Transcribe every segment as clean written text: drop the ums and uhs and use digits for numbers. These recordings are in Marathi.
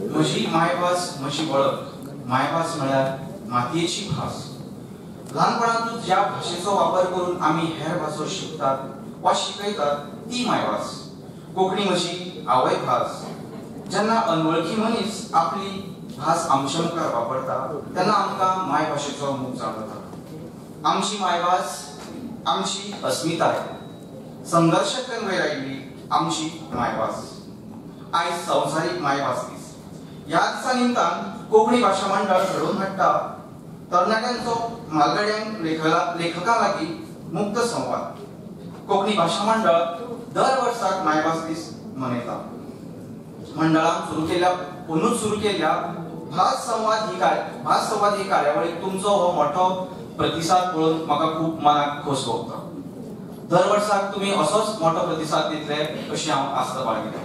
म्हजी मायभास म्हजी वळख. मायभास म्हळ्यार मातयेची भास. ल्हानपणांतूच ज्या भाशेचो वापर करून आमी हेर भासो शिकतात वा शिकयतात ती मायभास. कोंकणी म्हजी आवय भास. जेन्ना अनवळखी मनीस आपली भास आमच्या मुखार वापरता तेन्ना आमकां मायभाशेचो मोग जाणवता. आमची मायभास आमची अस्मिताय. संघर्शांतल्यान वयर आयिल्ली आमची मायभास. आयज संवसारीक मायभास दीस. ह्या दिसा निमतान कोंकणी भाशा मंडळ घडोवन हाडटा तरणाट्यांचो म्हालगड्यांक लेखकां लागीं मुक्त संवाद. कोंकणी भाशा मंडळ दर वर्साक मायभास दीस मनयता. मंडळान सुरू केल्ल्या भास संवाद ही कार्यावळीक तुमचो हो मोठो प्रतिसाद पळोवन म्हाका खूब मनाक खोस भोगता. दर वर्साक तुमी असोच मोठो प्रतिसाद दितले अशी हांव आस्त बाळगितां.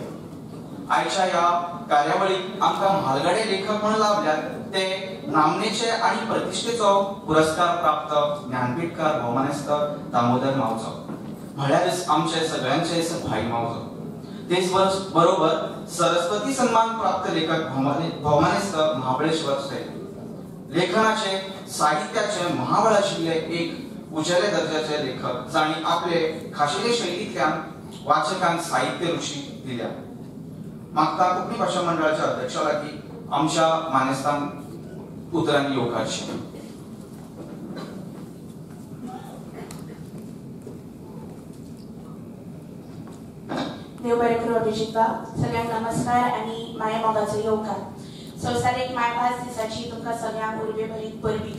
आयच्या ह्या कार्यावळीक आमकां म्हालगडे लेखक म्हूण लाभल्यात ते नामनेचे आनी प्रतिश्ठेचो पुरस्कार प्राप्त ज्ञानपीठकार भौमानेस्त दामोदर मावजो म्हळ्यारच आमचे सगळ्यांचेच भाई मावजो. तेच बरोबर सरस्वती सन्मान प्राप्त लेखक भौमानेस्त महाबळेश्वर से. लेखनाचे साहित्याचे महाबळ आशिल्ले एक उजेले दर्जाचे लेखक जाणी आपले खाशेले शैलींतल्यान वाचकांक साहित्य रुची दिल्या. मागता कोंकणी भाशा मंडळाच्या अध्यक्षा लागीं आमच्या मानेस्तांक उतरांनी येवकारची. देव बरें करूं अभिजितबा. सगळ्यांक नमस्कार आनी माये मोगाचो येवकार. संवसारीक मायभास दिसाची तुमकां सगळ्यांक उर्बे भरीत परबी.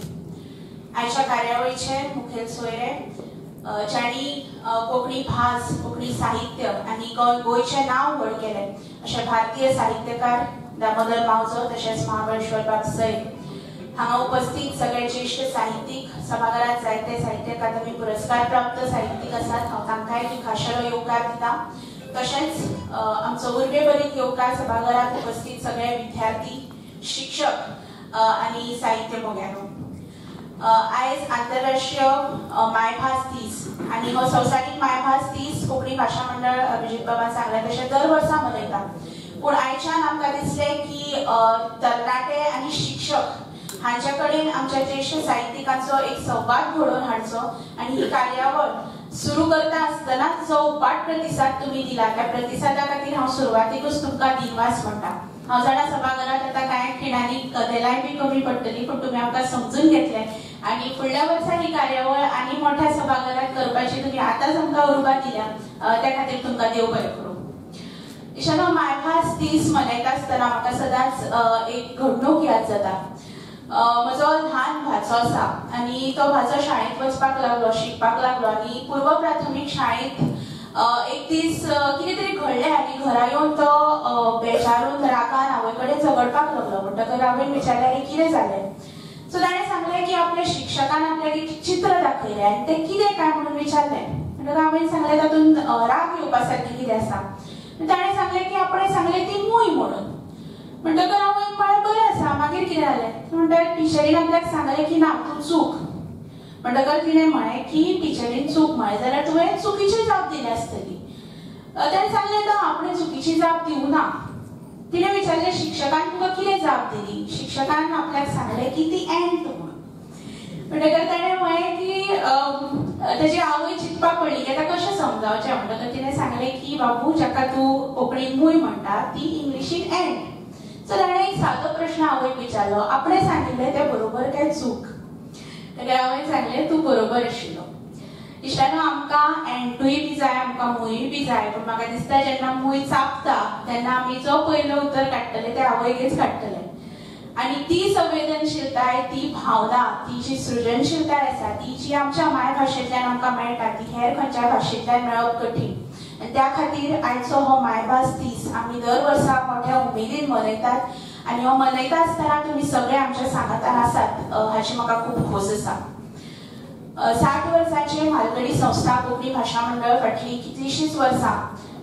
आयच्या कार्यावळीचे मुखेल सोयरे ज्यांनी कोंकणी भास, कोंकणी साहित्य आनी गोंयचें नांव व्हड केलें अशे भारतीय साहित्यकार दामोदर मावजो तशेंच महाबळेश्वर बाब सैल. हांगा उपस्थित सगळे ज्येश्ठ साहित्यीक सभाघरांत जायते साहित्य अकादमी पुरस्कार प्राप्त साहित्यीक आसात. हांव तांकांय खाशेलो येवकार दितां. तशेंच आमचो उर्बे भरीत येवकार सभाघरांत उपस्थित सगळे विद्यार्थी, शिक्षक आनी साहित्य मोग्यानो. आयज आंतरराष्ट्रीय मायभास दीस आनी हो संवसारीक मायभास दीस कोंकणी भाशा मंडळ अभिजित बाबान सांगलें तशें दर वर्सा मनयता. पूण आयच्यान आमकां दिसलें की तरणाटे आनी शिक्षक हांचे कडेन आमच्या ज्येश्ठ साहित्यिकांचो एक संवाद घडोवन हाडचो आनी ही कार्यावळ सुरू करता आसतना जो उपाट प्रतिसाद तुमी दिला त्या प्रतिसादा खातीर हांव सुरवातेकूच तुमकां दिनवास म्हणटा. हांव जाणा सभाघरांत आतां कांय खिणांनी कदेलाय बी कमी पडटली पूण तुमी आमकां समजून घेतलें आनी फुडल्या वर्सा ही कार्यावळ आनी मोठ्या सभाघरांत करपाची तुमी आतांच आमकां उर्बा दिल्या त्या खातीर तुमकां देव बरें करूं. इशानो मायभास दीस मनयता आसतना म्हाका सदांच एक घडणूक याद जाता. म्हजो ल्हान भाचो आसा आनी तो भाचो शाळेंत वचपाक लागलो, शिकपाक लागलो आनी पूर्व प्राथमीक शाळेंत एक दीस कितें तरी घडलें आनी घरा येवन तो बेजारून रागान आवय कडेन झगडपाक लागलो. म्हणटकच आवयन विचारलें आनी कितें जालें. सो ताणें सांगलें की आपल्या शिक्षकान आपल्याक एक चित्र दाखयलें आनी तें कितें काय म्हणून विचारलें. म्हणटकच हांवें सांगलें तातूंत राग येवपा सारकें कितें आसा. ताणें सांगलें की आपणें सांगलें ती मूय म्हणून. म्हणटकच हांवें म्हळें बरें आसा मागीर कितें जालें. म्हणटकच टिचरीन आपल्याक सांगलें की ना तूं चूक. म्हणटकच तिणें म्हळें की टिचरीन चूक म्हळें जाल्यार तुवें चुकीची जाप दिली आसतली. ताणें सांगलें ना आपणें चुकीची जाप दिवं ना. तिणें विचारलें शिक्षकान तुका कितें जाप दिली. शिक्षकान आपल्याक सांगलें की ती एंट म्हणून. म्हणटकच ताणें म्हळें की ताची आवय चिंतपाक पडली की आतां कशें समजावचें. म्हणटकच तिणें सांगलें की बाबू जाका तूं कोंकणीन मूय म्हणटा ती इंग्लिशीन एंट. सो ताणें एक सादो प्रश्न आवयक विचारलो आपणें सांगिल्लें तें बरोबर काय चूक. ताका हांवें सांगलें तूं बरोबर आशिल्लो. इश्टानो आमकां एंटूय बी जाय आमकां मूय बी जाय पूण म्हाका दिसता जेन्ना मूय चापता तेन्ना आमी जो पयलो उतर काडटले तें आवयगेच काडटले. आनी ती संवेदनशीलताय, ती भावना, ती जी सृजनशीलताय आसा ती जी आमच्या मायभाशेंतल्यान आमकां मेळटा ती हेर खंयच्याय भाशेंतल्यान मेळप कठीण. आनी त्या खातीर आयचो हो मायभास दीस आमी दर वर्सा मोठ्या उमेदीन मनयतात आनी हो मनयता आसतना तुमी सगळे आमच्या सांगातान आसात हाची म्हाका खूब खोस आसा. 60 वर्सांचे म्हालगडी संस्था कोंकणी भाशा मंडळ फाटलीं कितलींशींच वर्सां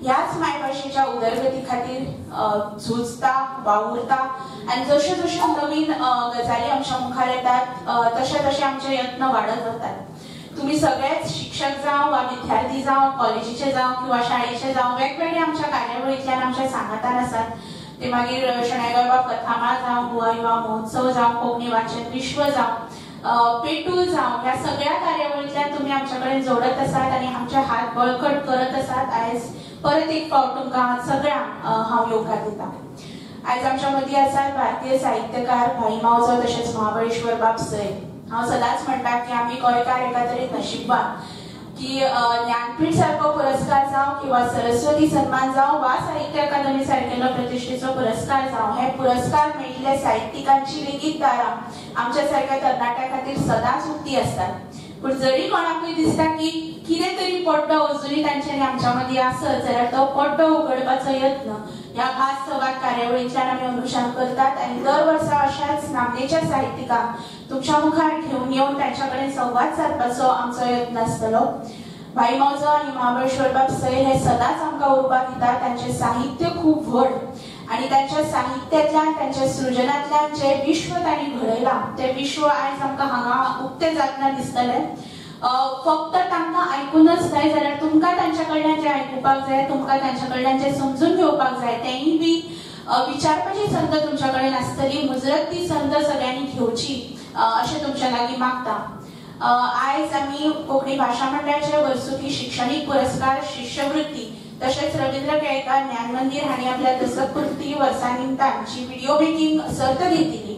ह्याच मायभाशेच्या उदरगती खातीर झुजता, वावुरता आनी जश्यो जश्यो नवीन गजाली आमच्या मुखार येतात तशे तशे आमचे यत्न वाडत वतात. तुम्ही सगळेच शिक्षक जावं वा विद्यार्थी जावं, कॉलेजीचे जावं किंवा शाळेचे जावं वेगवेगळे आमच्या कार्यावळींतल्यान आमच्या सांगातान आसात. ते मागीर शणैगळ बाब कथामाळ जावं, गोवा युवा महोत्सव जावं, कोंकणी वाचन विश्व जावं, पेटूल जावं, ह्या सगळ्या कार्यावळींतल्यान तुम्ही आमच्या कडेन जोडत आसात आनी आमचे हात बळकट करत आसात। आयज परत एक फावट तुमकां सगळ्यांक हांव येवकार दिता। आयज आमच्या मदीं आसात भारतीय साहित्यकार भाई मावजो तशेंच महाबळेश्वर बाब सैल। हांव सदांच म्हणटा की आमी गोंयकार एका तरेन नशिबवान की ज्ञानपीठ सारको पुरस्कार जावं किंवा सरस्वती सन्मान जावं वा साहित्य अकादमी सारकेलो प्रतिश्ठेचो पुरस्कार जावं, हे पुरस्कार मेळिल्ल्या साहित्यिकांची लेगीत दारां आमच्या सारक्या तरणाट्यां खातीर सदांच उक्ती आसतात। पूण जरी कोणाकूय दिसता की कितें तरी पड्डो अजुनूय तांच्यांनी आमच्या मदीं आसत जाल्यार तो पड्डो उगडपाचो यत्न ह्या भास संवाद कार्यावळींतल्यान आमी अनुशान करतात आनी दर वर्सा अशाच नामनेच्या साहित्यिकांक तुमच्या मुखार घेवन येवन तांच्या कडेन संवाद सादपाचो आमचो यत्न आसतलो। भाई मावजो आनी महाबळेश्वर बाब सैल हे सदांच आमकां उर्बा दितात। तांचें साहित्य खूब व्हड आनी तांच्या साहित्यांतल्यान तांच्या सृजनांतल्यान जे विश्व तांणी घडयलां तें विश्व आयज आमकां हांगा उक्तें जातना दिसतलें। फक्त तांकां आयकूनच न्हय जाल्यार तुमकां तांच्या कडल्यान जें आयकुपाक जाय, तुमकां तांच्या कडल्यान जें समजून घेवपाक जाय तेंय बी विचारपाची संद तुमच्या कडेन आसतली। मुजरत ती संद सगळ्यांनी घेवची अशें तुमच्या लागीं मागता। आयज आमी कोंकणी भाशा मंडळाचे वर्सुकी शिक्षणीक पुरस्कार शिश्यवृत्ती तशेंच रवींद्र केळकार ज्ञान मंदिर हांणी आपल्या दशकपूर्ती वर्सा निमतान जी व्हिडिओ मेकिंग सर्त घेतिल्ली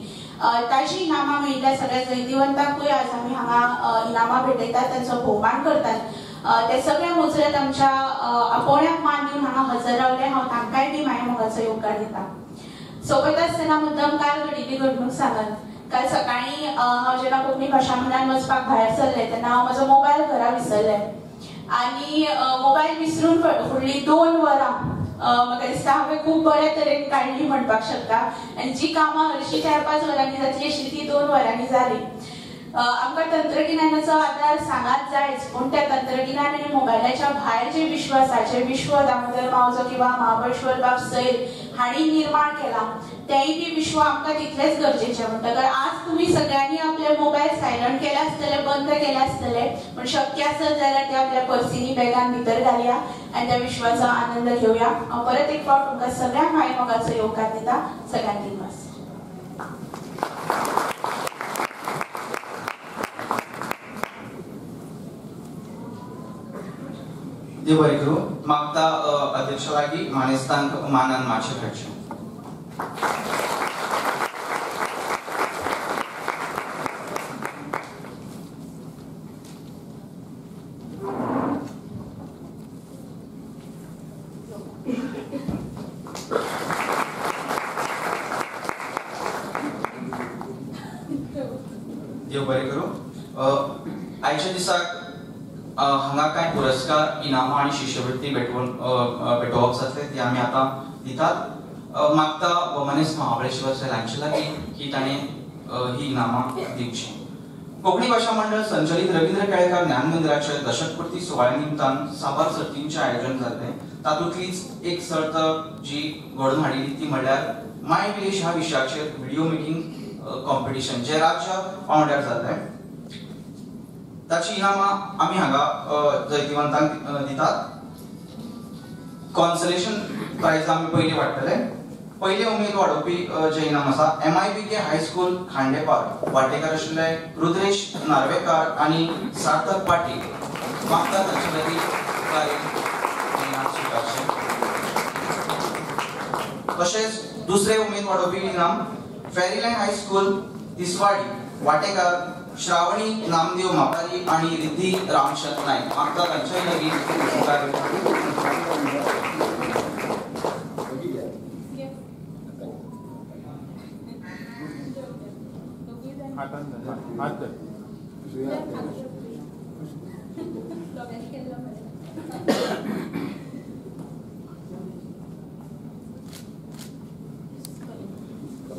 ताची इनामां मेळिल्ल्या सगळ्या जैतिवंतांकूय आज आमी हांगा इनामां भेटयतात, तांचो भोवमान करतात। ते सगळे मुजरत आमच्या आपोवण्याक मान दिवन हांगा हजर रावले, हांव तांकांय बी माये मोगाचो येवकार दिता। सोबत आसतना मुद्दम काल घडिल्ली घडणूक सांगत, काल सकाळी हांव जेन्ना कोंकणी भाशा मंडळान वचपाक भायर सरलें तेन्ना हांव म्हजो मोबायल घरा विसरलें आनी मोबायल विसरून फुडलीं 2 वरां म्हाका दिसता हांवें खूब बऱ्या तरेन काडली म्हणपाक शकता आनी जी कामां हरशीं 4-5 वरांनी जातली आशिल्ली ती 2 वरांनी जाली। आमकां तंत्रगिन्यानाचो आदार सांगात जायच, पूण त्या तंत्रगिन्यान आनी मोबायलाच्या भायर जे विश्व आसा, जे विश्व दामोदर मावजो किंवा महाबळेश्वर बाब सैल हांणी निर्माण केलां तेंय बी विश्व आमकां तितलेंच गरजेचें। म्हणटकर आज तुमी सगळ्यांनी आपले मोबायल सायलंट केले आसतले, बंद केले आसतले, पूण शक्य आसत जाल्यार ते आपल्या पर्सीनी बॅगान भितर घालया आनी त्या विश्वाचो आनंद घेवया। हांव परत एक फावट तुमकां सगळ्यांक माये मोगाचो येवकार दिता। सगळ्यांक दिवस। देव बरें करूं। मागता अध्यक्षा लागीं मानेस्तांक मानान मातशें धाडचें। देव बरें करूं। आयच्या दिसाक हांगा कांय पुरस्कार, इनामां आनी शिश्यवृत्ती भेटोवप जातले ती आमी आतां दितात। मागता वमनेस महाबळेश्वर सैल हांचे लागीं की ताणें ही इनामां दिवची। कोंकणी भाशा मंडळ संचलीत रवींद्र केळकार ज्ञान मंदिराच्या दशकपूर्ती सुवाळ्या निमतान साबार सर्तींचें आयोजन जाल्लें। तातूंतलीच एक सर्त जी घडोवन हाडिल्ली ती म्हणल्यार माय विलेज ह्या विशयाचेर व्हिडिओ मेकिंग कॉम्पिटिशन जे राज्य पांवड्यार जाल्लें। ताची इनामां आमी हांगा जैतिवंतांक दितात। कॉन्सलेशन प्राइज आमी पयलीं वाडटले। पयले उमेद वाडोवपी जे इनाम आसा MIBK हायस्कूल खांडेपार वांटेकार आशिल्ले रुद्रेश नार्वेकार आनी सार्थक पाटील मागता तांचे लागीं इनाम स्विकारचें। तशेंच दुसरे उमेद वाडोवपी इनाम फेरीलँड हायस्कूल तिसवाडी वांटेकार श्रावणी नामदेव मापारी आणि रिद्धी रामचंद्र नाईक मागता तांच्या लागीं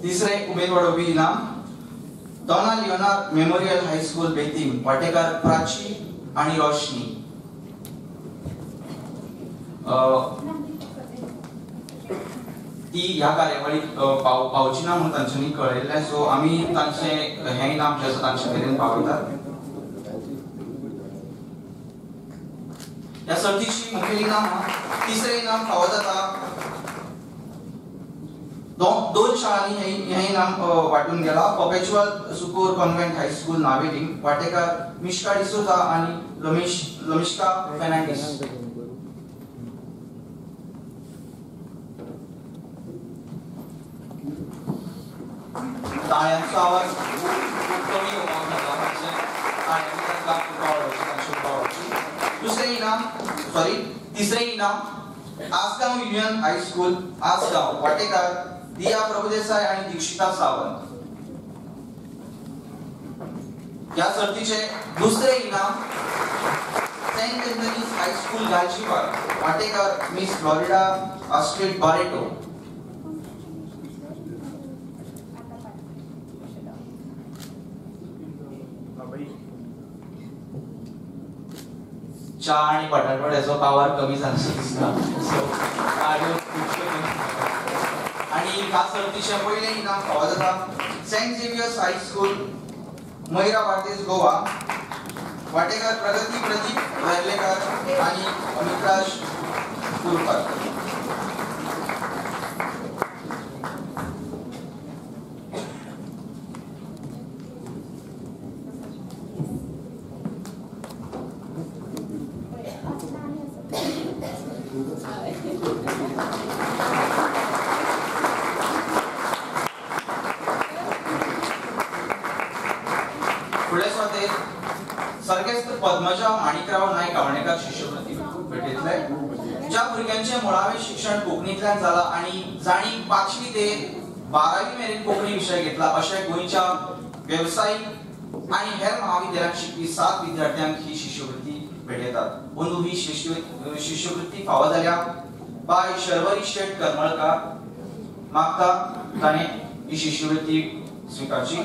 तिसरे उमेद वाडोवपी इनाम डॉना लियोनार्ड मेमोरियल हायस्कूल बेतीम वांटेकार प्राची आणि रोशनी। ती ह्या कार्यावळीक पावची ना म्हणून तांच्यांनी कळयल्लें, सो आमी तांचे हें इनाम जें आसा तांचे मेरेन पावयतात। ह्या सर्तीची मुखेल इनामां तिसरें इनाम फावो जाता दोन शाळांनी हे इनाम वाटून गेला. परपेच्युअल सुकूर कॉन्व्हेंट हायस्कूल नावेली वाटेकार मिश्का डिसोजा आणि लमिश्का फेर्नांडीस. टाळ्यांचा आवाज खूप कमी तिसरे इनाम आसगाव युनियन हायस्कूल आसगाव वाटेकार दिया प्रभुदेसाई आणि दीक्षिता सावंत. या सर्तीचे दुसरे इनाम सेंट एंथनीज हायस्कूल गालजीबाग वाटेकार मिस फ्लोरिडा ऑस्ट्रेट बारेटो. च्या आणि बटाटवड्याचो पावर कमी झाला दिसता. आणि ह्या सर्तीचे पहिले इनाम फावो जाता Saint Xavier's high school Moira Bardez Goa Watekar Pragati Pradeep Verlekar आणि अमित्राज कुरकर. सर्गेस्त पद्मजा माणिकराव नाईक आवणेकार शिष्यवृत्ती भेटयतले. ज्या भुरग्यांचे मुळावे शिक्षण कोंकणीतल्यान जाला आणि जाणी 5वी ते 12वी मेरेन कोंकणी विषय घेतला अशे गोंयच्या व्यावसायिक आणि हेर महाविद्यालयांत शिकपी 7 विद्यार्थ्यांक ही शिष्यवृत्ती भेटयतात. बंधू ही शिष्यवृत्ती फावो जाल्या बाय शर्वरी शेट करमळकार मागता ताणे ही शिष्यवृत्ती स्वीकारची.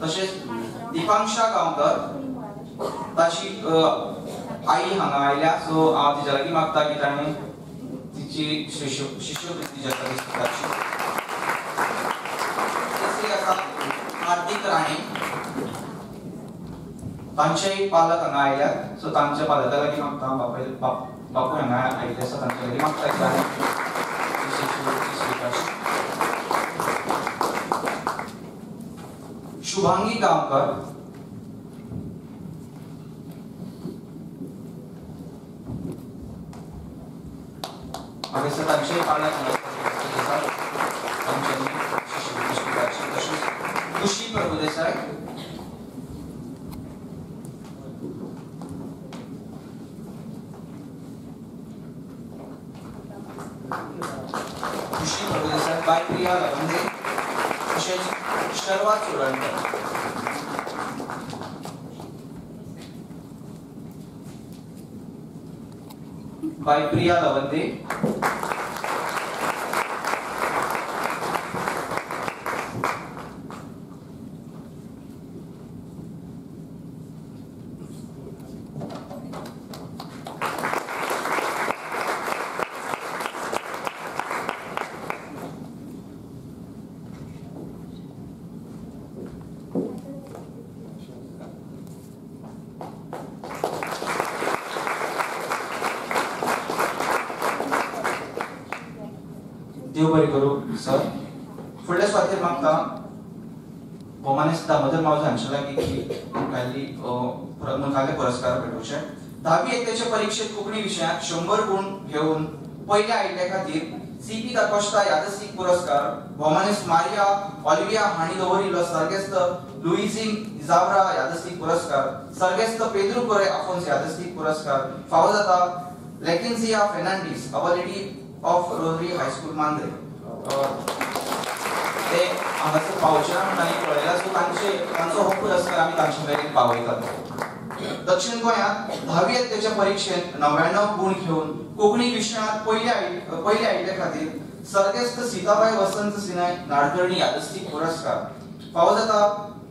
तसेच दीपांक्षा गांवकर ताची आई हांगा आयल्या सो हांव तिच्या लागीं मागता की ताणें तिची शिष्यवृत्ती स्वीकारची. तिसरी आसा हार्दिक राणे तांचेय पालक हांगा आयल्यात सो तांच्या पालका लागीं मागता बापूय हांगा आयिल्ले आसा तांच्या लागीं मागता की ताणें शिष्यवृत्ती स्वीकारची. शुभांगी गांवकर तांचे पालक खुशी प्रभुदेसाई बाय प्रिया लवंदे तसेच शर्वा चोरणकर. बाय प्रिया लवंदे देव बरें करूं सर. फुडल्या स्वातेर मागता भोमानेस दामोदर मावजो हांचे लागीं मुखावेले पुरस्कार भेटोवचे. 10वी येतेचे परीक्षेत कोंकणी विशयांत 100 गुण घेवन पयले आयिल्ले खातीर सीपी दा कोस्टा यादस्तीक पुरस्कार, भोमानेस मारिया ऑलिविया हांणी दवरिल्लो सर्गेस्त लुइजीन इजाब्रा यादस्तीक पुरस्कार, सर्गेस्त पेद्रू कोरे आफोन्स यादस्तीक पुरस्कार फावो जाता लेकिन्सिया Fernandes Our Lady of Rosary high school Mandrem. ते हांगासर पावोचेना म्हण तांणी कळयला सो तांचो हो पुरस्कार आमी तांचे मेरेन पावयतात. दक्षिण गोंयांत 10वी येतेच्या परीक्षेत 99 गुण घेवन कोंकणी विशयांत पयले आयिल्ले खातीर सर्गेस्त सीताबाई वसंत सिनाय नाडकर्णी यादस्तीक पुरस्कार फावो जाता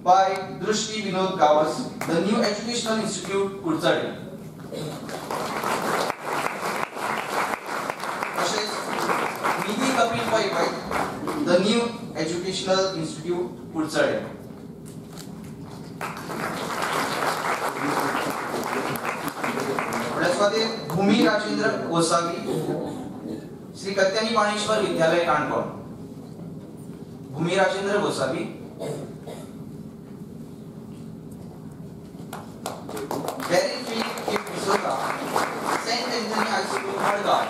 bye Drishti Vinod Gawas the new educational institute Kudchade. Nidhi Kapil Pai the new educational institute Kudchade. Bhumi Rajendra Gosavi Shri Katyani Baneshwar Vidyalaya Canacona. Bhumi Rajendra Gosavi, Derick Philip K D'Souza, Saint Anthony high school Margao.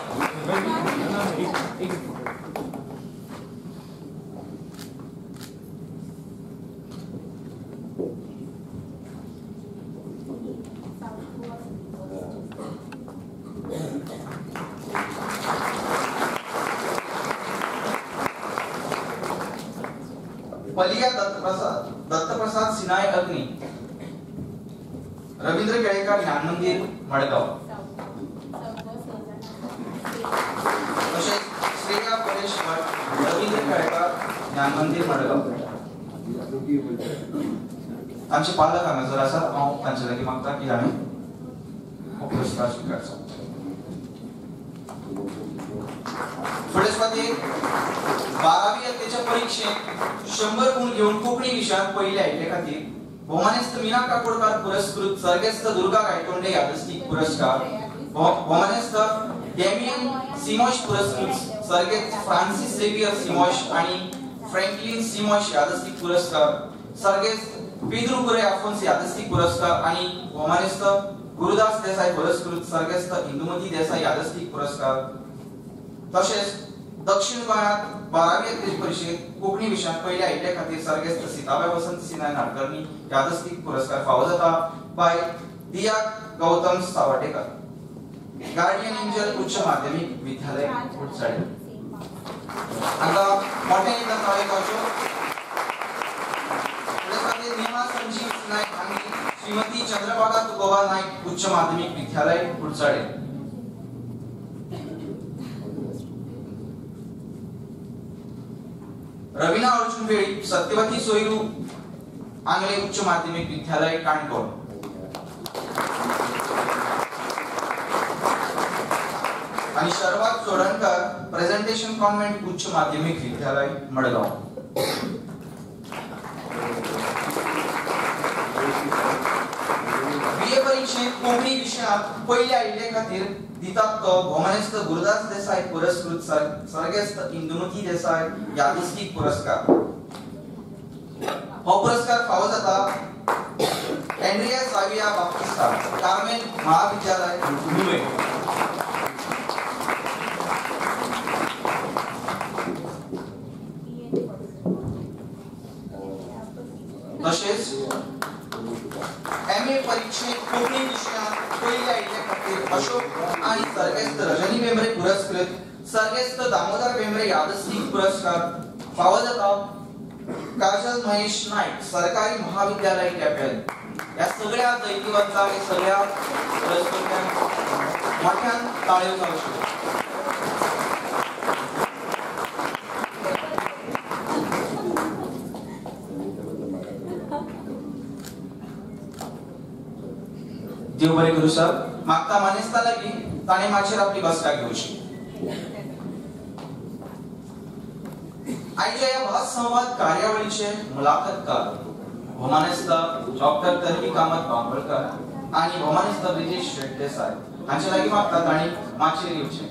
Palia Dattaprasad Sinai Agni, Ravindra Kelekar ज्ञान मंदिर मडगाव। तसेच श्रेया परेश भट, रवींद्र केळेकर ज्ञान मंदिर मडगाव। आमचे पालक हांगा जर आसा हांव तांचे लागीं मागता की हांवें हो पुरस्कार स्वीकारचो। फुडें सुवातेर 12वी इयत्तेच्या परीक्षेत 100 गुण घेऊन कोंकणी विशयांत पयले आयिल्ले खातीर भौमानेस्त मीना काकोडकार पुरस्कृत सर्गेस्त दुर्गा गायतोंडे यादस्तीक पुरस्कार, भौमानेस्त डेमियन सिमोश पुरस्कृत सर्गेस्त फ्रांसिस झेवियर सिमोश आणि फ्रँकलिन सिमोश यादस्तीक पुरस्कार, सर्गेस्त पेद्रू कुरे आफोन्स यादस्तीक पुरस्कार आणि भौमानेस्त गुरुदास देसाई पुरस्कृत सर्गेस्त इंदुमती देसाई यादस्तीक पुरस्कार। तसेच दक्षिण गोंयांत 12वी इयत्तेचे परीक्षेत कोंकणी विशयांत पयले आयिल्ले खातीर सर्गेस्त सीताबाई वसंत सिनाय नाडकर्णी यादस्तीक पुरस्कार फावो जाता बाय दिया गौतम सावटेकर, गार्डियन एंजल उच्च माध्यमिक विद्यालय कुडचडे। हांगा मोठे एकदा ताळे गावच्यो। पुरस्काराचे निमा संजीव नायक आणि श्रीमती चंद्रभागा तुकोबा नायक उच्च माध्यमिक विद्यालय कुडचडे। रवीना अर्जुन वेळी, सत्यवती सोयरू आंग्ले उच्च माध्यमिक विद्यालय काणकोण। आणि शरवाद चोडणकर, प्रेझेंटेशन कॉन्व्हेंट उच्च माध्यमिक विद्यालय मडगाव। बीए परीक्षेत कोंकणी विशयांत पयले आयिल्ले खातीर दितात तो भौमानेस्त गुरुदास देसाई पुरस्कृत सर्गेस्त इंदुमती देसाई यादस्तीक पुरस्कार। हो पुरस्कार फावो जाता एंड्रिया साविया बाप्टिस्टा, कार्मेन महाविद्यालय नुवे। तसेच एमए परीक्षेत कोंकणी विशयांत पयले आयिल्ले खातीर अशोक आणि सर्गेस्त रजनी बेंब्रे पुरस्कृत सर्गेस्त दामोदर बेंब्रे यादस्तीक पुरस्कार फावो जाता काजल महेश नाईक, सरकारी महाविद्यालय केपें। या सगळ्या दैतिवंतांक, या सगळ्या पुरस्कारांक मोठ्यान ताळयो जावच्यो। देव बरे करूं सर। मागता मानेस्ता लागीं ताणें माचेर आपली बसका घेवची। आयच्या या भास संवाद कार्यावळीचे मुलाखतकार भौमानेस्त डॉक्टर तन्वी कामत बांबळकर आणि भौमानेस्त ब्रिजेश शेटदेसाई हांचे लागीं मागता ताणीं माचेर येवचें।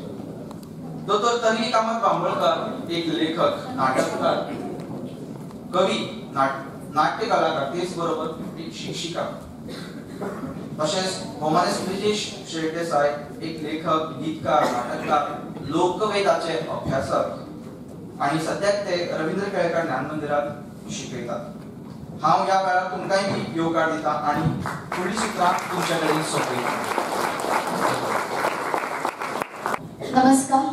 दोतोर तन्वी कामत बांबळकर एक लेखक, नाटककार, कवी, नाट्य कलाकार, तेच बरोबर एक शिक्षिका। तसेच भौमानेस्त ब्रिजेश शेटदेसाई एक लेखक, गीतकार, नाटककार, लोकवेदाचे अभ्यासक आणि सध्याक ते रवींद्र केळेकर ज्ञान मंदिरात शिकयतात। हांव या वेळार तुमकांय बी येवकार दिता आणि फुडलीं सुत्रां तुमचे कडेन सोंपयता। नमस्कार।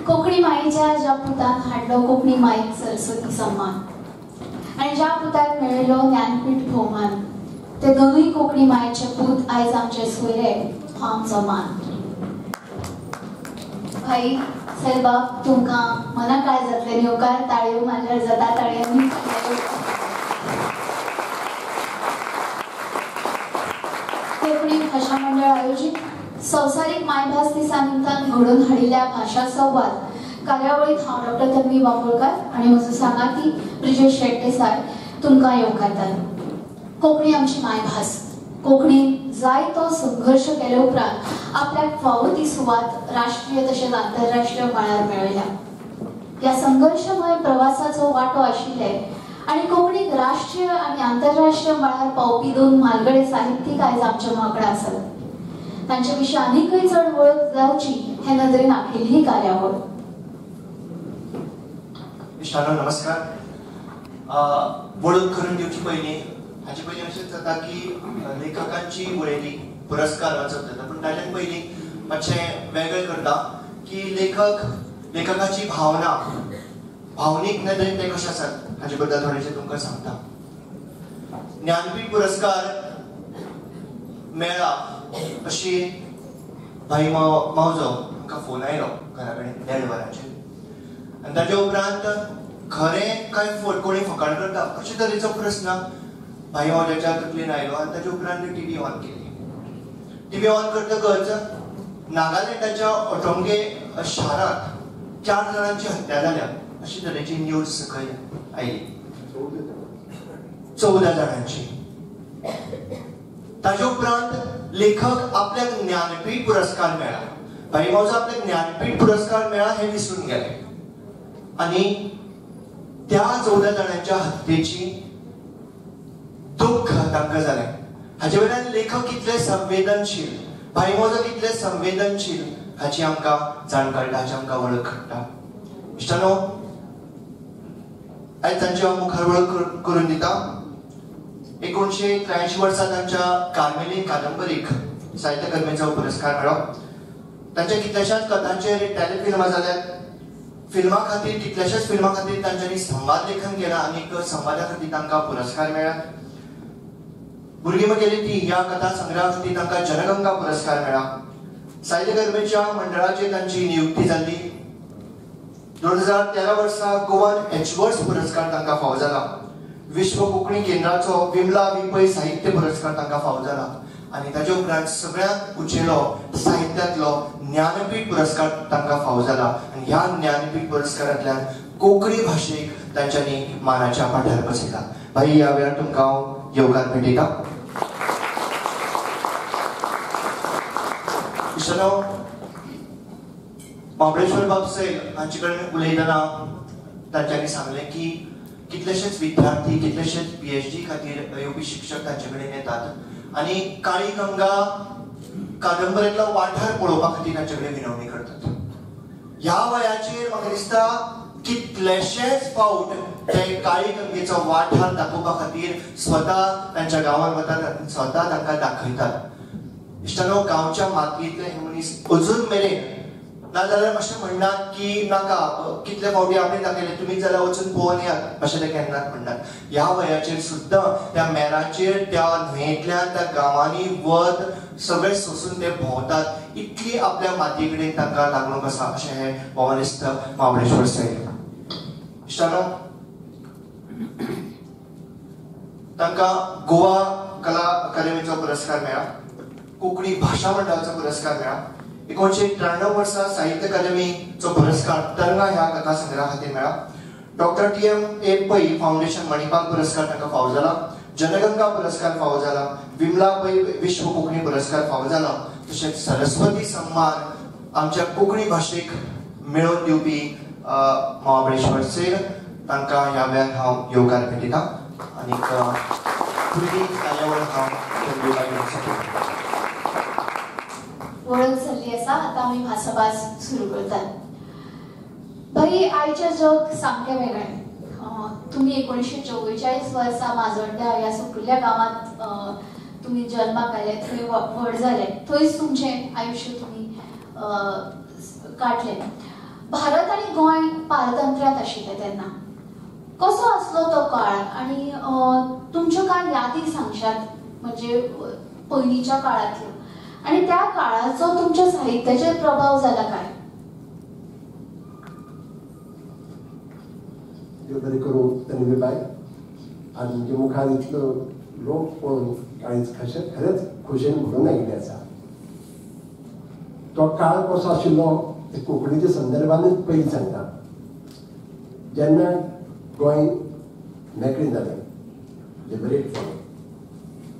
कोंकणी मायेच्या ज्या पुताक हाडलो कोंकणी मायेक सरस्वती सन्मान आणि ज्या पुताक मेळिल्लो ज्ञानपीठ भोवमान, ते दोनूय कोंकणी मायेचे पूत आयज आमचे सोयरे हो आमचो मान। भाई सेलबाब, तुमकां मना काय जातले येवकार ताळयो मारल्यार जाता, ताळयांनी कोंकणी भाषा मंडळ आयोजित संवसारीक मायभास दिसा निमतान घडोवन हाडिल्ल्या भाषा संवाद कार्यावळीत हांव डॉक्टर तन्वी बांबोळकार आणि म्हजो सांगाती ब्रिजेश शेटदेसाई तुमकां येवकारतात। कोंकणी आमची मायभास। कोंकणीन जायतो संघर्ष केले उपरांत आपल्याक फावो ती सुवात राष्ट्रीय तशेंच आंतरराष्ट्रीय मळार मेळयल्या। या संघर्षमय प्रवासाचो वाटो आशिल्ले आणि कोंकणीक राष्ट्रीय आणि आंतरराष्ट्रीय मळार पावपी दोन म्हालगडे साहित्यीक आयज आमच्या वांगडा आसात। तांचे विशीं आनीकय चड वळख जावची हे नदरेन आखिल्ली ही कार्यावळ। इश्टानो नमस्कार। वळख करून दिवची पयलीं हाचे पयलीं अशें जाता की लेखकांची वळेरी पुरस्कार वाचप जाता, पूण ताच्यान पयलीं मातशें वेगळें करता की लेखकाची भावना भावनीक नदरेन ते कशें आसात हाचे बद्दल थोडेशें तुमकां सांगता। ज्ञानपीठ पुरस्कार मेळ्ळा अशी भाई मावजो आमकां फोन आयलो घरा कडेन 1.5 वरांचेर, आनी ताचे उपरांत खरें काय कोणी फकाण करता अशे तरेचो प्रस्न भाई मावजाच्या तकलेन आयलो, आनी ताचे उपरांत टीव्ही ऑन केली। टीव्ही ऑन करतकच नागालँडाच्या ओटोंगे शारांत 4 जाणांची हत्या जाल्या अशी तरेची न्यूज सकयल आयली। 14 जाणांची। ताचे उपरांत लेखक आपल्याक ज्ञानपीठ पुरस्कार मेळ्ळा, भाई मावजो आपल्याक ज्ञानपीठ पुरस्कार मेळ्ळा हे विसरून गेले, आनी त्या 14 जाणांच्या हत्येची दुःख तांकां जालें। हाचे वयल्यान लेखक कितले संवेदनशील, भाई मावजो कितले संवेदनशील हाची आमकां जाण कळटा, हाची आमकां वळख कळटा। इश्टानो, आयज तांची हांव मुखार वळख करून दिता। 1983 वर्सा तांच्या कार्मेलीन कादंबरीक साहित्य अकादमीचो पुरस्कार मेळ्ळो। तांच्या कितल्याशाच कथांचेर टेलिफिल्मां जाल्यात, फिल्मा खातीर कितल्याशाच फिल्मा खातीर तांच्यांनी संवाद लेखन केलां आनी संवादा खातीर तांकां पुरस्कार मेळ्ळ्यात। भुरगीं म्हगेली ती ह्या कथा संग्रहा खातीर तांकां जनगंगा पुरस्कार मेळ्ळा। साहित्य अकादमीच्या मंडळाचेर तांची नियुक्ती जाल्ली। 2013 वर्सा गोवन एचवर्ड्स पुरस्कार तांकां फावो जाला। विश्व कोंकणी केंद्राचो विमला विपै साहित्य पुरस्कार तांकां फावो जाला, आनी ताचे उपरांत सगळ्यांत उंचेलो साहित्यांतलो ज्ञानपीठ पुरस्कार तांकां फावो जाला, आनी ह्या ज्ञानपीठ पुरस्कारांतल्यान कोंकणी भाशेक तांच्यांनी मानाच्या पाठ्यार बसयला। भाई ह्या वेळार तुमकां हांव येवकार भेटयता। इश्टानो, महाबळेश्वर बाब सैल हांचे कडेन उलयतना तांच्यांनी सांगलें की कितलेशेच विद्यार्थी कितलेशेच पीएचडी खातीर येवपी शिक्षक तांचे कडेन येतात आनी काळी गंगा कादंबरीतलो वाठार पळोवपा खातीर तांचे कडेन विनवणी करतात। ह्या वयाचेर म्हाका दिसता कितलेशेच फावट ते काळी गंगेचो वाठार दाखोवपा खातीर स्वता तांच्या गांवांत वतात, स्वता तांकां दाखयतात। इश्टानो, गांवच्या मातयेंतले हे मनीस अजून मेरेन नाजाल्यार अशें म्हणनात की नाका कितले फावटी आमी दाखयले तुमी जाल्यार वचून पळोवन येयात अशें ते केन्नाच म्हणनात। ह्या वयाचेर सुद्दां त्या मेराचेर त्या न्हंयेंतल्यान त्या गांवांनी वत सगळे सोसून ते भोंवतात। इतली आपल्या मातये कडेन तांकां लागणूक आसा अशें हे भोवनिस्त महाबळेश्वर सैल। इश्टानो, तांकां गोवा कला अकादमीचो पुरस्कार मेळ्ळा, कोंकणी भाशा मंडळाचो पुरस्कार मेळ्ळा। 1993 वर्सा साहित्य अकादमीचो पुरस्कार तरंगा ह्या कथा संग्रहा खातीर मेळ्ळा। डॉक्टर TM पै फाउंडेशन मणिपाल पुरस्कार तांकां फावो जाला, जनगंगा पुरस्कार फावो जाला, विमला पै विश्व कोंकणी पुरस्कार फावो जाला, तशेंच सरस्वती सन्मान आमच्या कोंकणी भाशेक मेळोवन दिवपी महाबळेश्वर सैल तांकां ह्या वेळार हांव येवकार भेटयता आनी फुडली कार्यावळ हांव वळख जाल्ली आसा। आतां आमी भासाभास सुरू करतात। भाई, आयचें जग सामकें वेगळें। तुमी 1944 वर्सा माजोड्ड्या ह्या सकयल्या गांवांत तुमी जल्माक आयले, थंय व्हड जाले, थंयच तुमचें आयुश्य तुमी काडलें। भारत आनी गोंय पारतंत्र्यांत आशिल्ले तेन्ना कसो आसलो तो काळ आनी तुमच्यो कांय यादी सांगशात, म्हणजे पयलींच्या काळांतल्यो, आणि त्या काळाचो तुमच्या साहित्याचेर प्रभाव जाला काय? बरें करून तन्वी बाय आज म्हणजे मुखार इतलो लोक पळोवन काळीज खरेंच खोशेन भरून आयिल्ले आसा। तो काळ कसो आशिल्लो ते कोंकणीच्या संदर्भानूच पयलीं सांगता। जेन्ना गोंय मेकळें जालें, लिबरेट जालें,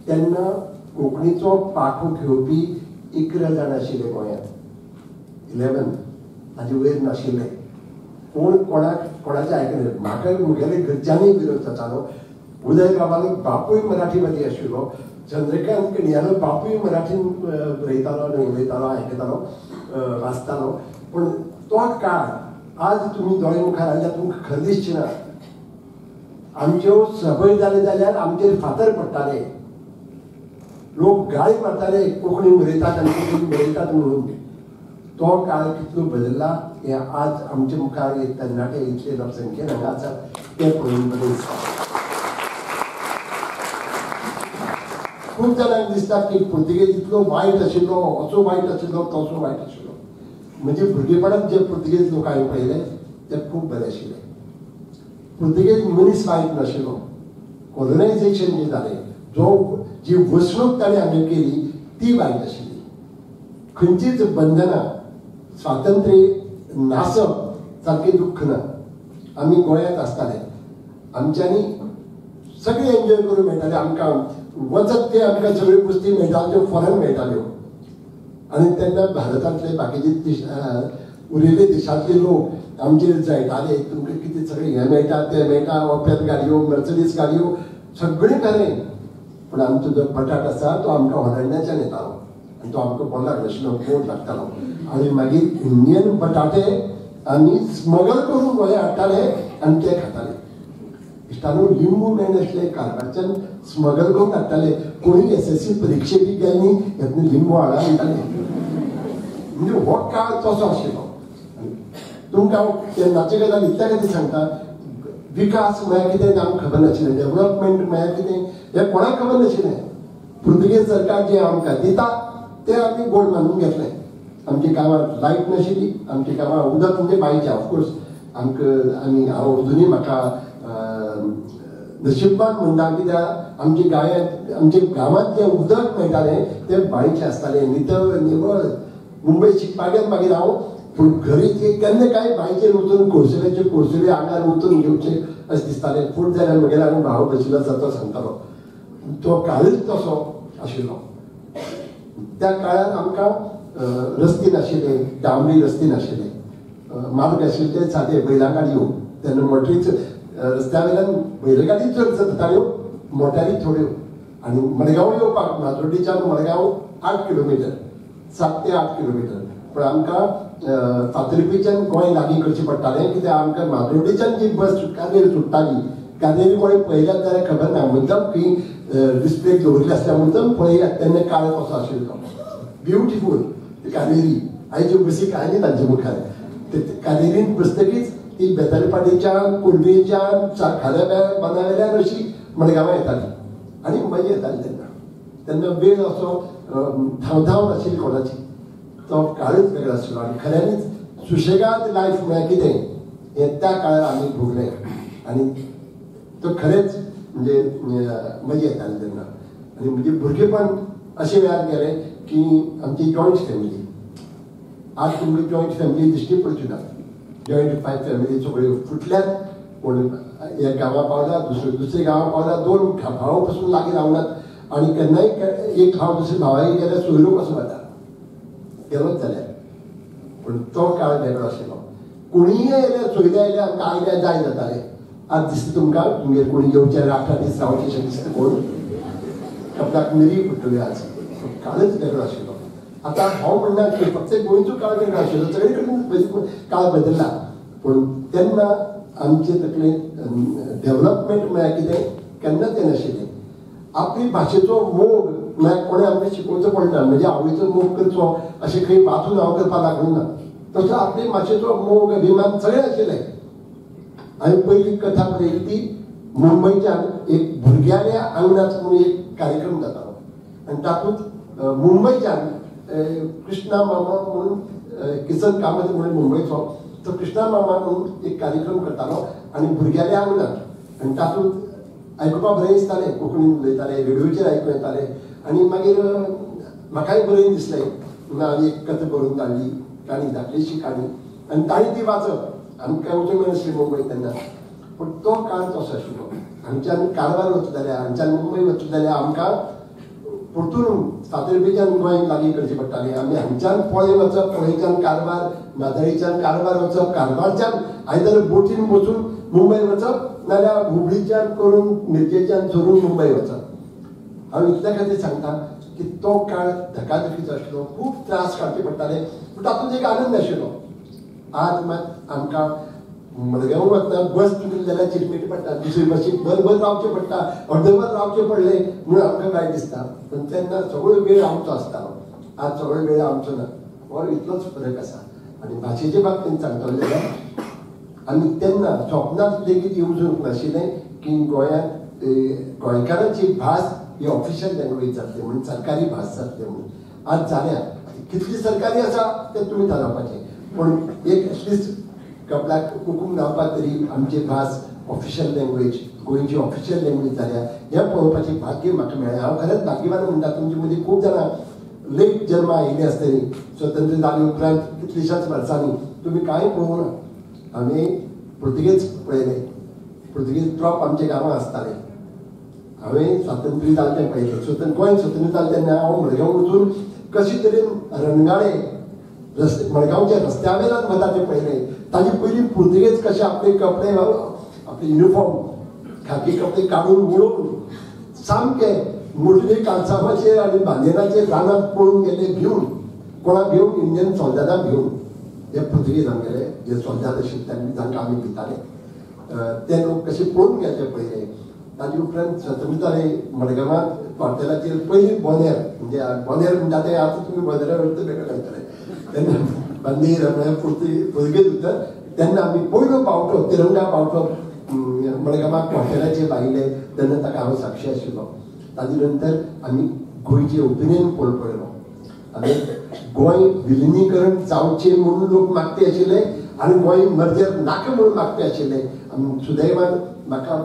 तेन्ना कोंकणीचो पाखो घेवपी 11 जाण आशिल्ले गोंयांत, 11 ताजे वयर नाशिल्ले। कोण कोणाचे आयकले. म्हाका मुगेले घरच्यांनी विरोध जातालो. उदय बाबालो बापूय मराठीमध्ये आशिल्लो. चंद्रकांत कणयालो बापूय मराठीन बरयतालो आनी उलयतालो, आयकतालो, वाचतालो. पण तो काळ आज तुम्ही दोळे मुखार आयल्यार तुमकां खरें दिसचें ना. आमच्यो सभय जाले जाल्यार आमचेर फातर पडटाले. लोक गाळी मारताले कोंकणी बरयतात आनी कोंकणी बरयतात म्हणून. तो काळ कितलो बदलला हें आज आमचे मुखार एक तरणाटे इतले लोकसंख्येन हांगा आसात ते पळोवन बरें दिसता. खूब जाणांक दिसता की पुर्तुगेज इतलो वायट आशिल्लो, असो वायट आशिल्लो, तसो वायट आशिल्लो. म्हणजे भुरगेपणांत जे पुर्तुगेज लोक हांवें पळयले ते खूब बरे आशिल्ले. पुर्तुगेज मनीस वायट नाशिल्लो. कॉलनायझेशन जे जालें, जी वसणूक ताणें हांगा केली ती वायट आशिल्ली. खंयचीच बंधनां स्वातंत्र्य नासप सारकें दुख्ख ना. आमी गोंयांत आसताले, आमच्यांनी सगळे एन्जॉय करूंक मेळटाले. आमकां वचत ते आमकां सगळ्यो गोश्टी मेळटाल्यो फॉरेन मेळटाल्यो. आनी तेन्ना भारतांतले बाकीचे उरिल्ले देशांतले लोक आमचेर जळटाले. तुमकां कितें सगळें हें मेळटा तें मेळटा, ओपेन गाडयो, मर्सडीज गाडयो सगळें खरें. पण आमचो जो बटाट आसा तो आमकां हॉलंडाच्यान येतालो आनी तो आमकां बोलाक नाशिल्लो, गोड लागतालो. आनी मागीर इंडियन बटाटे आमी स्मगल करून गोंया हाडटाले आनी ते खाताले. इश्टानो लिंबू मेळनासले, कारवारच्यान स्मगल करून हाडटाले. कोणी SSC परिक्षे बी गेली न्ही लिंबू हाडा म्हणटाले. म्हणजे हो काळ तसो आशिल्लो. तुमकां हांव तेन्नाची गजाल इतल्या खातीर सांगता. विकास म्हळ्यार कितें तें आमकां खबर नाशिल्लें. डेव्हलपमेंट म्हळ्यार कितें हें कोणाक खबर नाशिल्लें. पुर्तुगेज सरकार जें आमकां दिता तें आमी गोड मानून घेतलें. आमच्या गांवांत लायट नाशिल्ली, आमच्या गांवांत उदक म्हणजे बांयचें. ऑफकोर्स हांव अजुनूय म्हाका नशिबान म्हणटा, कित्याक आमच्या गांवांत जें उदक मेळटालें तें बांयचें आसतालें, निवळ. मुंबय शिकपाक गेलो मागीर हांव, पूण घरी केन्ना काय बांयचेर वचून कोळसुले आंगार वचून घेवचे अशें दिसतालें. फूट जाल्यार म्हगेलो हांव भाव बशिल्लो जातो सांगतालो. तो काळूच तसो आशिल्लो. त्या काळार आमकां रस्ते नाशिल्ले, डांबरी रस्ते नाशिल्ले, मार्ग आशिल्ले ते सादे बैलगाडयो. तेन्ना मोटरीच रस्त्या वयल्यान बैलगाडी चड चलताल्यो, मोटारी थोड्यो. आनी मडगांव येवपाक माजोड्डीच्यान मडगांव 8 किलोमिटर, 7 ते 8 किलोमिटर. पण आमकां फातर्पेच्यान गोंय लागीं करचें पडटालें, कित्याक आमकां माजोड्डीच्यान जी बस कादेर सुट्टाली, कादेरी कोणें पळयल्यात जाल्यार खबर ना. मुद्दम खंय डिस्प्ले दवरिल्ले आसल्या मुद्दम पळयात. तेन्ना काळ कसो आशिल्लो. ब्युटिफूल कादेरी. आयच्यो बसी कांय न्ही तांचे मुखार. कादेरीन बसतकीच ती बेतलपाडीच्यान, कुणबीच्यान, चाखाऱ्या बांदावयल्यान अशी मडगांवां येताली आनी मजा येताली. तेन्ना वेळ असो धांव नाशिल्ली कोणाची. तो काळूच वेगळो आशिल्लो. आनी खऱ्यांनीच सुशेगाद लायफ म्हळ्यार कितें हें त्या काळार आमी भोगलें. आनी तो खरेंच म्हणजे मजा येताली तेन्ना. आनी म्हणजे भुरगेपण अशें वेळार गेलें की आमची जॉयंट फॅमिली. आज तुमकां जॉयंट फॅमिली दिश्टी पडची ना. जॉयंट फॅमिली सगळ्यो फुटल्यात. कोण एक गांवां पावला, दुसरे गांवां पावला, 2 भाव पासून लागीं रावनात. आनी केन्नाय एक भाव दुसऱ्या भावाक गेल्यार सोयरो कसो वता गेलोच जाल्यार. पूण तो काळ वेगळो आशिल्लो. कोणीय येयल्यार सोयरे आयल्यार आमकां आयल्यार जाय जातालें. आज दिसता तुमकां तुमगेर कोणी येवचे 8 दीस रावचे अशें दिसता. कोण कपलाक मिरी पडटल्यो. आज काळच वेगळो आशिल्लो. आतां हांव म्हणना की फक्त गोंयचो काळ वेगळो आशिल्लो, सगळे कडेन काळ बदलला. पूण तेन्ना आमचे तकलेंत डेव्हलपमेंट म्हळ्यार कितें केन्नाच तें नाशिल्लें. आपली भाशेचो मोग म्हळ्यार कोणें आमकां शिकोवचो पडना. म्हणजे आवयचो मोग करचो अशें खंय वाचून हांव करपाक लागलो ना. तसो आपली भाशेचो मोग अभिमान सगळें आशिल्लें. हांवें पयली कथा बरयली ती मुंबयच्यान एक भुरग्याल्या आंगणात म्हणून एक कार्यक्रम जातालो. आनी तातूंत मुंबयच्यान कृष्णा मामा म्हणून किसन कामत म्हणून मुंबयचो तो कृष्णा मामा म्हणून एक कार्यक्रम करतालो आनी भुरग्याल्या आंगणात. आनी तातूंत आयकुपाक बरें दिसतालें. कोंकणीन उलयताले, रेडिओचेर आयकूं येतालें. आनी मागीर म्हाकाय बरें दिसलें. हांवें एक कथा बरोवन धाडली, काणी धाकलीशी काणी. आनी ताणें ती वाचप. आमकां वचूंक मेळनासलें मुंबय तेन्ना. पूण तो काळ तसो आशिल्लो. हांगच्यान कारवार वचूं जाल्यार, हांगच्यान मुंबय वचूं जाल्यार आमकां परतून फातर्पेच्यान गोंय लागीं करचें पडटालें. आमी हांगच्यान पळय वचप, पळयच्यान कारवार, माजळीच्यान कारवार वचप, कारवारच्यान आयदर बोटीन बसून मुंबय वचप नाल्यार हुबळीच्यान करून मिरजेच्यान चोरून मुंबय वचप. हांव इतल्या खातीर सांगता की तो काळ धकाधकीचो आशिल्लो, खूब त्रास काडचे पडटाले, पूण तातूंत एक आनंद आशिल्लो. आज मात आमकां मडगांव वतना बस चुकली जाल्यार चिरमिट पडटा, दुसरी बसीक बरोबर रावचें पडटा, अर्दवर रावचें पडलें म्हणून आमकां वायट दिसता. पूण तेन्ना सगळो वेळ आमचो आसतालो, आज सगळो वेळ आमचो ना. हो इतलोच फरक आसा. आनी भाशेचे बाबतींत सांगतले जाल्यार आमी तेन्ना स्वप्नांत लेगीत येवजूंक नाशिल्लें की गोंयांत गोंयकारांची भास ही ऑफिशियल लँग्वेज जातली म्हणून, सरकारी भास जातली म्हणून. आज जाल्या कितली सरकारी आसा तें तुमी थारावपाचें, पूण एक एटलिस्ट कपलाक कोंकणी जावपाक तरी आमची भास ऑफिशियल लँग्वेज, गोंयची ऑफिशियल लँग्वेज जाल्या हें पळोवपाचें भाग्य म्हाका मेळ्ळें. हांव खरेंच भाग्यवान म्हणटा. तुमचे मदीं खूब जाणां लेट जल्मा आयिल्लीं आसतलीं, स्वतंत्र जाले उपरांत कितलींशांच वर्सांनी तुमी कांय पळोवंक ना. आमी पुर्तुगेज पळयले, पुर्तुगेज ट्रॉप आमच्या गांवांत आसताले. हांवें स्वातंत्र्य जालें तें पळयलें. गोंय स्वतंत्र जालें तेन्ना हांव मडगांव वचून कशे तरेन रणगाडे मडगांवच्या रस्त्या वयल्यान वता तें पळयलें. ताजे पयलीं पुर्तुगेज कशे आपले कपडे, आपले युनिफॉर्म खाकी कपडे काडून उडोवन सामके मोठले कालसामाचे आनी बांदेनाचे रानांत पळोवन गेले भिवन, कोणाक भिवन, इंडियन सोल्जादांक भिवन. हे पुर्तुगेज आमगेले जे सोल्जाद आशिल्ले तांकां आमी भिताले, ते लोक कशे पळोवन गेले ते पळयले. ताजे उपरांत स्वतंत्र जाले मडगांवांत क्वॉर्टराचेर पयलीं बोनेर, म्हणजे बोनेर म्हणटा ते आतां तुमी बोनेरार अर्थ वेगळो घालतले, तेन्ना बांदेर पुर्तुगेज उतर तेन्ना आमी पयलो पावटो, तिरंगा पावटो मडगांवांत क्वॉर्टराचेर लायिल्ले तेन्ना ताका हांव साक्षी आशिल्लो. ताजे नंतर आमी गोंयचे ओपिनियन पोल पळयलो. आनी गोंय विलिनीकरण जावचें म्हणून लोक मागते आशिल्ले आनी गोंय मर्जर नाका म्हणून मागते आशिल्ले. सुदैवान म्हाका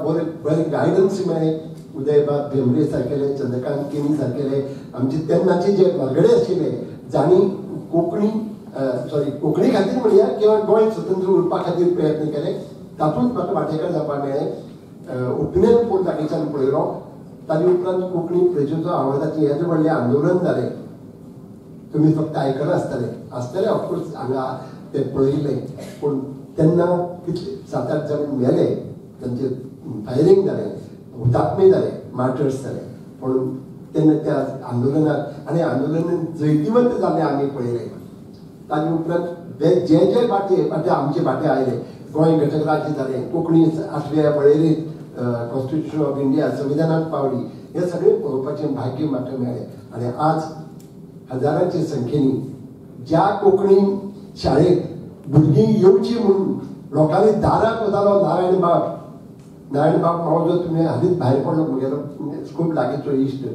बरें गायडन्स मेळ्ळें. उदयबाब भेंब्रे सारकेले, चंद्रकांत केनी सारकेले आमचे तेन्नाचे जे वर्गडे आशिल्ले जांणी कोंकणी खातीर म्हणया किंवा गोंय स्वतंत्र उरपा खातीर प्रयत्न केले, तातूंत म्हाका वांटेकार जावपाक मेळ्ळें. ओपिनियन पोल तागेच्यान पळयलो. ताजे उपरांत कोंकणी प्रजेचो आवाजाचें येदें व्हडलें आंदोलन जालें. तुमी फक्त आयकलां आसतलें ऑफकोर्स हांगा तें पळयलें, पूण तेन्ना कितले 7-8 जाण मेले, तांचे फायरींग जालें, हुतात्मे जाले, मार्टर्स जाले. पूण तेन्ना त्या आंदोलनात आनी आंदोलन जैतिवंत जाल्लें आमी पळयलें. ताजे उपरांत जे बाटे आमचे बाटे आयले, गोंय घटक राज्य जालें, कोंकणी 8व्या वळेरींत कॉन्स्टिट्यूशन ऑफ इंडिया संविधानांत पावली, हे सगळें पळोवपाचें भाग्य म्हाका मेळ्ळें. आनी आज हजारांचे संख्येनी ज्या कोंकणी शाळेंत भुरगीं येवची म्हणून लोकांनी दाराक वतालो नारायण बाब मावजो तुमी हालींच भायर पडलो म्हगेलो खूब लागींचो इश्ट,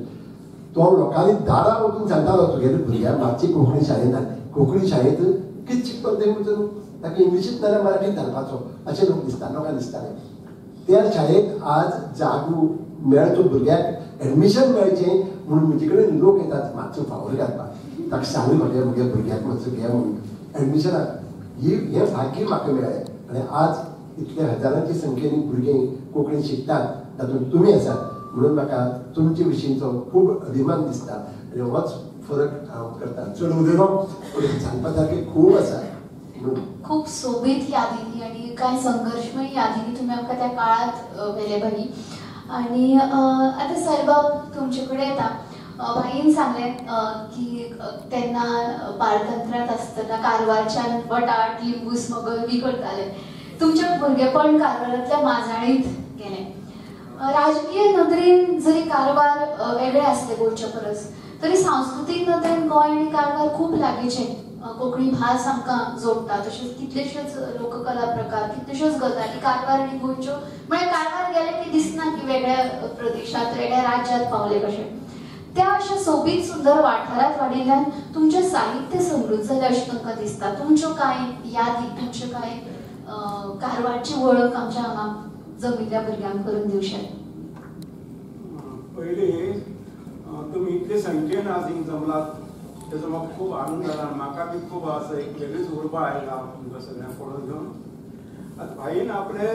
तो लोकांनी दाराक वचून सांगतालो तुगेले भुरग्यांक मातशी कोंकणी शाळेंत घाल. कोंकणी शाळेंत कितें शिकपाक तें वचून ताका इंग्लिशींत नाल्यार मराठींत घालपाचो अशें लोकांक दिसतालें. त्या शाळेंत आज जागो मेळचो भुरग्याक एडमिशन मेळचें म्हणून म्हजे कडेन लोक येतात मातसो फावोर घालपाक. ताका सांगलें म्हगे भुरग्याक मातसो घे म्हणून एडमिशनाक. हें भाग्य म्हाका मेळ्ळें. आनी आज इतल्या हजारांचे संख्येनी भुरगीं कोंकणी शिकतात, तातूंत तुमी आसात म्हणून म्हाका तुमचे विशींचो खूब अभिमान दिसता. आनी होच फरक हांव करता. चड उलोवनो सांगपा सारकें खूब आसा. खूप सोबीत यादीनी आणि काय संघर्षमय यादीनी तुम्ही आमकां त्या काळात वेले बरी. आणि आता सरबाब तुमचेकडे येता. भाईन सांगलें की तेन्ना पारतंत्र्यांत आसतना कारवारच्यान बटाट लिंबू स्मगल बी करताले. तुमचें भुरगेपण कारवारांतल्या माजाळींत गेलें. राजकीय नदरेन जरी कारवार वेगळे आसले गोंयचे परस, तरी सांस्कृतीक नदरेन गोंय आनी कारवार खूब लागींचे. कोंकणी भास आमकां जोडटा, तशेंच कितलेशेच लोककला प्रकार, कितल्योश्योच गजाली कारवार आनी गोंयच्यो. म्हळ्यार कारवार गेले की दिसना की वेगळ्या प्रदेशांत वेगळ्या राज्यांत पावले कशें. त्या अशा सोबीत सुंदर वाठारांत वाडिल्ल्यान तुमचें साहित्य समृद्ध जालें अशें तुमकां दिसता. तुमच्यो कांय यादी, तुमच्यो कांय कारवारची वळख आमच्या हांगा जमिल्ल्या भुरग्यांक करून दिवशें. पयलीं तुमी इतले संख्येन आज हिंग जमलात तेजो म्हाका खूब आनंद जाला. म्हाका बी खूब असो एक वेगळीच उर्बा आयला तुमकां सगळ्यांक पळोवन घेवन. आतां भाईन आपले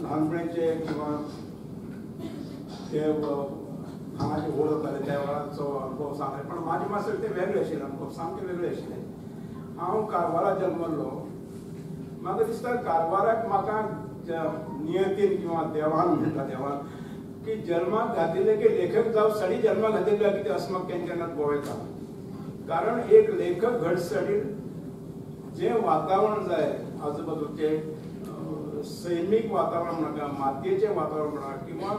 ल्हानपणीचे किंवा ते हांगाचे वळख जाले त्या वेळाचो अनुभव सांगले, पण म्हाजे मातशे ते वेगळे आशिल्ले, अनुभव सामके वेगळे आशिल्ले. हांव कारवारांत जल्मल्लो म्हाका दिसता कारवाराक म्हाका नियतीन किंवा देवान म्हणटा देवान की जन्माक घातिल्ले की लेखक जावं सडी जन्माक घातिल्ले कितें असं म्हाका केन्ना बोवयता. कारण एक लेखक घडसडीर जे वातावरण जाय आजूबाजूचे सैमीक वातावरण म्हणा, मातयेचें वातावरण म्हणा, किंवा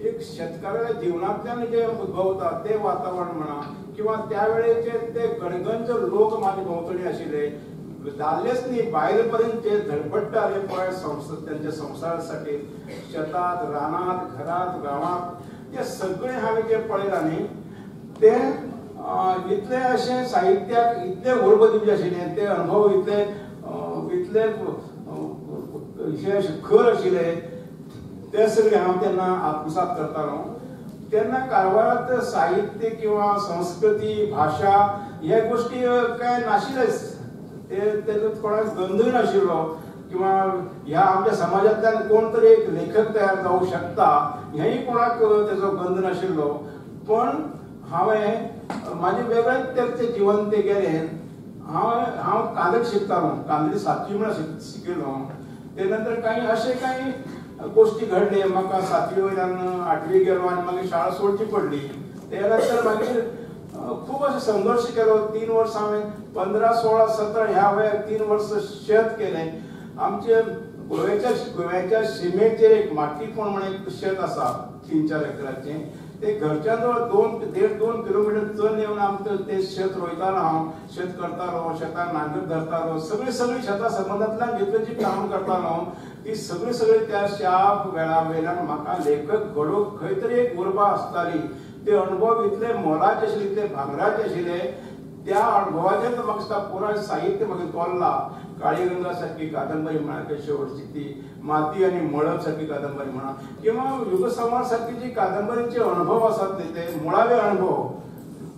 एक शेतकाराच्या जिवनांतल्यान जे उद्भवता ते वातावरण म्हणा, किंवा त्या वेळेचे ते गणगंज लोक माझे भोंवतणी आशिल्ले, जाल्लेच न्ही भायर पर्यंत जे धडपडटाले पळय त्यांच्या संवसारासाठी शेतात रानात घरात गांवांत ते सगळे हांवें जे पळयलां न्ही ते इतले अशें साहित्याक इतले उर्ब दिवचे आशिल्ले, ते अनुभव इतले खर आशिल्ले ते सगळे हांव तेन्ना आत्मसात करतालो. तेन्ना कारवारांत साहित्य किंवा संस्कृती भाशा ह्या गोष्टी काय नाशिल्लेच. तेतूंत कोणाक गंधूय नाशिल्लो किंवा ह्या आमच्या समाजांतल्यान कोण तरी एक लेखक तयार जावं शकता हेंय कोणाक तेजो गंध नाशिल्लो. पण हांवें म्हाजें वेगळेंच तें जिवन तें गेलें. हांव कांदट शिकतालो, कांदळी 7वी म्हणून शिकिल्लो. ते नंतर काही गोष्टी घडले, म्हाका 7वी वयल्यान 8वी गेलो आनी मागीर शाळा सोडची पडली. ते नंतर मागीर खूब अशें संघर्श केलो. 3 वर्सां हांवें 15, 16, 17 ह्या वयार 3 वर्स शेत केलें. आमचे गोव्याच्या शिमेचेर एक माटीकोण म्हणून एक शेत आसा 3-4 एकराचें. ते घरच्यां जवळ 1.5-2 किलोमीटर चल येवन आमकां ते शेत रोयतालो, हांव शेत करतालो, शेताक नांगर धरतालो, सगळी शेतां संबंदांतल्यान जितली जी कामां करतालो ती सगळी त्या शाप वेळा वयल्यान म्हाका लेखक घडोवंक खंय तरी एक उर्बा आसताली. ते अनुभव इतले मोलाचे आशिल्ले, इतले भांगराचे आशिल्ले. त्या अनुभवाचेर म्हाका दिसता पुराय साहित्य म्हाका तोल्ला. काळीगंगा सारकी कादंबरी म्हणा, शेवटची ती माती आणि मळब सारकी कादंबरी म्हणा, किंवा युगसंवार सारखी जी कादंबरीचे अनुभव आसात ते मुळावे अनुभव,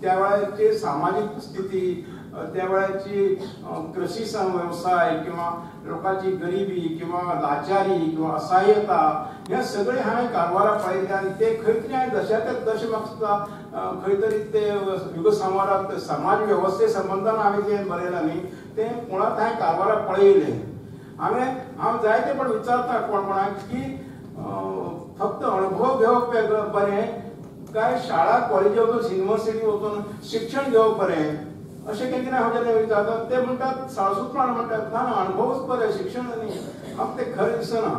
त्या वेळाची सामाजिक स्थिती, त्या वेळाची कृषी व्यवसाय किंवा लोकांची गरिबी किंवा लाचारी किंवा असहाय्यता हे सगळे हांवें कारवाराक पळयले. आनी ते खंय तरी हांवें जशाक तशें म्हाका खंय तरी ते युगसंवाराक समाज वेवस्थे संबंदान हांवें जें बरयलां न्ही ते मुळात हांवें कारवाराक पळयलें. हांव जायते पण विचारता कोणाक की फक्त अनुभव घेवप बरें काय शाळा कॉलेजी वचून युनिव्हर्सिटी वचून शिक्षण घेवप बरें अशें केन्ना हांव जेन्ना विचारता ते म्हणटात साळसूत्रान म्हणटात ना अनुभवच बरें शिक्षण न्ही. म्हाका तें खरें दिसना.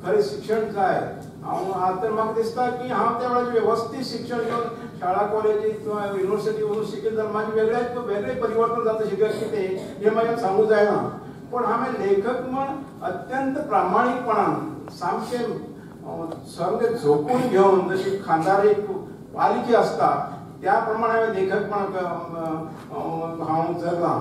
खरें शिक्षण जाय. हांव आतां म्हाका दिसता की हांव त्या वेळार वेवस्थीत शिक्षण घेवन शाळा कॉलेजी किंवा युनिव्हर्सिटी वचून शिकयत जाल्यार म्हाजें वेगळें परिवर्तन जाता शिकप कितें हें म्हाजें सांगूंक जायना. पण हांवें लेखक म्हण अत्यंत प्रामाणीकपणान सामकें झोपून घेवन जशी खांदार एक पालिकी आसता त्या प्रमाणे हांवें लेखक म्हण हांव जगलां.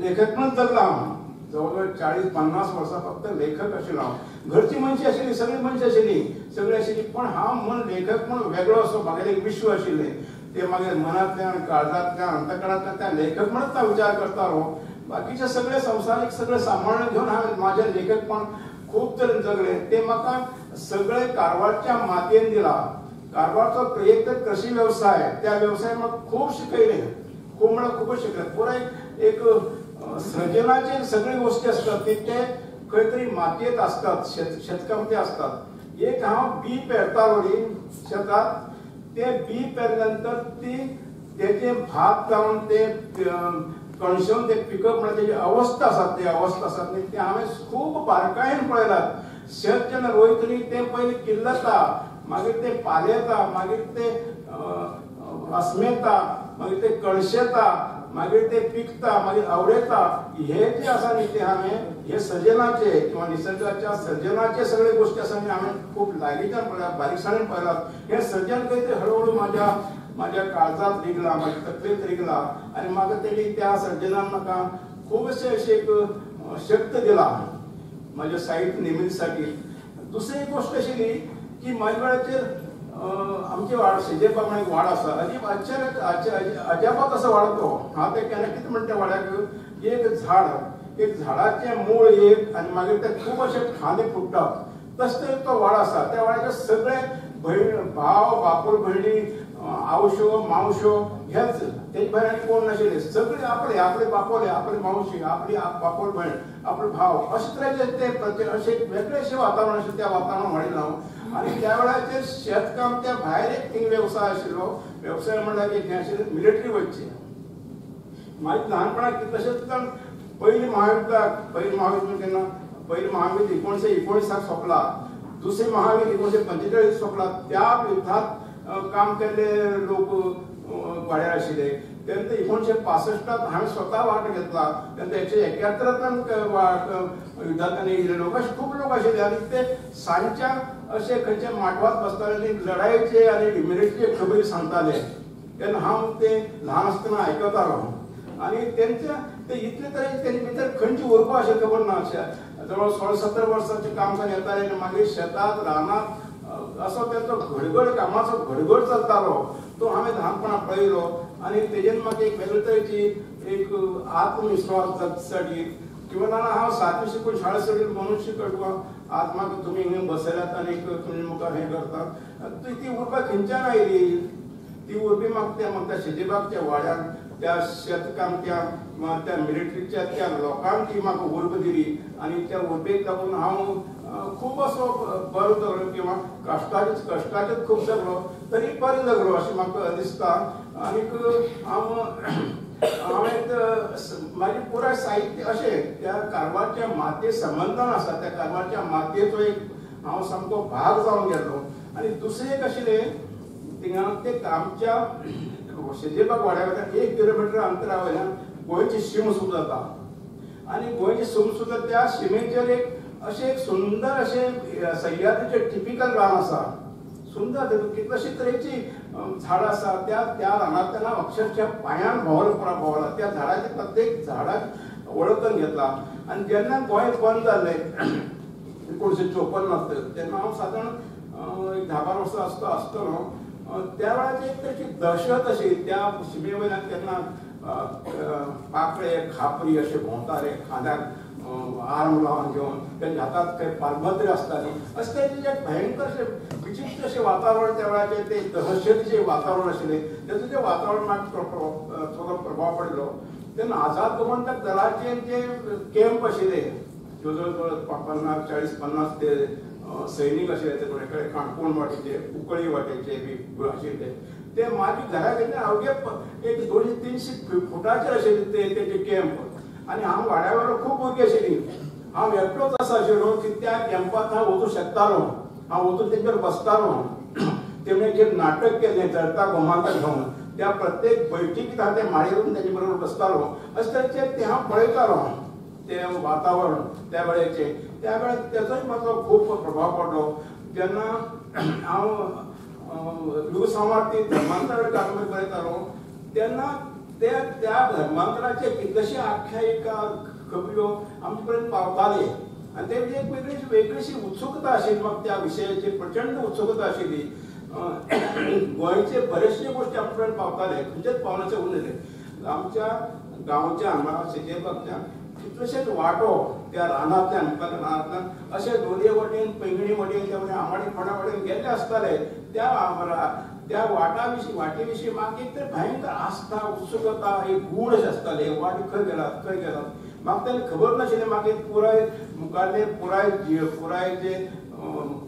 लेखक म्हण जगलां हांव जवळ 40-50 वर्सां फक्त लेखक आशिल्लो. हांव घरची मनशां आशिल्ली, सगळी मनशां आशिल्ली, सगळी आशिल्ली, पण हांव म्हण लेखक म्हण वेगळो असो म्हागेलें एक विश्व आशिल्लें. ते मागीर मनांतल्यान काळजांतल्यान अंतकरणांतल्यान त्या लेखक म्हणूच हांव विचार करतालो. बाकीचे सगळे संवसारीक सगळे सांबाळून घेवन हांवें म्हाजें लेखकपण खूब तरेन जगलें. ते म्हाका सगळे कारवारच्या मातयेन दिला. कारवारचो एक तर कृषी व्यवसाय, त्या वेवसायान म्हाका खूब शिकयलें. खूब म्हळ्यार खूबच शिकलें. पुराय एक सृजनाचे सगळी गोष्टी असतात ते खंय तरी मातयेत असतात, शेतकामते असतात. एक हांव बी पेरतालो न्ही शेतात, ते बी पेरल्यानंतर तेचे भात जावन ते कणसोवन ते पिकप म्हणल्यार तेजी अवस्था आसात, ते अवस्था आसात न्ही ते हांवें खूब बारकायेन पळयलात. शेत जेन्ना रोयतली ते पयलीं किल्लता, मागीर ते पालयता, मागीर ते अस्मेता, मागीर ते कणशेता, मागीर ते पिकता, मागीर आवडेता. हे जे आसा न्ही ते हांवें हे सृजनाचे किंवा निसर्गाच्या सर्जनाचे सगळे गोष्टी आसा न्ही हांवें खूब लागींच्यान पळयल्यात, बारीकसाणेन पळयलात. हे सर्जन खंय तरी हळू म्हाज्या काळजांत रिगला, म्हाज्या तकलेंत रिगला आनी म्हाका तेणी त्या सर्जनान म्हाका खूबशे अशें एक शक्त दिला म्हाज्या साहित्य निर्मितीसाठी. दुसरी एक गोष्ट आशिल्ली की म्हाज्या वेळाचेर आमचे वाड शेजेपा म्हणून एक वाड आसा, अजापाक असो वाड तो. हांव ते केन्ना कितें म्हणटा त्या वाड्याक एक झाडाचें मूळ एक आनी मागीर ते खूब अशे खांदे फुट्टात तशें तो वाड आसा. त्या वाड्याचे सगळे भाव बापूर भयणी आवश्यो मावश्यो हेच तेज भायर आनी कोण नाशिल्ले, सगळे आपले आपले बापोले, आपले मावशी, आपली बापोल भयण, आपले भाव, अशे तरेचे ते अशे वेगळेशे वातावरण आशिल्लें. त्या वातावरणान वाडयलें हांव. आनी त्या वेळाचेर शेतकाम त्या भायर एक थिंग वेवसाय आशिल्लो. वेवसाय म्हणल्यार की हें आशिल्लें मिलिटरी वयचें. मागीर ल्हानपणाक तशेंच पयलीं महायुद्ध केन्ना पयलीं महायुद्ध 1919 सोंपला. दुसरें महायुद्ध 1945 सोंपला. त्या युद्धांत काम केल्ले लोक वाड्यार आशिल्ले. तेन्ना 1965 हांवें स्वता वांटो घेतला. तेन्ना 1971 युद्धांत येयले लोक अशे खूब लोक आशिल्ले. आनी ते सांजच्या अशे खंयचे माटवांत बसताले लढायेचे आनी मिलिटरीचे खबरी सांगताले. तेन्ना हांव ते ल्हान आसतना आयकतालो. आनी तेंचे ते इतले तरेचे तेंचे भितर खंयची उर्बा अशें खबर ना. जवळ 16-17 वर्सांचे काम जावन येताले आनी मागीर शेतांत रानांत असो तेंचो घडघड कामाचो घडघड चलतालो. तो हांवें ल्हानपणां पळयलो. आनी तेजेर म्हाका एक वेगळे तरेची एक आत्मविश्वास जगसाठी किंवा ना हांव 7वी शिकून शाळा सोडून म्हणून शिकयलो. आज म्हाका तुमी हिंगा बसयल्यात आनी तुमी मुखार हें करतात. ती उर्बा खंयच्यान आयली? ती उर्बी म्हाका त्या शेजेबागच्या वाड्यार त्या शेतकामत्या त्या मिलिटरीच्या त्या लोकांक ती म्हाका उर्ब दिली. आनी त्या उर्बेक लागून हांव खूब असो बरो जगलो किंवा कश्टाचेच खूब जगलो तरी बरें जगलो अशें म्हाका दिसता. आनीक हांवें म्हाजें पुराय साहित्य अशें त्या कारवारच्या मातये संबंदान आसा. त्या कारवारच्या मातयेचो एक हांव सामको भाग जावन गेलो. आनी दुसरें एक आशिल्लें थिंगा ते आमच्या शेजेबाग वाड्या वयल्यान 1 किलोमिटर अंतरा वयल्यान गोंयची शीम सुरू जाता. आनी गोंयची शीम सुरू त्या शिमेचेर एक अशें एक सुंदर अशें सह्याद्रीचें टिपिकल रान आसा. सुंदर कितलेशीं तरेची झाडां आसा. त्या रानांतल्यान अक्षरशः पांयान भोंवला. त्या झाडाच्या प्रत्येक झाडाक वळखून घेतला. आनी जेन्ना गोंय बंद जाल्लें 1954 तेन्ना हांव सादारण एक 10-12 वर्सां आसतलो. त्या वेळाची एक तशी दहशत अशी त्या शिमे वयल्यान तेन्ना पाखरे खापरी अशे भोंवताले खांद्याक आर्म लावन घेवन. तेंच्या हातांत खंय पारपत्र आसताली. अशें तरेचें एक भयंकर अशें विचित्र अशें वातावरण त्या वेळाचेर ते दहशतीचें वातावरण आशिल्लें. तेजो तें वातावरण म्हाका थोडो प्रभाव पडलो. तेन्ना आझाद गोमंतक दलाचे जे कॅम्प आशिल्ले जवळ 40-50 ते सैनीक आशिल्ले. ते थोडे कडेन काणकोण वाटेचे उकळी वाटेचे बी आशिल्ले. ते म्हाज्या घरा कडल्यान अवघे एक 200-300 फुटाचेर आशिल्ले तेजे कॅम्प. आनी हांव वाड्या वयलो खूब भुरगीं आशिल्लीं. हांव एकटोच आसा आशिल्लो की त्या कॅम्पांत हांव वचूंक शकतालो. हांव वचून तेंचेर बसतालो. तेणें जे नाटक केलें चडटा गोमांतक घेवन त्या प्रत्येक बैठकीत हांव ते माळयेरून तेजे बरोबर बसतालो. अशें तरेचें तें हांव पळयतालो तें वातावरण त्या वेळेचें. त्या वेळार तेजोय म्हाका खूब प्रभाव पडलो. जेन्ना हांव लुग संवाद धर्मांतराची कादंबरी बरयतालो तेन्ना त्या धर्मांतराचे कितलेशे आख्यायिका खबऱ्यो आमचे पर्यंत पावताले. आनी ते एक वेगळीशी उत्सुकता आशिल्ली. म्हाका त्या विशयाची प्रचंड उत्सुकता आशिल्ली. गोंयचे बरेचशे गोश्टी आमचे पर्यंत पावताले. खंयचेच पावनाचे उरलेले. आमच्या गांवच्या हांगा शेजेबागच्यान कितलेशेच वाटो त्या रानांतल्यान अशे दोनये वटेन पैंगणी वटेन त्या आंबाडी फोंडा वटेन गेल्ले आसताले. त्या वाटे विशीं म्हाका एक तर भयंकर आस्था उत्सुकता एक गूढ अशें आसताले. वाट खंय गेलात म्हाका तेन्ना खबर नाशिल्लें. म्हाका एक मुखारले पुराय जे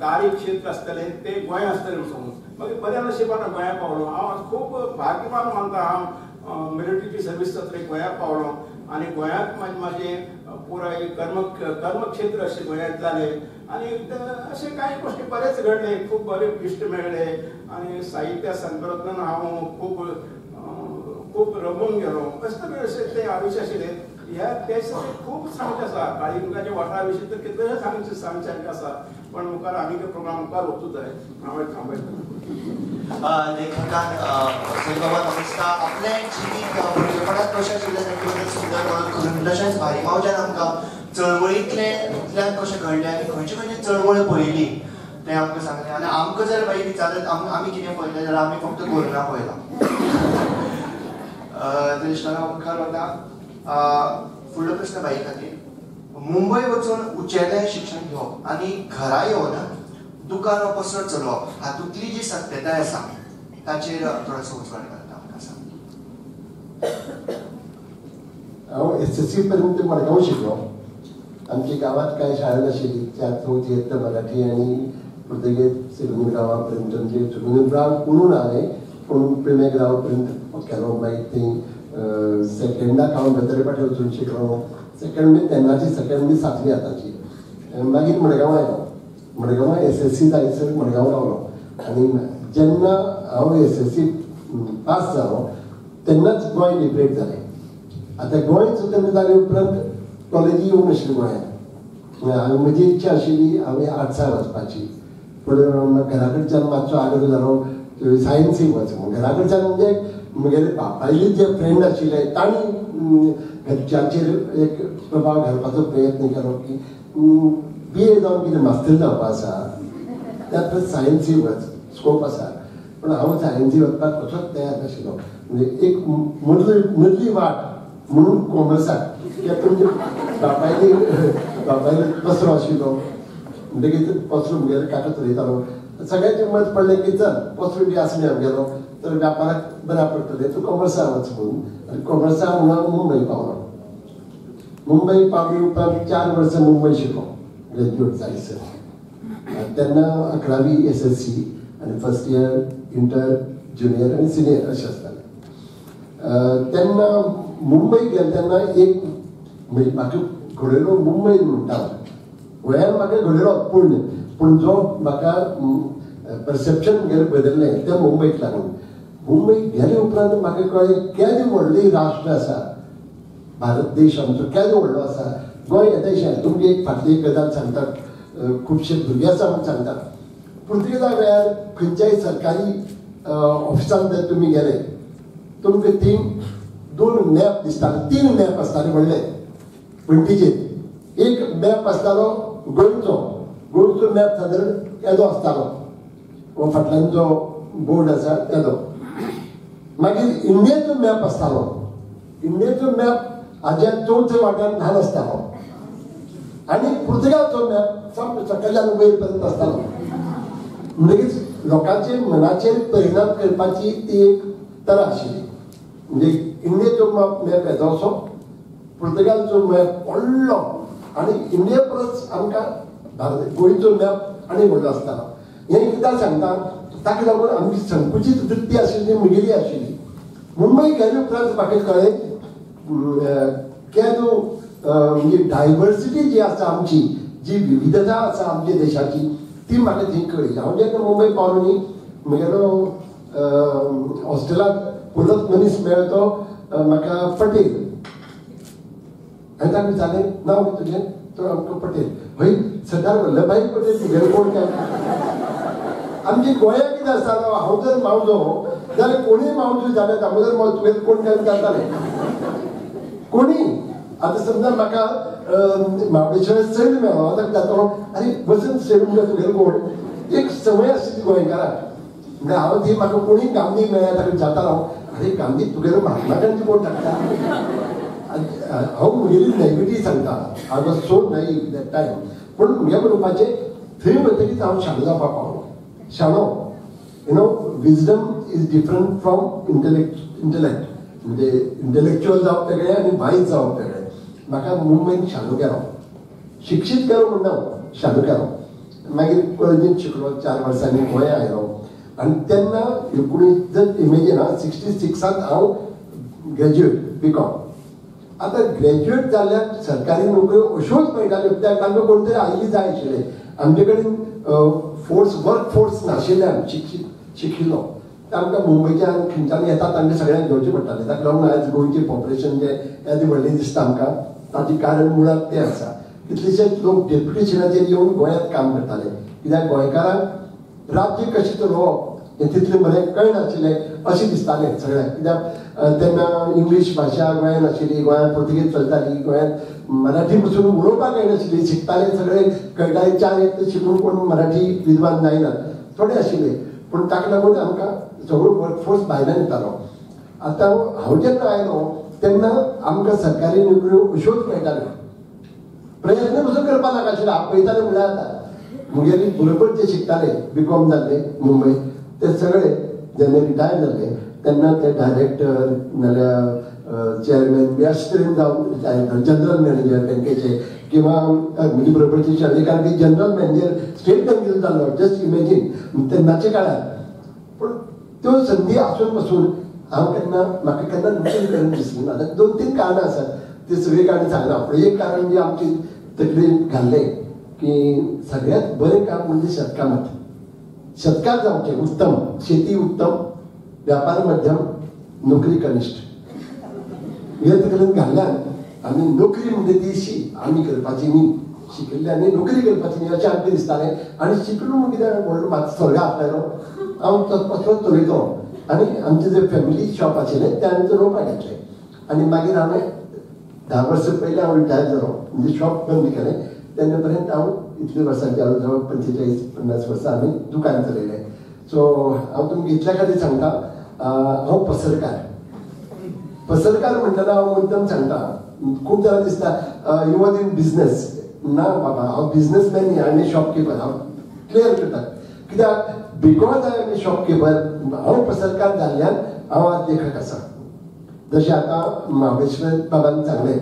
कार्यक्षेत्र आसतलें ते गोंय आसतलें म्हणून मागीर बऱ्या नशिबान गोंया पावलो. हांव खूब भाग्यवान मानता. हांव मिलिटरीची सर्वीस जातकीर गोंया पावलो. आनी गोंयांत म्हाजें पुराय कर्मक्षेत्र अशें गोंयांत जालें. आनी अशें कांय गोश्टी बरेच घडले. खूब बरे इश्ट मेळ्ळे. आनी साहित्या संदर्भांतल्यान हांव खूब रमून गेलो. अशें तें आयुश्य आशिल्लें. ह्या देशाचें खूब सांगचें आसा. काळिंगाच्या वाठारा विशीं तर कितलेशेच सांगचें आसा. पण मुखार आनी प्रोग्राम मुखार वचूं जाय. हांवें थांबयता. लेखकान बाबा नमस्ता आपलें जिवीत भुरगेपणांत कशें आशिल्लें ताचे बद्दल सुंदर वळख करून तशेंच भारी मावच्यान आमकां चळवळींतल्यान कशें घडलें आनी खंयची चळवळ पळयली तें आमकां सांगलें. आनी आमकां जर बाई विचारत आमी कितें पळयलें जाल्यार आमी फक्त कोरोना पळयलां. इश्टाला मुखार वता. फुडलो प्रश्न बाई खातीर. मुंबय वचून उचेलें शिक्षण घेवप आनी घरा येवन दुकान पसरत चलोवप हातूंतली जी सत्यताय आसा ताचेर थोडोसो उजवाड घालता आमकां सांग. हांव SSC पर्यंत मडगांव शिकलो. आमच्या गावात कांय शाळा नाशिल्ली, त्या चवथी येता मराठी आनी पुर्तुगेज सिरुनीग्रावा पर्यंत म्हणजे सिरुनीग्राव करून हांवें पूण प्रेमेग्राव पर्यंत केलो. मागीर थंय सेकंडाक हांव बेतरेपाटी वचून शिकलो. सेकंड म्हणजे तेन्नाची सेकंड म्हणजे 7वी आतांची. मागीर मडगांव आयलो. मडगांव SSC जायसर मडगांव रावलो. आनी जेन्ना हांव SSC पास जालो तेन्नाच गोंय लिबरेट जालें. आतां गोंय स्वतंत्र जाले उपरांत कॉलेजी येवंक नाशिल्ली गोंयांत. म्हजी इच्छा आशिल्ली हांवें आर्ट्साक वचपाची, पूण घरा कडच्यान मातसो आग्रो जालो सायन्सीक वच. घरा कडच्यान म्हणजे म्हगेले बापायले जे फ्रेंड आशिल्ले तांणी घरच्यांचेर एक प्रभाव घालपाचो प्रयत्न केलो की BA जावन कितें मास्टर जावपा आसा, त्या सायन्सीक वच, स्कोप आसा. पूण हांव सायन्सीक वचपाक कसोच तयार नाशिल्लो. म्हणजे एक मदली वाट म्हणून कॉमर्साक, कित्याक म्हणजे बापायले पसरो आशिल्लो. म्हणटकीर पसरो म्हगेले काका चलयतालो. सगळ्यांचें मत पडलें की चल पसरो बी आसलें आमगेलो तर व्यापाराक बऱ्या पडटलें, तूं कॉमर्साक वच म्हणून. आनी कॉमर्साक म्हणून हांव मुंबय पावलो. मुंबय पावले उपरांत 4 वर्सां मुंबय शिकलो ग्रॅज्युएट जायसर. तेन्ना 11वी SSC आनी फर्स्ट इयर इंटर, ज्युनियर आनी सिनियर अशें आसतालें. तेन्ना मुंबय गेले तेन्ना एक म्हाका घडयलो मुंबय म्हणटा. गोंयांत म्हाका घडयलो पूण जो म्हाका परसेप्शन म्हगेलें बदल्लें तें मुंबयक लागून. मुंबय गेले उपरांत म्हाका कळ्ळें केदें व्हडलें राष्ट्र आसा भारत देश आमचो, केदें व्हडलो आसा. गोंय येदेशें. तुमकां एक फाटली एक गजाल सांगतात, खुबशे भुरगे आसा म्हूण सांगतात. पुर्तुगेजा वेळार खंयच्याय सरकारी ऑफिसांत जर तुमी गेले तुमकां 2 मॅप दिसताले, 3 मॅप आसताले व्हडले वण्टीचेर. एक मॅप आसतालो गोंयचो मॅप सादारण येदो आसतालो, वो फाटल्यान जो बोर्ड आसा येदो. मागीर इंडियेचो मॅप आसतालो. इंडियेचो मॅप हाज्या 4थ्या वाट्यान ल्हान आसतालो. आनी पुर्तुगालचो मॅप सामको सकयल्यान वयर पर्यंत आसतालो. म्हणटकीच लोकांचे मनाचेर परिणाम करपाची ती एक तरा आशिल्ली. म्हणजे इंडियेचो मॅप येदो असो, पुर्तुगालचो मॅप व्हडलो आनी इंडिये परस आमकां गोंयचो मॅप आनी व्हडलो आसतालो. हें कित्याक सांगता, ताका लागून आमची संकुचीत वृत्ती आशिल्ली म्हगेली आशिल्ली. मुंबय गेले उपरांत म्हाका कळ्ळें केदो म्हणजे डायवर्सिटी जी आसा आमची, जी विविधता आसा आमच्या देशाची, ती म्हाका थंय कळ्ळी. हांव जेन्ना मुंबय पावलो न्ही म्हगेलो हॉस्टेलांत पयलोच मनीस मेळ्ळो तो म्हाका पटेल. हांवें ताका विचारलें नांव कितें तुजें? तो आमकां पटेल. हय सरदार वल्लभभाई पटेल तुगेलो कोण काय? आमची गोंयांत कितें आसतालो, हांव जर मावजो जाल्यार कोणीय मावजो जाल्यार दामोदर मावजो तुगेलो कोण काय विचारताले. कोणी आतां समजा म्हाका महाबळेश्वर सैल मेळ्ळो ताका विचारतलो अरे वसंत सैल म्हणल्यार तुगेलो कोण? एक संवय आशिल्ली गोंयकाराक. म्हणजे हांव ती म्हाका कोणी गांधी मेळ्ळ्या ताका विचारतालो अरे गांधी तुगेलो महात्मा गांधी कोण धाकटा? हांव म्हगेली नॅगिटिव्ह सांगता. I was so naive that time. पूण म्हगे म्हणपाचें थंय वतकीच हांव शाणो जावपाक पावलो. शाणो wisdom is different from intellect. म्हणजे इंटलेक्च्युअल जावप वेगळें आनी वायज जावप वेगळें. म्हाका मुंबयन शाणो केलो, शिक्षीत केलो म्हणना शाणो केलो. मागीर कॉलेजींत शिकलो 4 वर्सांनी गोंया आयलो. आनी तेन्ना 19 इमेजीन 66 हांव ग्रॅज्युएट BCom. आतां ग्रॅज्युएट जाल्ल्याक सरकारी नोकऱ्यो अश्योच मेळटाल्यो कित्याक तांकां कोण तरी आयली जाय आशिल्लें. आमचे कडेन वर्क फोर्स नाशिल्ल्यान शिकिल्लो तांकां मुंबयच्यान खंयच्यान येता तांकां सगळ्यांक घेवचें पडटालें. ताका लागून आयज गोंयचें पॉप्युलेशन जें येदें व्हडलें दिसता आमकां ताचें कारण मुळात तें आसा. कितलेशेच लोक डेप्युटेशनाचेर येवन गोंयांत काम करताले कित्याक गोंयकारांक राज्य कशें चलोवप हें तितलें बरें कळनाशिल्लें अशें दिसतालें सगळ्यांक. कित्याक तेन्ना इंग्लीश भाशा गोंयांत आशिल्ली, गोंयांत पुर्तुगेज चलताली, गोंयांत मराठी पसून उलोवपाक कळनाशिल्ली. शिकताले सगळे कळटाले 4 एक शिकून कोण मराठी विद्वान जायनात, थोडे आशिल्ले. पूण ताका लागून आमकां सगळो वर्कफोर्स भायल्यान येतालो. आतां हांव जेन्ना आयलो तेन्ना आमकां सरकारी नोकऱ्यो अश्योच मेळटाल्यो. प्रयत्न पसून करपाक नाकाशिल्लो. आपयताले म्हळ्यार जाता. म्हगेली बरोबर जे शिकताले BCom जाल्ले मुंबय ते सगळे जेन्ना रिटायर जाल्ले तेन्ना ते डायरेक्टर नाल्यार चेअरमॅन बी अशे तरेन जावन जनरल मॅनेजर बँकेचे किंवा म्हणजे बरोबरचे शाळेकार बी जनरल मॅनेजर स्टेट बँकेचो जाल्लो. जस्ट इमॅजीन तेन्नाच्या काळार. पूण त्यो संदी आसून पासून हांव म्हाका केन्ना नुकसान दिसली ना. 2-3 कारणां आसात, ती सगळी कारणां सांगना. पूण एक कारण जे आमची तकलेन घाल्लें की सगळ्यांत बरें काम म्हणजे शेतकामत. शेतकार जावचें उत्तम, शेती उत्तम, व्यापार मध्यम, नोकरी कनिश्ट. हे तकलेन घाल्ल्यान आमी नोकरी म्हणजे ती आमी करपाची न्ही, शिकिल्ल्यांनी नोकरी करपाची न्ही अशें आमकां दिसतालें. आनी शिकलो म्हूण कितें व्हडलो म्हाका स्वर्ग आसलेलो, हांव तसोच चलयतो. आनी आमचें जें फॅमिली शॉप आशिल्लें तें आमी चलोवपाक घेतलें. आनी मागीर हांवें 10 वर्सां पयलीं हांव रिटायर जालो, म्हणजे शॉप बंद केलें. तेन्ना पर्यंत हांव इतले वर्सांचे जवळ जवळ 45-50 वर्सां आमी दुकान चलयलें. सो हांव तुमकां इतल्या खातीर सांगता, हांव पसरकार म्हणटना हांव मुद्दम सांगता. खूब जाणां दिसता यू वॉज इन बिझनेस. ना बाबा, हांव बिझनेसमॅन न्ही, आनी शॉपकिपर. हांव क्लियर करता कित्याक because I M A shopkeeper, हांव पसरकार जाल्ल्यान हांव आज लेखक आसा. जशें आतां महाबळेश्वर बाबान सांगलें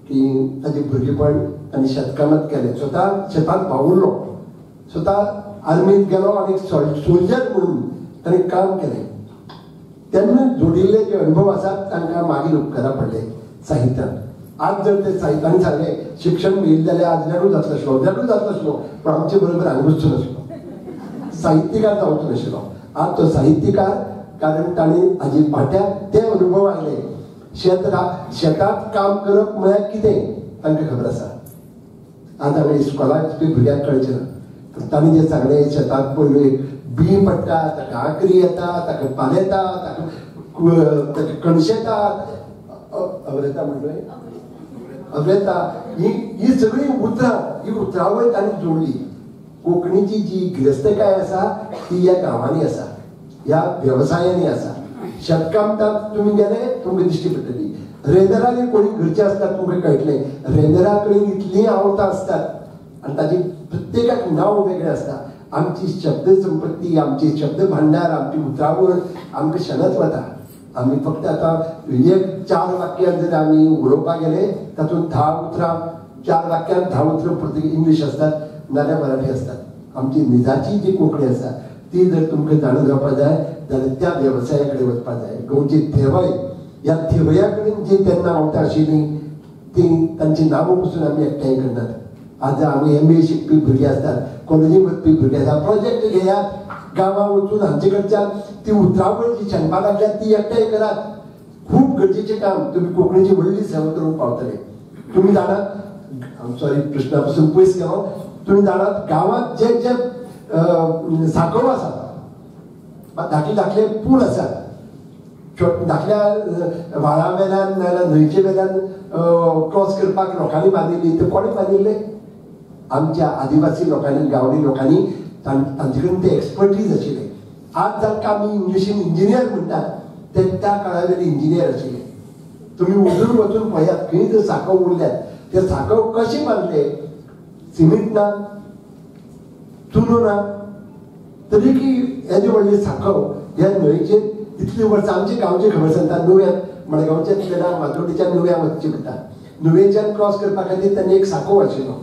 की ताजें भुरगेपण आनी शेतकामत केलें. स्वता शेतांत पावुरलो, स्वता आर्मींत गेलो आनी सोल्जर म्हणून ताणें काम केलें. तेन्ना जोडिल्ले जे अनुभव आसात तांकां मागीर उपकारा पडले साहित्यान. आज जर ते साहित्यान सांगलें शिक्षण मेळिल्लें जाल्यार आज नेडू जातलो आसलो, पूण आमचे बरोबर हांगा वचचो नासलो, साहित्यकार जावचो नाशिल्लो. आज तो साहित्यकार, कारण ताणें हाजे फाट्याक ते अनुभव आयले. शेतांत काम करप म्हळ्यार कितें तांकां खबर आसा. आज हांवें इस्कॉलाक बी भुरग्यांक कळचें ना. ताणें जें सांगलें शेतांत पयलीं बी पडटा, ताका आंकरी येता, ताका पालेता, ताका कणस येता, अवरेता म्हणलें अवरेता. ही सगळी उतरावळ ताणें जोडली. कोंकणीची जी गिरेस्तकाय आसा ती ह्या गांवांनी आसा, ह्या वेवसायांनी आसा. शेतकामतांत तुमी गेले तुमकां दिश्टी पडटली. रेंदरांनी कोणी घरचे आसतात तुमकां कळटलें. रेंदरा कडेन इतलीं आवतां आसतात आनी ताची प्रत्येकाक नांव वेगळें आसता. आमची शब्द संपत्ती, आमची शब्द भांडार, आमची उतरावळ आमकां शेणत वता. आमी फक्त आतां 4 वाक्यान जर आमी उलोवपाक गेले तातूंत 10 उतरां, 4 वाक्यान 10 उतरां पुर्तुगीज इंग्लीश आसतात नाल्यार मराठी आसतात. आमची निजाची जी कोंकणी आसा ती जर तुमकां जाणून घेवपाक जाय जाल्यार त्या वेवसाया कडेन वचपाक जाय. गोंयची थेवय, ह्या थेवया कडेन जी तेन्ना आवतां आशिल्लीं ती तांची नांवां पसून आमी एकठांय करनात. आज आमी MA शिकपी भुरगे आसतात, कॉलेजीक वचपी भुरगे आसात. प्रोजेक्ट घेयात, गांवां वचून हांचे कडच्यान ती उतरावळ जी शेणपा लागल्या ती एकठांय करात. खूब गरजेचें काम. तुमी कोंकणीची व्हडली सेवा करूंक पावतले. तुमी जाणात, सॉरी प्रश्ना पासून पयस गेलो, तुमी जाणात गांवांत जे जे सांकळो आसात, धाकले पूल आसात, धाकल्या व्हाळा वेल्यान नाल्यार न्हंयचे वेल्यान क्रॉस करपाक लोकांनी बांदिल्ली. ते कोणे बांदिल्ले? आमच्या आदिवासी लोकांनी, गांवडी लोकांनी. तांचे कडेन ते एक्सपर्टीज आशिल्ले. आज जांकां आमी इंग्लिशीन इंजिनियर म्हणटात ते त्या काळा वयले इंजिनियर आशिल्ले. तुमी उजून वचून पळयात, खंय जर सांकळ उरल्यात ते सांकळ कशे बांदले? सिमेंट ना, चुनो ना, तरी की हे जे व्हडले सांकळ ह्या न्हंयचेर इतली वर्सां आमचे गांवचे खबर सांगता. नुव्यान मडगांवच्या वेळार माजोड्डेच्या नुव्यान वचचें पडटा. नुवेच्यान क्रॉस करपा खातीर तांणी एक सांकळ आशिल्लो.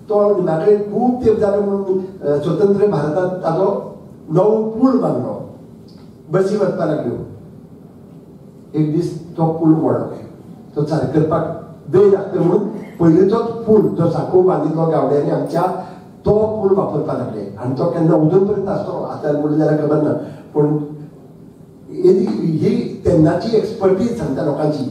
तो म्हाका खूब तेंप जालो म्हणून स्वतंत्र भारतांत ताजो नवो पूल बांदलो बसी वचपा लागल्यो. एक दीस तो पूल मोडलो. तो सारको करपाक वेळ लागता म्हणून पयलींचोच पूल जो सांकळ बांदिल्लो गावड्यांनी आमच्या तो पूल वापरपाक लागले. आनी तो केन्ना अजून पर्यंत आसलो, आतां म्हणलें जाल्यार खबर ना. पूण ही तेन्नाची एक्सपर्टीज सांगता लोकांची.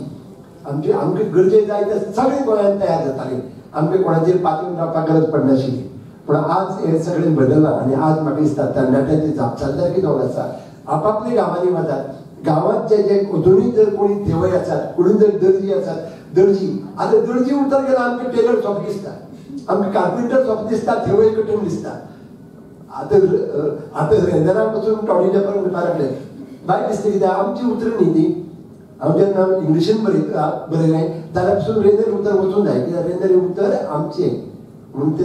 आमकां गरजे जाय ते सगळे गोंयांत तयार जाताले. आमकां कोणाचेर पातून रावपाक गरज पडनाशिल्ली. पूण आज हे सगळें बदललां आनी आज म्हाका दिसता तरणाट्यांची जापसालदारकी कितें आसा. आपापल्या गांवांनी वतात. गांवांत जे जे अजुनूय जर कोणी थेवय आसात, कोणी जर दर्जी आसात, दर्जी आतां दर्जी उतर गेला आमकां टेलर सोंप दिसता, आमकां कार्पेंटर सोंप दिसता, थेवय कठीण दिसता. आतां रेंदरा पासून टॉडीच्या पर्यंत म्हणपाक लागले. बाय दिसता कित्याक आमची उतरां न्ही ती. हांव जेन्ना इंग्लिशीन बरयलें जाल्यार पसून रेंदर उतर वचूंक जाय, कित्याक रेंदर उतर आमचें म्हणून ते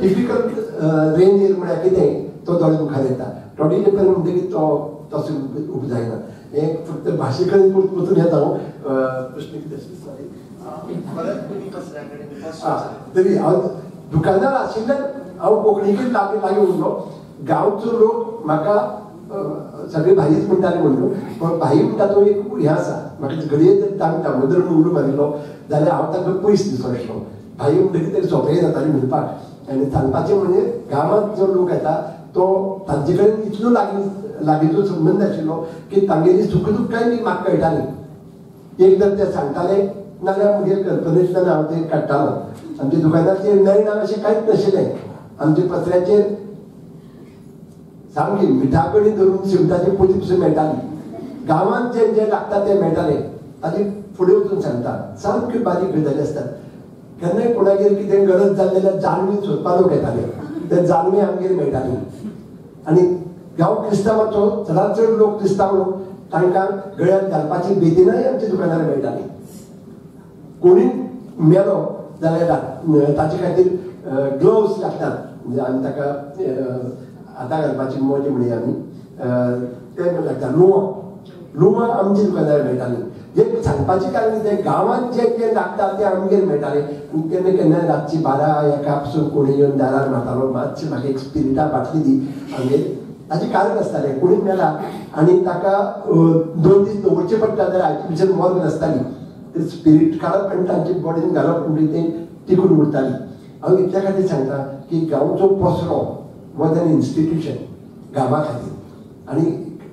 टिपिकल रेंज म्हळ्यार कितें तो दोळे मुखार येता. थोडी पेपर म्हणटकीर तो तसो उबो जायना हें फक्त भाशे कडेन वचून येता हांव प्रश्न कितें तरी हांव दुकानार आशिल्ल्यान हांव कोंकणीकूच लागीं उरलो गांवचो लोक म्हाका सगळे भाईच म्हणटाले म्हणून पण भाई म्हणटा तो एक हें आसा म्हाका घडये जर तांकां दामोदर उलो मारिल्लो जाल्यार हांव तांकां पयस दिसलो आसलो भाई म्हणटकीर तें सोंपें जातालें म्हणपाक आनी सांगपाचें म्हणजे गांवांत जो लोक येता तो तांचे कडेन इतलो लागींचो संबंद आशिल्लो की तांगेली सुख दुख्खाय बी म्हाका कळटाली एक तर ते सांगताले नाल्यार म्हगे कल्पनेंतल्यान हांव ते काडटालो आमच्या दुकानाचेर मेळना अशें कांयच नाशिल्लें आमच्या पत्र्याचेर सामकी मिठा कडी धरून शिवटाची पोती पसून मेळटाली गांवांत जें जें लागता तें मेळटालें ताजे फुडें वचून सांगता सामक्यो बारीक गजाली आसतात केन्नाय कोणागेर कितें गरज जाली जाल्यार जाणवी सोदपाक लोक येताले ते जाणवी आमगेर मेळटाली आनी गांव क्रिस्तांवाचो चडांत चड लोक क्रिस्तांव लोक तांकां गळ्यांत घालपाची बेदिनाय आमच्या दुकानार मेळटाली कोणी मेलो जाल्यार ताचे खातीर ग्लोव्स लागतात म्हणजे आमी ताका हातां घालपाची मोजे म्हणया आमी ते लागता लुवां आमच्या दुकानार मेळटाली एक सांगपाचें कारण कितें गांवांत जें जें लागता तें आमगेर मेळटालें आनी केन्ना केन्ना रातची 12 पसून कोणी येवन दारार मारतालो मातशें म्हाका एक स्पिरिटा बाटली दी आमगेर ताचें कारण आसतालें कोणी मेला आनी ताका 2 दीस दवरचें पडटा जाल्यार हाची भितर मोर्ग नासताली ते स्पिरीट काडप आनी तांचे बॉडीन घालप म्हणजे तें टिकून उरताली हांव इतल्या खातीर सांगता की गांवचो पसरो वॉज एन इन्स्टिट्यूशन गांवा खातीर आनी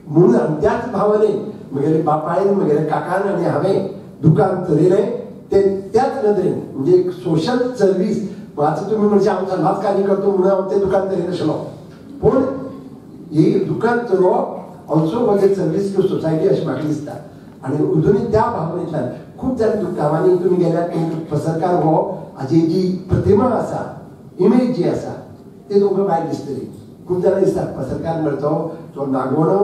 म्हणून त्याच भावनेन म्हगेले बापायन म्हगेले काकान आनी हांवें दुकान चलयलें तें त्याच नदरेन म्हणजे एक सोशल सर्वीस आतां तुमी म्हणचे हांव समाज कार्य करता म्हणून हांव तें दुकान चलयनाशिल्लो पूण ही दुकान चलोवप also was a service to society अशें म्हाका दिसता आनी अजुनूय त्या भावनेंतल्यान खूब जाण गांवांनी तुमी गेल्यार पसरकार हो हाची जी प्रतिमा आसा इमेज जी आसा ती तुमकां भायर दिसतली खूब जाणां दिसता पसरकार म्हणटा तो नागवणो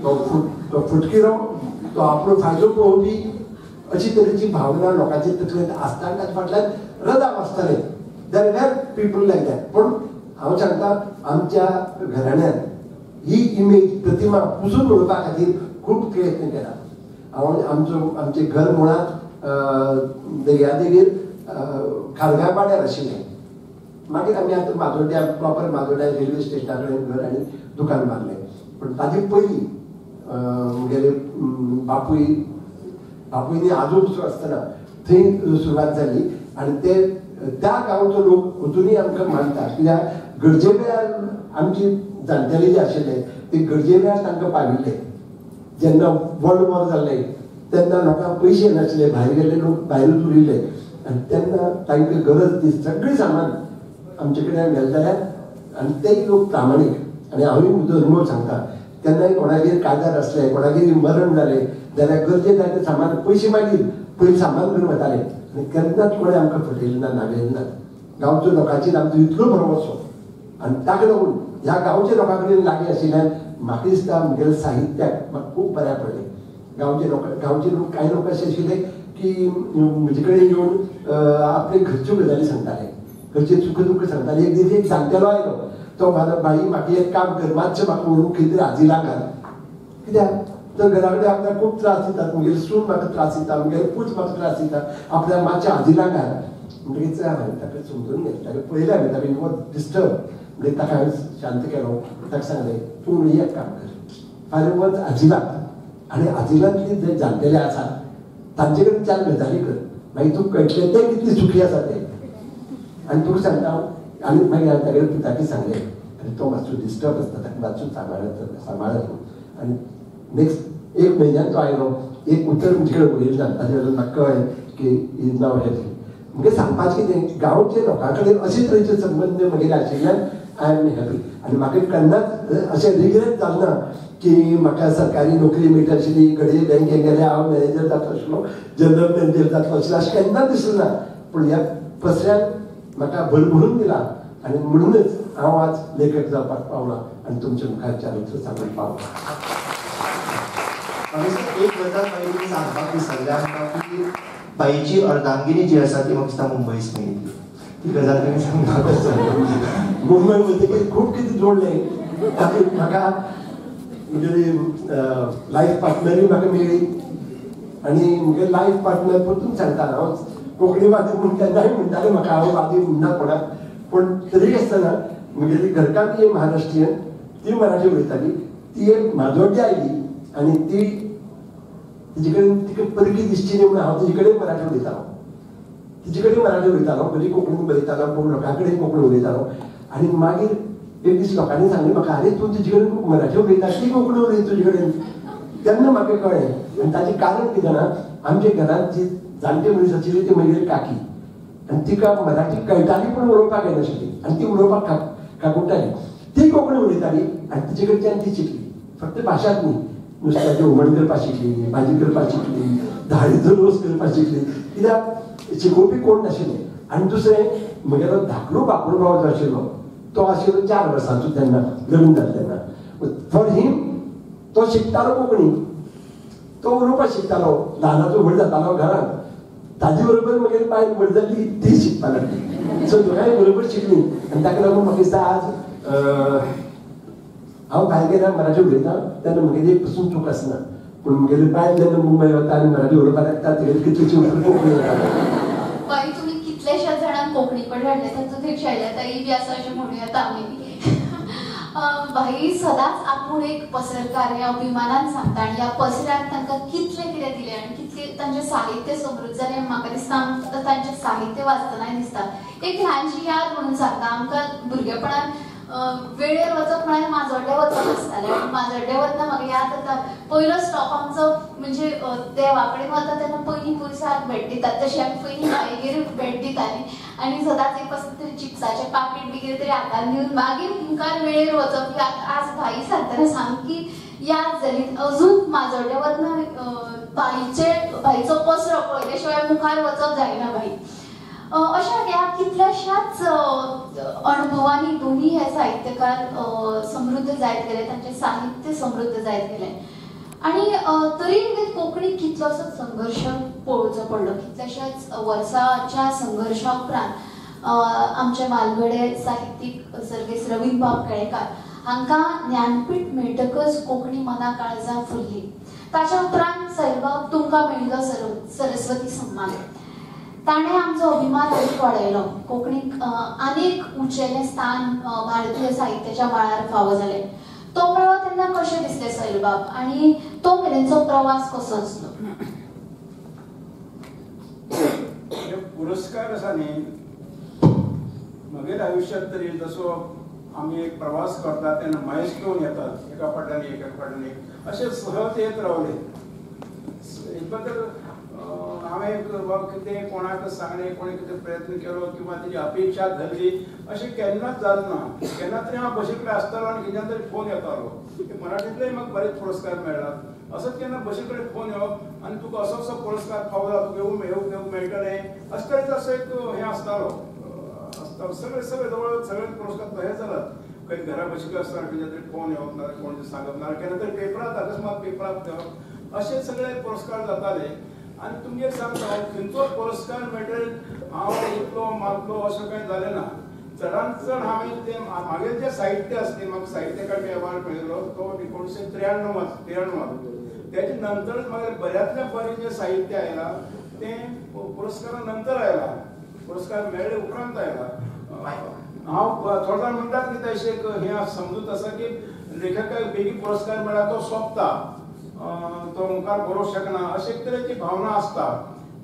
तो फुटकिरो तो आपलो फायदो पळोवपी अशी तरेची भावना लोकांचे तकलेंत आसता आनी ताचे फाटल्यान रदाप आसतलें there were people like that पूण हांव सांगता आमच्या घराण्यांत ही इमेज प्रतिमा पुसून उडोवपा खातीर खूब प्रयत्न केला हांव आमचें घर मुळांत दर्यादेगेर खारगां पाड्यार आशिल्लें मागीर आमी आतां माजोड्ड्या प्रॉपर माजोड्ड्या रेल्वे स्टेशना कडेन घर आनी दुकान बांदलें पूण ताचे पयलीं म्हगेले बापूयनी आजोब आसतना थंय सुरवात जाली आनी ते त्या गांवचो लोक अजुनूय आमकां मानता कित्याक गरजे वेळार आमची जाणटेले जे आशिल्ले ते गरजे वेळार तांकां पाविल्ले जेन्ना वर्ल्ड वॉर जाल्लें तेन्ना लोकांक पयशे नाशिल्ले भायर गेल्ले लोक भायरूच उरिल्ले आनी तेन्ना तांकां गरज ती सगळें सामान आमचे कडेन गेले जाल्यार आनी तेय लोक प्रामाणीक आनी हांवूय म्हजो अनुभव सांगता केन्नाय कोणागेर काजार आसले कोणागेर मरण जालें जाल्यार गरजेक जाय तें सामान पयशे मागीर पयलीं सामान घेवन वताले आनी केन्नाच कोणें आमकां फटयलें ना नागयलें ना गांवच्या लोकांचेर आमचो इतलो भरवंसो आनी ताका लागून ह्या गांवच्या लोकां कडेन लागीं आशिल्ल्यान म्हाका दिसता म्हगेलें साहित्याक म्हाका खूब बऱ्याक पडलें गांवचे लोक कांय लोक अशे आशिल्ले की म्हजे कडेन येवन आपले घरच्यो गजाली सांगताले घरचे सुख दुख सांगताले एक दीस एक जाणटेलो आयलो तो म्हाका बाई म्हाका एक काम कर मातशें म्हाका व्हरून खंय तरी हाजीला घाल कित्याक तर घरा कडेन आपल्याक खूब त्रास दितात म्हगेली सून म्हाका त्रास दिता म्हगेली पूत म्हाका त्रास दिता आपल्याक मातशें हाजीला घाल म्हणटकीच हांवें ताका समजून घेतलें ताका पळयलें हांवें ताका यू वॉज डिस्टर्ब म्हणजे ताका हांवें शांत केलो ताका सांगलें तूं एक काम कर फाल्यां वच हाजीलाक आनी हाजीलांतली जे जाणटेले आसात तांचे कडेन 4 गजाली कर मागीर तुका कळटलें ते कितले सुखी आसा ते आनी तुका सांगता आनी मागीर हांवें तागेले पुताकी सांगलें आनी तो मातसो डिस्टर्ब आसता ताका मातसो सांबाळत आनी नेक्स्ट 1 म्हयन्यान तो आयलो एक उतर म्हजे कडेन उलयलें ना ताजे वयल्यान म्हाका कळ्ळें की इज नाव हेल्थी म्हणजे सांगपाचें कितें गांवचे लोकां कडेन अशे तरेचे संबंद म्हगेले आशिल्ल्यान आय एम हॅपी आनी म्हाका केन्नाच अशें रिग्रेट जालें ना की म्हाका सरकारी नोकरी मेळटा आशिल्ली घडये बँकेक गेले हांव मॅनेजर जातलो आशिल्लो जनरल मॅनेजर जातलो आशिल्लो अशें केन्ना दिसलें ना पूण ह्या पसऱ्यान म्हाका भरभरून दिला आनी म्हणूनच हांव आज लेखक जावपाक पावलां आनी तुमच्या मुखार 4 उतरां सांगूंक पावलां एक गजाल बाई सांगपाक विसरले आमकां की बाईची अर्धांगिनी जी आसा ती म्हाका दिसता मुंबयच मेळटली ती गजाल तुमी सांगपाक मुंबय म्हणटकीर खूब कितें जोडलें तातूंत म्हाका म्हगेली लायफ पार्टनरूय म्हाका मेळ्ळी आनी म्हगे लायफ पार्टनर परतून सांगता हांव कोंकणी वादी म्हूण केन्नाय म्हणटाले म्हाका हांव वादी म्हणना कोणाक पूण तरी आसतना म्हगेली घरकान्नी महाराष्ट्रीयन ती मराठी उलयताली ती एक म्हाजोड्डी आयली आनी ती तिचे कडेन तिका परकी दिसची न्ही म्हणून हांव तिचे कडेन मराठी उलयतालो तिचे कडेन मराठी उलयतालो बरी कोंकणी बरयतालो पूण लोकां कडेन कोंकणी उलयतालो आनी मागीर एक दीस लोकांनी सांगलें म्हाका आरे तूं तुजे कडेन मराठी उलयता ती कोंकणी उलयता तुजे कडेन तेन्ना म्हाका कळ्ळें आनी ताचें कारण कितें जाणा आमच्या घरांत जी जाणटे मनीस आशिल्ली ती म्हगेली काकी आनी तिका मराठी कळटाली पूण उलोवपाक येनाशिल्ली आनी ती उलोवपाक काकुटाली ती कोंकणी उलयताली आनी तिचे कडच्यान ती शिकली फक्त भाशाच न्ही नुस्त्याचें हुमण करपाक शिकली भाजी करपाक शिकली दाळीचो रोस करपाक शिकली कित्याक शिकोवपी कोण नाशिल्ले आनी दुसरें म्हगेलो धाकलो बापूर भाव जो आशिल्लो तो आशिल्लो 4 वर्सांचो तेन्ना लग्न जालें तेन्ना फॉर हीम तो शिकतालो कोंकणी तो उलोवपाक शिकतालो ल्हानाचो व्हड जातालो घरांत ताजे बरोबर म्हगेली बायल व्हड जाल्ली ती शिकपाक लागली सो दोगांय बरोबर शिकली आनी ताका लागून म्हाका दिसता आज हांव भायर गेल्यार मराठी उलयतां तेन्ना म्हगेली एक पसून चूक आसना पूण म्हगेली बायल जेन्ना मुंबय वता आनी मराठी उलोवपाक लागता तेगेली कितलीशी कोंकणी येता बाई तुम्ही कितलेशा जाणांक कोंकणी कडेन हाडले तातूंत एक शैलताई बी आसा अशें म्हणूं येता आमी भाई सदांच आपूण एक पसरकार हे अभिमानान सांगता आनी ह्या पसऱ्याक तांकां कितलें कितें दिलें आनी कितलें तांचें साहित्य समृद्ध जालें म्हाका दिसता आमकां तांचें साहित्य वाचतनाय दिसता एक ल्हानशी याद म्हणून सांगता आमकां भुरगेपणान वेळेर वचप म्हळ्यार माजोड्डे वचप आसतालें आनी माजोड्डे वतना म्हाका याद जाता पयलो स्टॉप आमचो म्हणजे देवा कडेन वता तेन्ना पयलीं पुरसाक भेट दितात तशी आमी पयलीं बायगेर भेट दितालीं आनी सदांच एक कसलें तरी चिप्साचें पाकीट बी कितें तरी हातान दिवन मागीर मुखार वेळेर वचप ही आज भाई सांगतना सामकी याद जाली अजून माजोड्डे वतना भाईचो पसरो पळयले शिवाय मुखार वचप जायना भाई अशा ह्या कितल्याशाच अनुभवांनी दोन्ही हे साहित्यकार समृद्ध जायत गेले तांचे साहित्य समृद्ध जायत गेले आणि तरी कोंकणी कितलोसोच संघर्ष पळोवचो पडलो कितल्याशाच वर्साच्या संघर्शा उपरांत आमचे म्हालगडे साहित्यीक सर्गेस रवींद्र बाब केळेकार हांकां ज्ञानपीठ मेळटकच कोंकणी मना काळजां फुल्ली ताच्या उपरांत सैलबाब तुमकां मेळिल्लो सरस्वती सन्मान ताणें आमचो अभिमान आनीक वाडयलो कोंकणीक आनीक उंचेलें स्थान भारतीय साहित्याच्या मळार फावो जालें तो मेळ्ळो तेन्ना कशें दिसलें सैलबाब आनी तो मेरेनचो प्रवास कसो आसलो पुरस्कार आसा न्ही म्हगेल्या आयुश्यांत तरी जसो आमी एक प्रवास करता तेन्ना मायलस्टोन येतात एका फाटल्यान एक अशें सहज येत रावले एक बद्दल हांवें कितें कोणाक सांगलें कोणी कितें प्रयत्न केलो किंवा तेजी अपेक्षा धरली अशें केन्नाच जालें ना केन्ना तरी हांव बशी कडेन आसतालो आनी कित्यान तरी फोन येतालो मराठींतलेय म्हाका बरेच पुरस्कार मेळ्ळात असोच केन्ना बशी कडेन फोन येवप आनी तुका असो असो पुरस्कार फावो जाला तुका येवंक मेळटलें अशें तरेचो असो एक हें आसतालो सगळे जवळ सगळे पुरस्कार तयार जालात खंय घरा बशिल्लो आसतना कितें तरी फोन येवप ना कोण सांगप ना केन्ना तरी पेपरांत अकस्मात पेपरांत येवप अशे सगळे पुरस्कार जाताले आनी तुमगे सांगता खंयचो पुरस्कार मेळटले हांव इतलो मारलो अशें कांय जालें ना चडांत चड हांवें तें म्हागेलें जें साहित्य आसलें म्हाका साहित्य अकादमी अवॉर्ड मेळिल्लो तो 1993 तेजे नंतरच म्हाका बऱ्यांतल्या बरें जें साहित्य आयलां तें पुरस्कारा नंतर आयलां पुरस्कार मेळ्ळे उपरांत आयलां हांव थोडे जाण म्हणटात की तशें एक हें समजूत आसा की लेखकाक बेगीन पुरस्कार मेळ्ळा तो सोंपता तो मुखार बरोवंक शकना अशे तरेची भावना आसता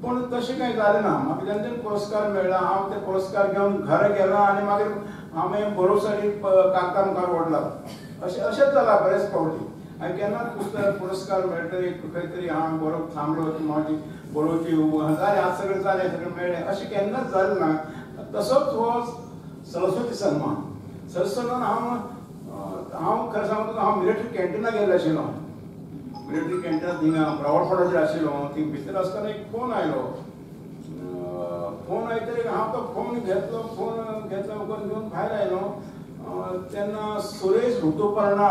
पूण तशें कांय जालें ना म्हाका जेन्ना पुरस्कार मेळ्ळा हांव ते पुरस्कार घेवन घरा गेलो आनी मागीर हांवें बरोवसाठी कागदा मुखार ओडला अशेंच जालां बरेच फावटी आनी केन्ना पुरस्कार मेळटले खंय तरी हांव बरोवप थांबलो म्हाजी बरोवची जालें आज सगळें जालें सगळें मेळ्ळें अशें केन्नाच जालें ना तसोच हो सरस्वती सन्मान हांव खरें सांगू तुका हांव मिलिटरी कॅन्टिनाक गेल्लो आशिल्लो मिलिटरी कॅन्टिनांत थिंगा रावळफोडाचेर आशिल्लो थिंग भितर आसतना एक फोन आयलो फोन आयतरी हांव तो फोन घेतलो वगैरे घेवन भायर आयलो तेन्ना सुरेश ऋतुपर्णा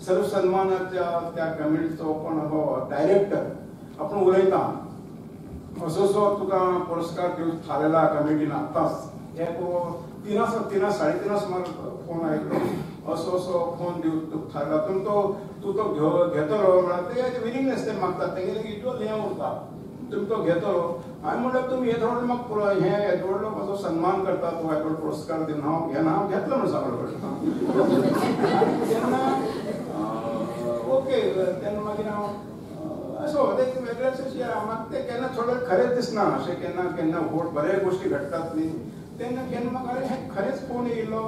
सर्वसन्मानाच्या त्या कमिटीचो कोण हो डायरेक्टर आपूण उलयता असो तुका पुरस्कार दिवंक थारयला कमिटीन आतांच एक 3 3:30 सुमार फोन आयलो असो फोन दिवंक थारला तूं तो घेतलो म्हळ्यार ते विलिंगनेस ते मागतात तेंगेले इतलो हें उरता तुमी तो घेतलो हांवें म्हणल्यार तुमी येदो व्हडलो म्हाका हें येदो व्हडलो म्हाजो सन्मान करतात हो येदो पुरस्कार दिवन हांव घेना हांव घेतलो म्हणून सांगलो तेन्ना ओके तेन्ना मागीर हांव असो एक वेगळेच अशें म्हाका ते केन्ना थोडें खरेंच दिसना अशें केन्ना बरे गोश्टी घडटात न्ही तेन्ना केन्ना म्हाका हें खरेंच फोन येयलो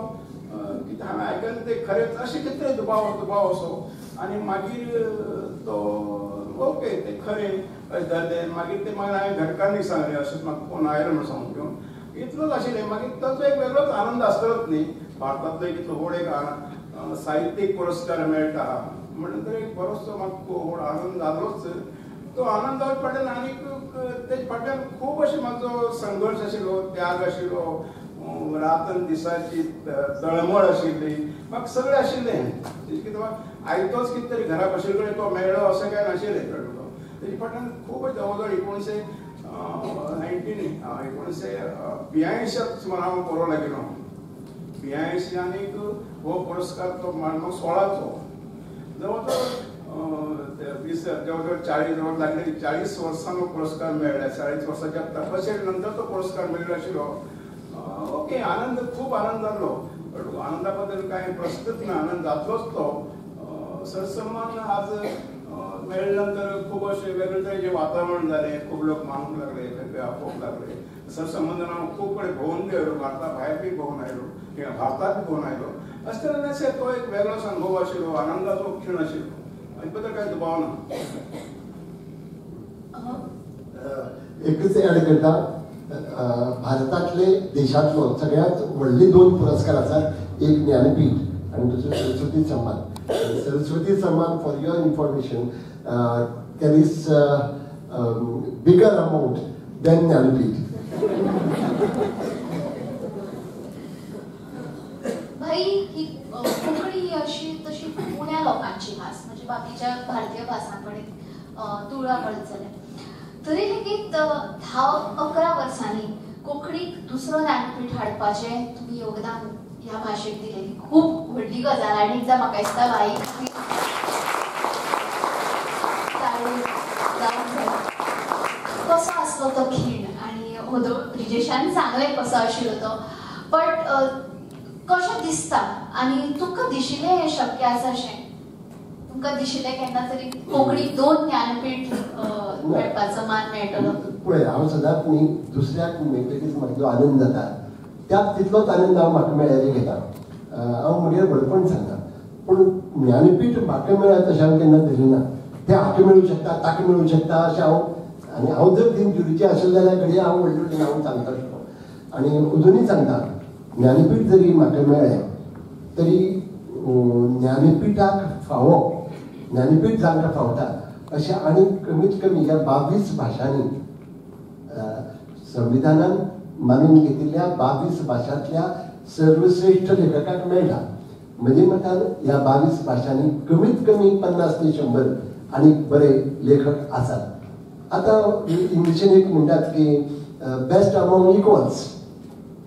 कितें हांवें आयकलें ते खरेंच अशें कितें दुबाव असो आनी मागीर तो ओके ते खरें जालें मागीर ते हांवें घरकारांनी सांगलें अशेंच म्हाका फोन आयलो म्हणून सांगून घेवन इतलोच आशिल्लें मागीर ताचो एक वेगळोच आनंद आसतलोच न्ही भारतांतलो इतलो व्हड एक साहित्यीक पुरस्कार मेळटा म्हणून तर एक बरोचसो म्हाका व्हड आनंद जालोच तो आनंदा फाटल्यान आनीक तेजे फाटल्यान खूब अशें म्हाजो संघर्श आशिल्लो त्याग आशिल्लो रातन दिसाची तळमळ आशिल्ली म्हाका सगळें आशिल्लें कितें आयतोच कितें तरी घरा बशिल्ले कडेन तो मेळ्ळो अशें कांय नाशिल्लें कळ्ळो तेजे फाटल्यान खूब जवळ जवळ 1982 सुमार हांव बरोवंक लागिलो 82 आनीक हो पुरस्कार तो म्हाका 16चो जवळ जवळ 40 लागले 40 वर्सां पुरस्कार मेळ्ळा 40 वर्सांच्या तपशेर नंतर तो पुरस्कार मेळ्ळो आशिल्लो ओके आनंद खूब आनंद जालो आनंदा बद्दल कांय प्रश्नच ना आनंद जातलोच तो सरसन्मान आज मेळ्ळे नंतर खूब अशें वेगळे तरेचें वातावरण जालें खूब लोक मानूंक लागले वेगळे आपोवंक लागले सरसंबंदान हांव खूब कडेन भोंवून बी आयलो भारता भायर बी भोंवून आयलो किंवा भारतांत बी भोंवून आयलो अशें तरेन अशें तो एक वेगळोच अनुभव आशिल्लो आनंदाचो क्षण आशिल्लो हाचे बद्दल कांय दुबाव ना एकच ऍड करता भारतातले देशातलो सगळ्यात व्हडले 2 पुरस्कार आसात एक ज्ञानपीठ आणि दुसरो Saraswati Samman Saraswati Samman for your information carries bigger amount than Jnanpith भाई ही कोंकणी अशी तशी पुण्या लोकांची भास म्हणजे बाकीच्या भारतीय भासांकडे तुळा पडत जाल्या तरी लेगीत 10-11 वर्सांनी कोंकणीक दुसरो ज्ञानपीठ हाडपाचें तुम्ही योगदान ह्या भाशेक दिलेली खूप व्हडली गजाल आनी एकदां म्हाका दिसता भाई कसो आसलो तो खीण आनी होदो ब्रिजेशान सांगलें कसो आशिल्लो तो बट कशें दिसता आनी तुमकां दिशिल्लें हें शक्य आसा अशें तुमकां दिशिल्लें केन्ना तरी कोंकणीक 2 ज्ञानपीठ मेळपाचो मान मेळटलो पळय हांव सदांच न्ही दुसऱ्याक मेळटकीच म्हाका जो आनंद जाता त्यात तितलोच आनंद हांव म्हाका मेळ्ळेले घेता हांव म्हगेर बळपण सांगता पूण ज्ञानपीठ म्हाका मेळ्ळा तशें हांवें केन्ना दिलें ना तें हाका मेळूं शकता ताका मेळूं शकता अशें हांव जर दिन जुरीचें आसलें जाल्यार घडये हांव व्हडलें हांव सांगता आशिल्लो आनी अजुनूय सांगता ज्ञानपीठ जरी म्हाका मेळ्ळें तरी ज्ञानपीठाक फावो ज्ञानपीठ जांकां फावता अशें आनी कमीत कमी ह्या 22 भाशांनी संविधानान मानून घेतिल्ल्या 22 भाशांतल्या सर्वश्रेष्ठ लेखकाक मेळटा म्हजे मतान ह्या 22 भाशांनी कमीत कमी 50 ते 100 आनी बरे लेखक आसात आतां इंग्लिशीन एक म्हणटात की बेस्ट अमॉंग इक्वल्स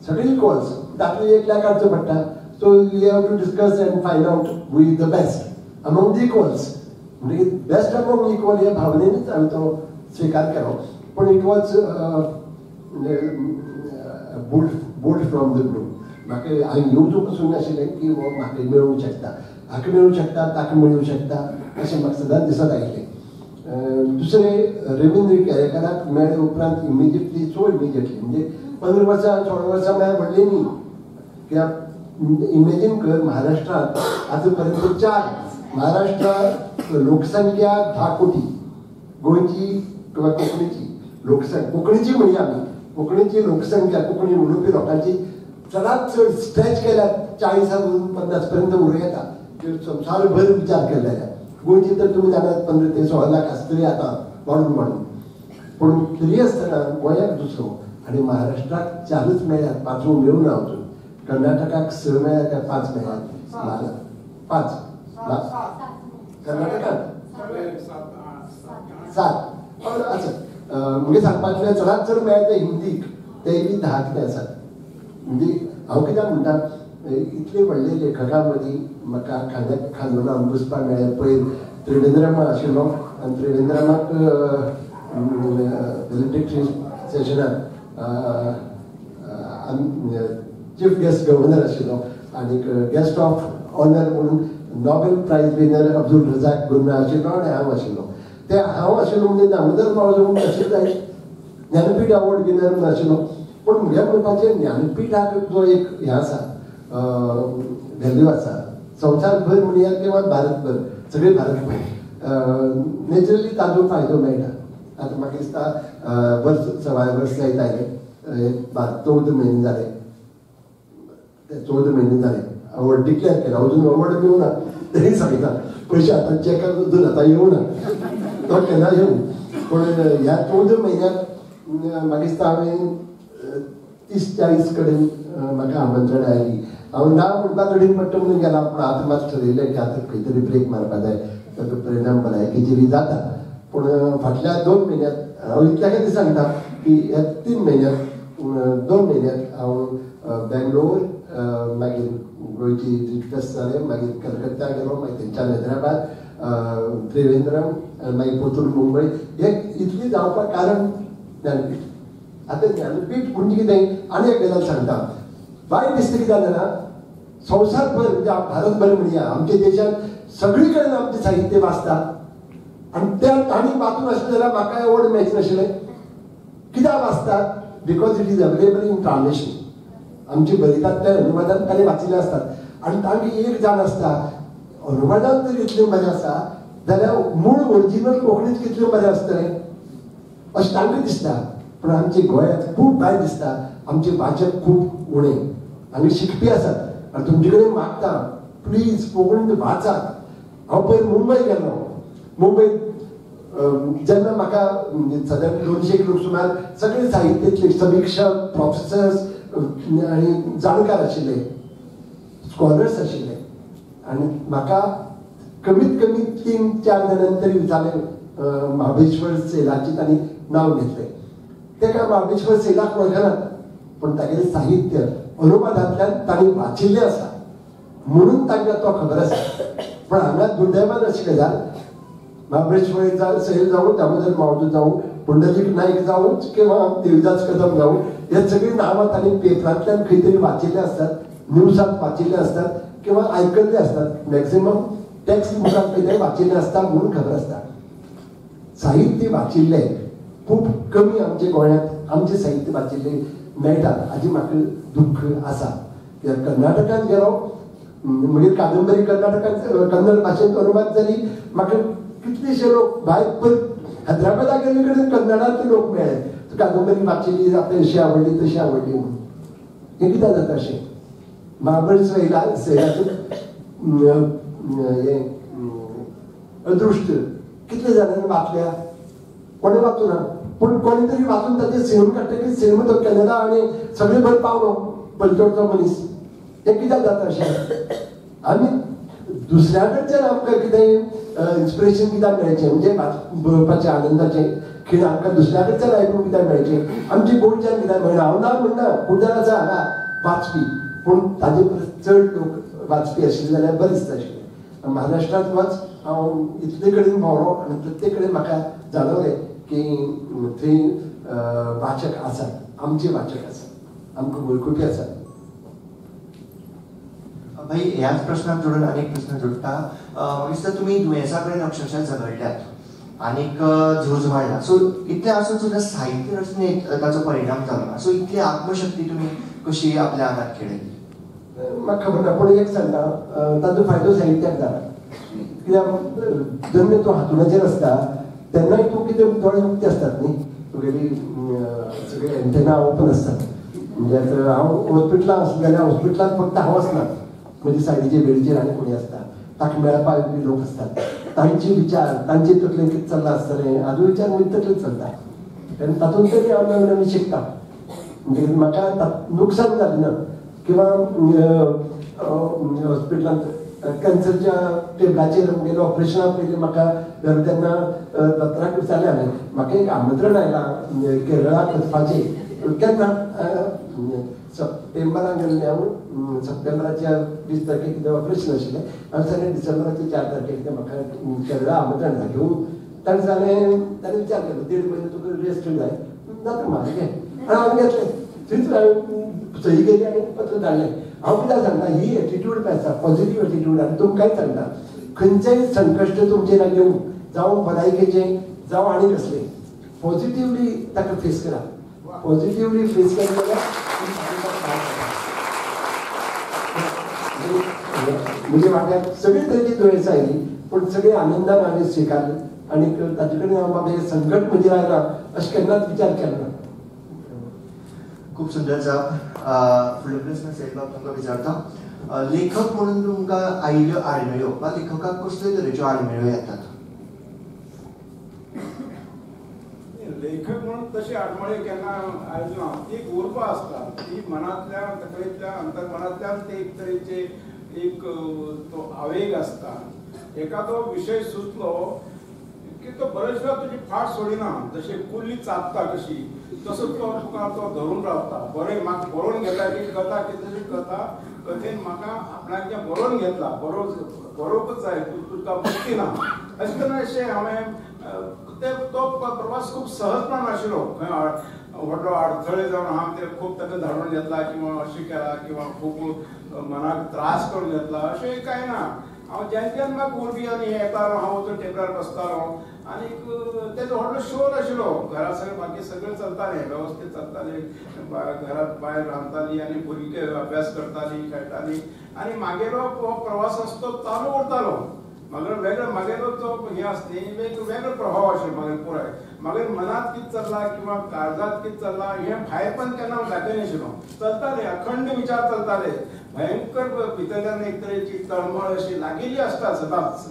सगळे इक्वल्स तातूंत एकल्याक काडचो पडटा so you have to discuss and find out who is the best among the equals म्हणजे बेस्ट अमॉंग इक्वल ह्या भावनेनूच हांवें तो स्विकार केलो पण it was bold from the blue म्हाका हांवें येवचो पसून नाशिल्लें की हो म्हाका मेळूंक शकता हाका मेळूंक शकता ताका मेळूंक शकता अशें म्हाका सदांच दिसत आयिल्लें दुसरें रविंद्र केळेकाराक मेळ्ळे उपरांत इमिजिएटली म्हणजे 15 वर्सां 16 वर्सां म्हळ्यार व्हडली न्ही कित्याक इमेजीन कर महाराष्ट्रांत आतां पर्यंत 4 महाराष्ट्रांत लोकसंख्या 10 कोटी गोंयची किंवा कोंकणीची लोकसंख्या कोंकणीची म्हणया आमी कोंकणीची लोकसंख्या कोंकणी उलोवपी लोकांची चडांत चड स्ट्रेच केल्यार 40 सावन 50 पर्यंत उरूं येता संवसारभर विचार केलो जाल्यार गोंयची तर तुमी जाणात 15 ते 16 लाख आसतली आतां वाडून पूण तरी आसतना गोंयाक दुसरो आनी महाराष्ट्राक 4च मेळ्ळ्यात 5वो मेळूं ना अजून कर्नाटकाक 6 मेळ्ळ्यात काय 5 मेळ्ळ्यात 5 कर्नाटकाक 7 आसा म्हणजे सांगपाचें चडांत चड मेळ्ळे ते हिंदीक तेय बी 10 कितें आसात म्हणजे हांव कित्याक म्हणटा इतले व्हडले लेखकां मदीं म्हाका खांदोळान बसपाक मेळ्ळें. पयर त्रिवेंद्रम आशिल्लो आनी त्रिवेंद्रमाक लिटरेचर सेशनाक चीफ गेस्ट गव्हर्नर आशिल्लो आनी गेस्ट ऑफ ऑनर म्हणून Nobel prize winner Abdulrazak Gurnah आशिल्लो आनी हांव आशिल्लो. ते हांव आशिल्लो म्हणजे दामोदर मावजो म्हणून आशिल्लो जाय ज्ञानपीठ अवॉर्ड विनर म्हणून आशिल्लो. पूण म्हज्या म्हणपाचें ज्ञानपीठाक जो एक हें आसा व्हॅल्यू आसा संवसारभर म्हणया किंवा भारतभर सगळे भारतभर नॅचरली ताजो फायदो मेळटा. आतां म्हाका दिसता वर्स सवाय वर्स लायताले 14 म्हयने जाले, ते 14 म्हयने जाले अवॉर्ड डिक्लेअर केला. अजून अवॉर्ड येवं ना तरी सांगता पयशे आतां चॅकाक अजून आतां येवं ना, तो केन्ना येवं. पूण ह्या 14 म्हयन्याक म्हाका दिसता हांवें 30-40 कडेन म्हाका आमंत्रण आयली. हांव ना म्हणपा कडेन पडटा म्हणून गेला. पूण आतां मात ठरयलें की आतां खंय तरी ब्रेक मारपा जाय, ताचो परिणाम भलायकेचेर जाता. पूण फाटल्या 2 म्हयन्यांत हांव इतल्या खातीर सांगता की ह्या 3 म्हयन्यांत 2 म्हयन्यांत हांव बेंगलोर, मागीर गोंयची रिट्रेस जालें, मागीर कलकत्ता गेलो, मागीर थंयच्यान हैदराबाद, त्रिवेंद्रम, मागीर परतून मुंबय. हे इतली जावपाक कारण ज्ञानपीठ. आतां ज्ञानपीठ म्हणजे कितें आनी एक गजाल सांगता. वायट दिसता कित्याक जाणा संवसारभर म्हणजे भारतभर म्हणया आमच्या देशांत सगळी कडेन आमचें साहित्य वाचता आनी त्या तांणी वाचूंक नासलें जाल्यार म्हाका अवॉर्ड मेळचें नाशिल्लें. कित्याक वाचतात? Because it is available in translation. आमचे बरयतात ते अनुवादान ताणें वाचिल्ले आसतात आनी तांकां एक जाण आसता अनुवादान जर इतलें बरें आसा जाल्यार मूळ ओरिजिनल कोंकणीच कितलें बरें आसतलें अशें तांकां दिसता. पूण आमचे गोंयांत खूब वायट दिसता आमचे वाचक खूब उणे आनी शिकपी आसात आनी तुमचे कडेन मागता प्लीज कोंकणीन वाचात. हांव पयर मुंबय गेल्लो. मुंबय जेन्ना म्हाका सादारण 200 लोक सुमार सगळे साहित्यातले समीक्षक, प्रोफेसर्स आनी जाणकार आशिल्ले, स्कॉलर्स आशिल्ले आनी म्हाका कमीत कमी 3-4 जाणांनी तरी विचारलें महाबळेश्वर सेलाची तांणी नांव घेतलें. तेका महाबळेश्वर सेलाक वळखनात पूण तागेलें साहित्य अनुवादांतल्यान तांणी वाचिल्लें आसा म्हणून तांकां तो खबर आसा. पूण हांगा दुर्दैवान अशी गजाल महाबळेश्वर सेल जावं, दामोदर मावजो जावं, पुंडलीक नायक जावं किंवा देवदास कदम जावं, हे सगळीं नांवां तांणी पेपरांतल्यान खंय तरी वाचिल्ले असतात, न्यूजांत वाचिल्ले असतात किंवा आयकल्ले असतात. मॅक्सिमम टॅक्स्ट बुकांत खंय तरी वाचिल्ले आसता म्हणून खबर आसता. साहित्य वाचिल्ले खूब कमी आमच्या गोंयांत आमचे साहित्य वाचिल्ले मेळटा हाजी म्हाका दुख्ख आसा. कर्नाटकांत गेलो मागीर कादंबरी कर्नाटकांत कन्नड भाशेंत अनुवाद जाली. म्हाका कितलेशे लोक भायर हैदराबादाक गेल्ले कडेन कन्नडांतले लोक मेळ्ळे कादंबरी वाचिल्ली आपल्याक अशी आवडली तशी आवडली म्हणून. हें कित्याक जाता अशें? महाबळेश्वर सेलाचो हें अदृश्ट कितले जाणांनी वाचल्या? कोणें वाचूना. पूण कोणी तरी वाचून ताचें सिनेमा काडटकीर सिनेमा तो कॅनडा आनी सगळे भर पावलो पलतडचो मनीस. हें कित्याक जाता अशें? आनी दुसऱ्या कडच्यान आमकां कितें इन्स्पिरेशन कित्याक मेळचें म्हणजे बरोवपाचें आनंदाचें खीण आमकां दुसऱ्या कडच्यान आयकून कित्याक मेळचें? आमचे गोंयच्यान कित्याक मेळना? हांव ना म्हणना, खूब जाण आसा हांगा वाचपी पूण ताजे परस चड लोक वाचपी आशिल्ले जाल्यार बरें दिसता आशिल्लें. महाराष्ट्रांत वच हांव इतले कडेन भोंवलो आनी प्रत्येक कडेन म्हाका जाणवलें की थंय वाचक आसात, आमचे वाचक आसात, आमकां वळखुपी आसात. भाई ह्याच प्रश्नाक जोडून अनेक प्रश्न जोडटा. म्हाका दिसता तुमी दुयेंसा कडेन अक्षरशः झगडल्यात आनीक झूज मारला. सो इतले आसून सुद्दां साहित्य रचनेत ताचो परिणाम जालो. सो इतली आत्मशक्ती तुमी कशी आपल्या आंगात केळयली? म्हाका खबर ना पूण एक सांगता ताचो फायदो साहित्याक जाला. कित्याक जेन्ना तूं हातुनाचेर आसता तेन्नाय तूं कितें दोळे उक्ते आसतात न्ही, तुगेली सगळे एंटेना ओपन आसतात. म्हणजे हांव हॉस्पिटलांत आसलें जाल्यार हॉस्पिटलांत फक्त हांव आसना, म्हजे सायडीचे बेडीचेर आनी कोणी आसता, ताका मेळपाक बी लोक आसतात. तांचे विचार तांचे तकलेन कितें चल्लां आसतलें हाजो विचार म्हजे तकलेन चलता आनी तातूंत तरी हांव नवीन नवीन शिकता. म्हणजे म्हाका नुकसाण जालें ना. किंवा हॉस्पिटलांत कॅन्सरच्या टेबलाचेर म्हगेलें ऑपरेशना पयलीं म्हाका तेन्ना दोतोराक विचारलें हांवें म्हाका एक आमंत्रण आयलां केरळाक वचपाचें. केन्ना? सप्टेंबराक गेल्ले हांव सप्टेंबराच्या 20 तारखेक कितें ऑपरेशन आशिल्लें आनी सगळें डिसेंबराच्या 4 तारखेक कितें म्हाका केरळा आमंत्रण जालें घेवन ताणें जालें ताणें विचार केलो 1.5 म्हयने तुका रेस्ट जाय जाता म्हाका घे आनी हांवें घेतलें थंयच हांवें सही केली आनी पत्र धाडलें हांव कित्याक सांगता ही एटिट्यूड पळय आसा पॉझिटीव एटिट्यूड आनी तुमकांय सांगता खंयचेय संकश्ट तुमचेर येवं जावं भलायकेचें जावं आनी कसलें पॉझिटिवली ताका फेस करा पॉझिटिवली फेस केलें जाल्यार म्हणजे वाट्याक सगळे तरेची दुयेंसां आयली पूण सगळे आनंदान हांवें स्विकारलें आनी ताचे कडेन हांव बाबा हें संकट म्हजेर आयलां अशें केन्नाच विचार केलो ना. खूप सुंदर जाप. फुडलो प्रश्न सेटबाब तुमकां विचारता लेखक म्हणून तुमकां आयल्यो आडमेळ्यो वा लेखकाक कसल्यो तरेच्यो आडमेळ्यो येतात? लेखक म्हणून तशी आडमेळी केन्ना आयल्यो ना. ती एक उर्बा आसता ती मनांतल्या तकलेंतल्या अंतर्मनांतल्यान ते एक तरेचे एक तो आवेग आसता. एखादो विशय सुचलो की तो बरेच वेळा तुजी फाट सोडिना जशी कुल्ली चापता कशी तसो तो तुका तो धरून रावता. बरें म्हाका बरोवन घेता की कथा कितली कथा कथेन म्हाका आपणाक जें बरोवन घेतला बरोवपूच जाय तुका मुक्ती ना अशें करून अशें हांवें तो प्रवास खूब सहजपणान आशिल्लो. खंय व्हडलो आडखळे जावन हांव ते खूब ताका धाडून घेतला किंवा अशें केला किंवा खूब मनाक त्रास करून घेतला अशें कांय ना. हांव जेन्ना म्हाका उर्बी आनी हें येतालो हांव वचून टेबलार बसतालो आनी तेजो व्हडलो शोर आशिल्लो. घरा सगळें बाकी सगळें चलतालें वेवस्थीत चलतालें घरांत बायल रांदतालीं आनी भुरगीं अभ्यास करतालीं खेळटालीं आनी मागेलो हो प्रवास आसा तो चालू उरतालो. मागेलो जो हें आसा न्ही एक वेगळो प्रभाव आशिल्लो मागीर पुराय मागीर मनांत कितें चल्लां किंवा काळजांत कितें चल्लां हें भायरपण केन्ना हांव दाखयनाशिल्लो. चलतालें अखंड विचार चलताले भयंकर भितरल्यान एक तरेची तळमळ अशी लागिल्ली आसता सदांच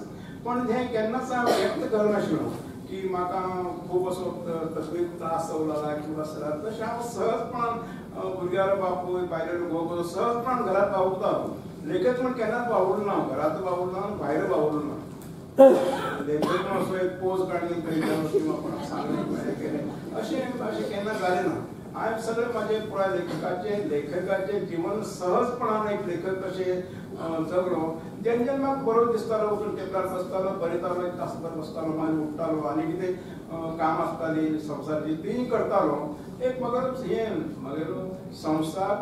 पण हें केन्नाच हांव व्यक्त करनाशिल्लो की म्हाका खूब असो तकलेक त्रास जावं लागला किंवा सदांच तशें हांव सहजपणान भुरग्यालो बापूय बायलेलो घोव सहजपणान घरांत वावुरतालो. लेखक म्हण केन्नाच वावुरलो ना घरांत वावुरलो ना भायर वावुरलो ना. लेखक म्हण असो एक पोज काडली किंवा कोणाक सांगलें केलें अशें केन्ना जालें ना. हांवें सगळें म्हाजें पुराय लेखकाचें जिवन सहजपणान एक लेखक अशें जगलो. जेन्ना जेन्ना म्हाका बरो दिसतालो वचून टेबलार बसतालो बरयतालो एक तासभर बसतालो मागीर उठतालो आनी कितें काम आसतालीं संवसाराची तीं करतालो. एक मागीर संवसार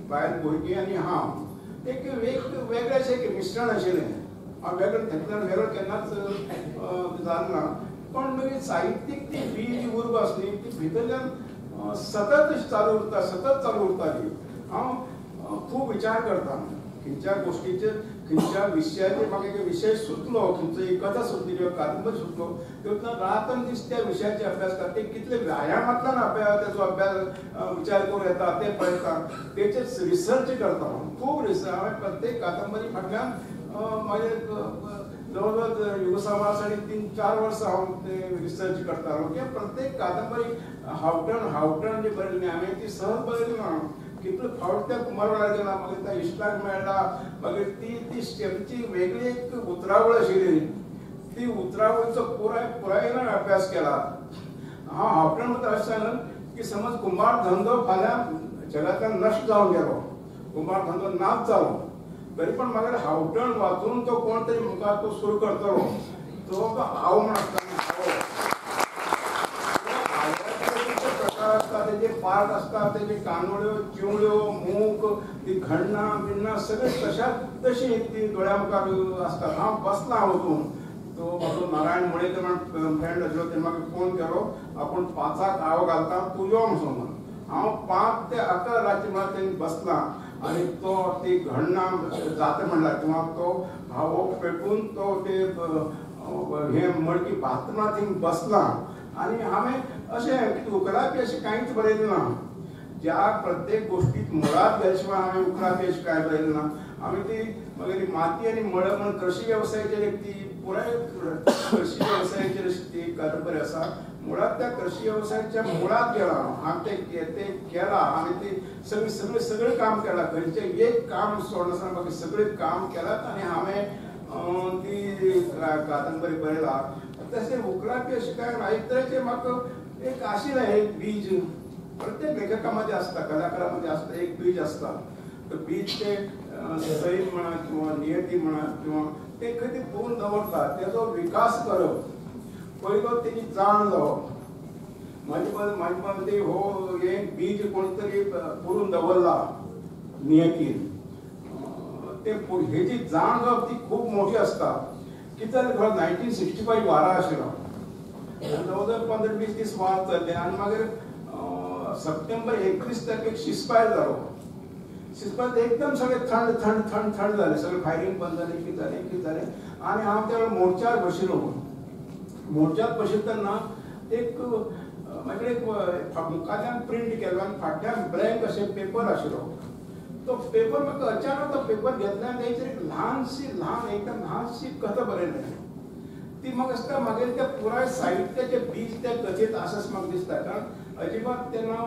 बायल भुरगीं आनी हांव एक वेगळेशें एक मिश्रण आशिल्लें. हांव वेगळो वेगळो केन्नाच जालो ना पण मागीर साहित्यीक ती जी उर्बा आसली ती भितरल्यान सतत चालू उरताली. हांव खूब विचार करता खंयच्या गोश्टीचेर खंयच्या विशयाचेर म्हाका एक विशय सुचलो खंयचो एक कथा सुचली किंवा कादंबरी सुचलो तेन्ना रातन दीस त्या विशयाचे अभ्यास करता. ते कितले व्यायामांतल्यान तेजो अभ्यास विचार करूं येता ते पळयता तेचेर रिसर्च करता. खूब रिसर्च हांवें प्रत्येक कादंबरी फाटल्यान मागीर जवळ युगसमासाडी 3-4 वर्सां हांव ते रिसर्च करतालो किंवा प्रत्येक कादंबरी हावटण जी बरयली हांवें ती सहज बरयली ना. कितलो फावट त्या कुमारवाड्यार गेला मागीर त्या इश्टाक मेळ्ळा मागीर ती स्टेपची वेगळी एक उतरावळ आशिल्ली. ती उतरावळीचो पुरायेन अभ्यास केला. हांव हावटण म्हणटा अशें सांगन की समज कुंभार धंदो फाल्यां जगांतल्यान नश्ट जावन गेलो कुंभार धंदो नाच जालो तरी पण मागीर हावटण वाचून तो कोण तरी मुखार तो सुरू करतलो तो हांव म्हण आसता. प्रकार आसता तेजे पार्ट आसता तेजे कानोळ्यो चिवळ्यो मूग ती घण्णां बिण्णां सगळीं तशी ती दोळ्या मुखार आसता. हांव बसला वचून तो म्हाजो नारायण मळेकर म्हण फ्रेंड आशिल्लो तेणें म्हाका फोन केलो आपूण 5 हांव घालता तूं यो म्हणून. हांव 5 ते 11 रातचे म्हळ्यार तेणी बसला आनी तो ती घण्णां जाता म्हणल्यार किंवा तो हावो पेटून तो ते हे मडकी भातना थंय बसला आनी हांवें अशें उखलापी अशें कांयच बरयलें ना. ज्या प्रत्येक गोश्टीक मुळात गेले शिवाय हांवें उखलापी अशें कांय बरयलें ना. हांवें ती मागीर माती आनी मळ म्हणून कृशी वेवसायाचेर एक ती पुराय कृशी वेवसायाचेर ती कादंबरी आसा. मुळात त्या कृशी वेवसायाच्या मुळात गेला हांवें ते केला हांवें ती सगळें काम केलां. खंयचें एक काम सोडनासतना बाकी सगळें काम केलां आनी हांवें ती कादंबरी बरयला. तशें उखलापी अशें कांय ना. एक तरेचें म्हाका एक आशिल्लें एक बीज प्रत्येक लेखकामध्ये असतात, कलाकारामध्ये असतं एक बीज असतं. तर बीज ते सैम म्हणा किंवा नियती म्हणा किंवा ते कधी पूर्ण दवरतात, त्याचा विकास करप पहिलं त्याची जाण जावप. माझ्या मध्ये हो एक बीज कोणतरी पुरून दवरला नियतीन, ते हे जी जाण जावप ती खूप मोठी असता. किती 1965 वारा आशिल्लो, जवळजवळ 15-20 वार चल्ले आनी मागीर सप्टेंबर 31 तारखेक शिस्पायर जालो. शिस्पायर एकदम सगळे थंड थंड थंड थंड जाले, सगळे फायरिंग बंद जाले, कितें जालें आनी हांव त्या मोर्चार बशिल्लो. मोर्चार बशितना एक म्हाजे एक मुखाल्यान प्रिंट केलो आनी फाटल्यान ब्लँक अशें पेपर आशिल्लो. तो पेपर म्हाका अचानक तो पेपर घेतला आनी तेचेर एक ल्हान एकदम ल्हानशी कथा बरयली. ती म्हाका दिसता मागीर त्या पुराय साहित्याचे बीज त्या कथेत आसाच म्हाका दिसता. कारण अजिबात तेन्ना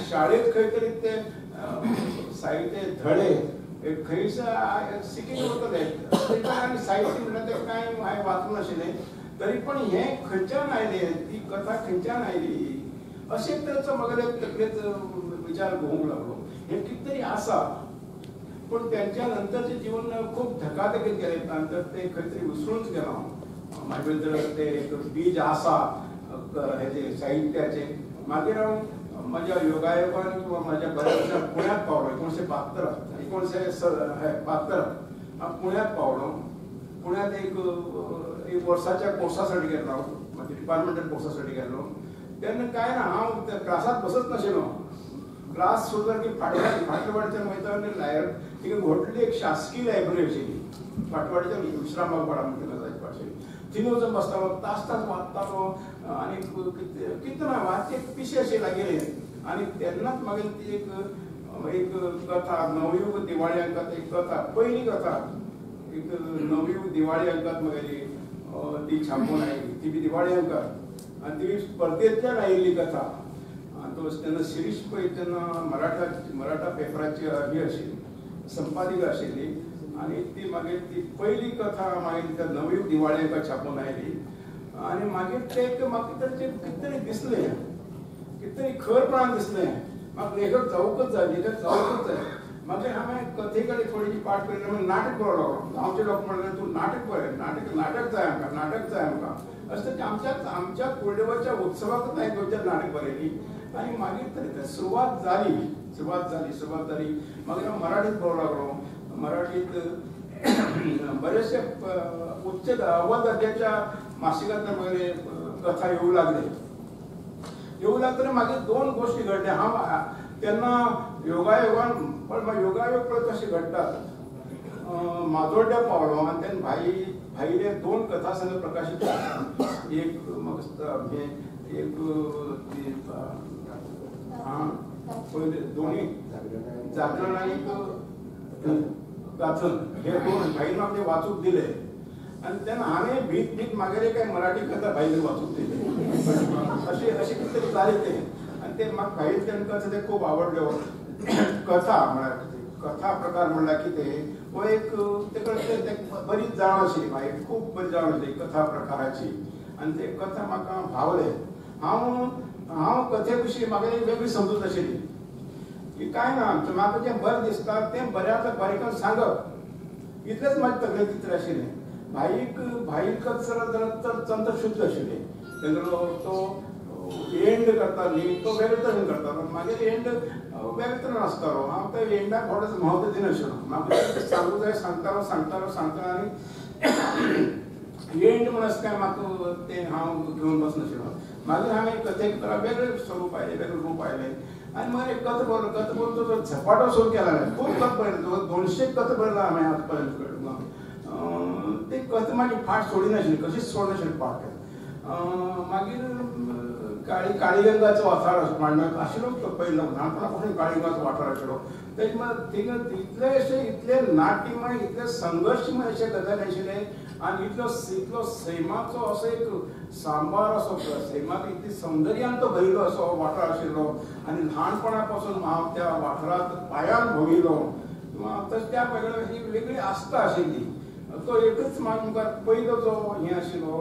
शाळेत खंय तरी ते साहित्य धडे खंयसर शिकिल्ले वतले आनी साहित्य म्हणल्यार ते कांय हांवें वाचूंक नाशिल्लें. तरी पण हे खंयच्यान आयलें, ती कथा खंयच्यान आयली अशें तरेचो म्हाका तकलेंत विचार घुवंक लागलो. हे कितें तरी आसा. पण त्यांच्या नंतरचे जीवन खूप धकाधकीत गेले. नंतर ते खंय तरी विसरूनच गेलो. म्हाजे भितर ते एक बीज आसा हेजे साहित्याचे. मागीर हांव म्हज्या योगायोगान किंवा म्हज्या बऱ्याचशा पुण्यात पावलो. 1972 हांव पुण्यात पावलो. पुण्यात एक वर्साच्या कोर्सासाठी गेल्लो, म्हणजे डिपार्टमेंटल कोर्सासाठी गेल्लो. तेन्ना काय ना हांव क्लासात बसत नाशिल्लो. क्लास सुरू जाली की फाटवाडच्यान वयता आनी तिका व्हडली एक शासकीय लायब्ररी आशिल्ली फाटवाडच्यान विश्रामबाग वाडा म्हणटा आशिल्ली. थिंग वचून बसतालो, तास वाचतालो आनी कितें ना वाचचे पिशे अशें लागले. आनी तेन्नाच मागीर ती एक कथा नवयुग दिवाळी अंकात एक कथा, पयली कथा एक नवयुग दिवाळी अंकात म्हागेली ती छापून आयली. ती बी दिवाळी अंकात आनी ती स्पर्धेंतल्यान आयिल्ली कथा. तो तेन्ना शिरीश पै तेन्ना मराठा पेपराची ही आशिल्ली, संपादिका आशिल्ली. आनी ती मागीर ती पयली कथा मागीर त्या नवयुग दिवाळी अंकात छापून आयली. आनी मागीर ते म्हाका कितें तरी दिसलें, कितें तरी खरपणान दिसलें. म्हाका लेखक जावूंकच जाय. मागीर हांवें कथे कडेन थोडीशी पाठ केली. मागीर नाटक बरोवंक लागलो. गांवचे लोक म्हणले तूं नाटक बरय, नाटक जाय आमकां. अशें आमच्या कुळदेवाच्या उत्सवाकच हांवें गोंयचें नाटक बरयली. आनी मागीर तरी सुरवात जाली. मागीर हांव मराठीत बरोवंक लागलो. मराठीत बरेचशे उच्च अव्वल दर्जाच्या मासिकांतल्यान मागीर कथा येवूंक लागले. मागीर 2 गोश्टी घडल्या. हांव तेन्ना योगायोगान योगायोग पळय कशे घडटात. माजोड्ड्या पावलो आनी तेन्ना भाईले 2 कथा संघ प्रकाशीत केले. एक म्हाका दिसता एक पयले दोन्ही जागरण आनी गाथन हे 2 भाईन म्हाका वाचूंक दिले. आनी तेन्ना हांवें भीत मागीर काय मराठी कथा भाईन वाचूंक दिली. अशें कितें तरी जालें तें. आनी ते म्हाका भाईन तेन्ना कथा ते खूब आवडल्यो. कथा म्हळ्यार कथा प्रकार म्हणल्यार कितें हो एक ते बरीच जाण आशिल्ली. म्हाका खूब बरी जाण आशिल्ली कथा प्रकाराची. आनी ते कथा म्हाका भावले. हांव कथे विशीं म्हाका एक वेगळी समजूत आशिल्ली की काय ना म्हाका जें बरें दिसता तें बऱ्यांतल्या बारीकान सांगप इतलेंच म्हाजे तकलेंत कितें आशिल्लें. भाईक जाल्यार तंत्र शुद्ध आशिल्लें. तेन्ना तो एंड करता न्ही तो वेगळे तरेन करतालो. मागीर एंड वेगळे तरेन आसतालो. हांव त्या एंडाक व्हडलें म्हत्व दिनाशिल्लो. म्हाका सांगूंक जाय सांगतालो आनी एंड म्हण अशें काय म्हाका तें हांव घेवन बसनाशिल्लो. मागीर हांवें कथेक वेगळें स्वरूप आयलें, वेगळें रूप आयलें. आनी मागीर एक कथा बरोवन तो झपाटो सुरू केला. खूब कथा बरयल्यो, 200 कथा बरयला हांवें आतां पर्यंत. ते कथा म्हाजी फाट सोडिनाशिल्ली, कशीच सोडनाशिल्ली फाट. मागीर काळीगंगाचो वाठार आशिल्लो तो पयलो ल्हानपणा पासून काळीगंगाचो वाठार आशिल्लो. तेजे इतले नाट्यमय, इतले संघर्शमय अशे गजाली आशिल्ले. आनी इतलो सैमाचो असो एक सांबार असो, सैमाक इतली सौंदर्यान तो भरिल्लो असो वाठार आशिल्लो. आनी ल्हानपणा पासून हांव त्या वाठारांत पांयान भोंविलो. तशें त्या ही वेगळी आस्था आशिल्ली. तो एकच म्हाका मुखार पयलो जो हें आशिल्लो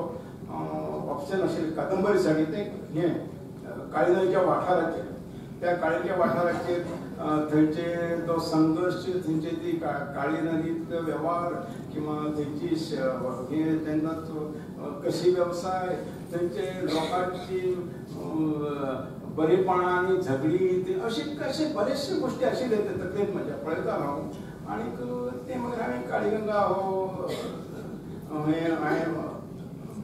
ऑप्शन आशिल्लें कादंबरीसाठी ते हें काळीगंगाच्या वाठाराचें. त्या काळीच्या वाठाराचेर थंयचे तो संघर्श, थंयची ती काळी नदींतलो वेव्हार किंवा थंयची तेन्ना कशी वेवसाय, थंयचे लोकांची बरेपणां आनी झगडी अशे बरेचशे गोश्टी आशिल्ले ते तकलेंत म्हज्या पळयतालो हांव. आनीक ते मागीर हांवें काळीगंगा हो हांवें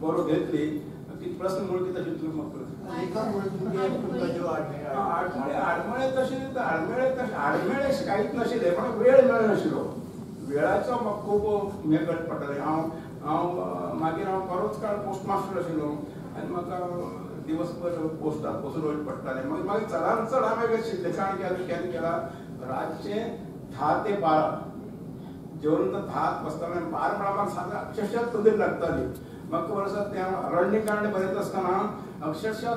बरो घेतली. प्रश्न म्हणून तशी तुमी म्हाका आडमेळे तशें आडमेळे कांयच नाशिल्ले, पण वेळ मेळनाशिल्लो. वेळाचो म्हाका खूब हें करचें पडटालें. मागीर हांव बरोच काळ पोस्ट मास्टर आशिल्लो आनी म्हाका दिवसभर पोस्टाक बसून रोवचें पडटालें. मागीर चडांत चड हांवें शिकलेकाण केलें केलां रातचें 10 ते 12 जेवण 10 वाजताले 12 म्हणल्यार म्हाका सामकें अक्षरशः तदेर लागताली. म्हाका खबर आसा तें रनिंग कांड बरयता आसतना अक्षरशः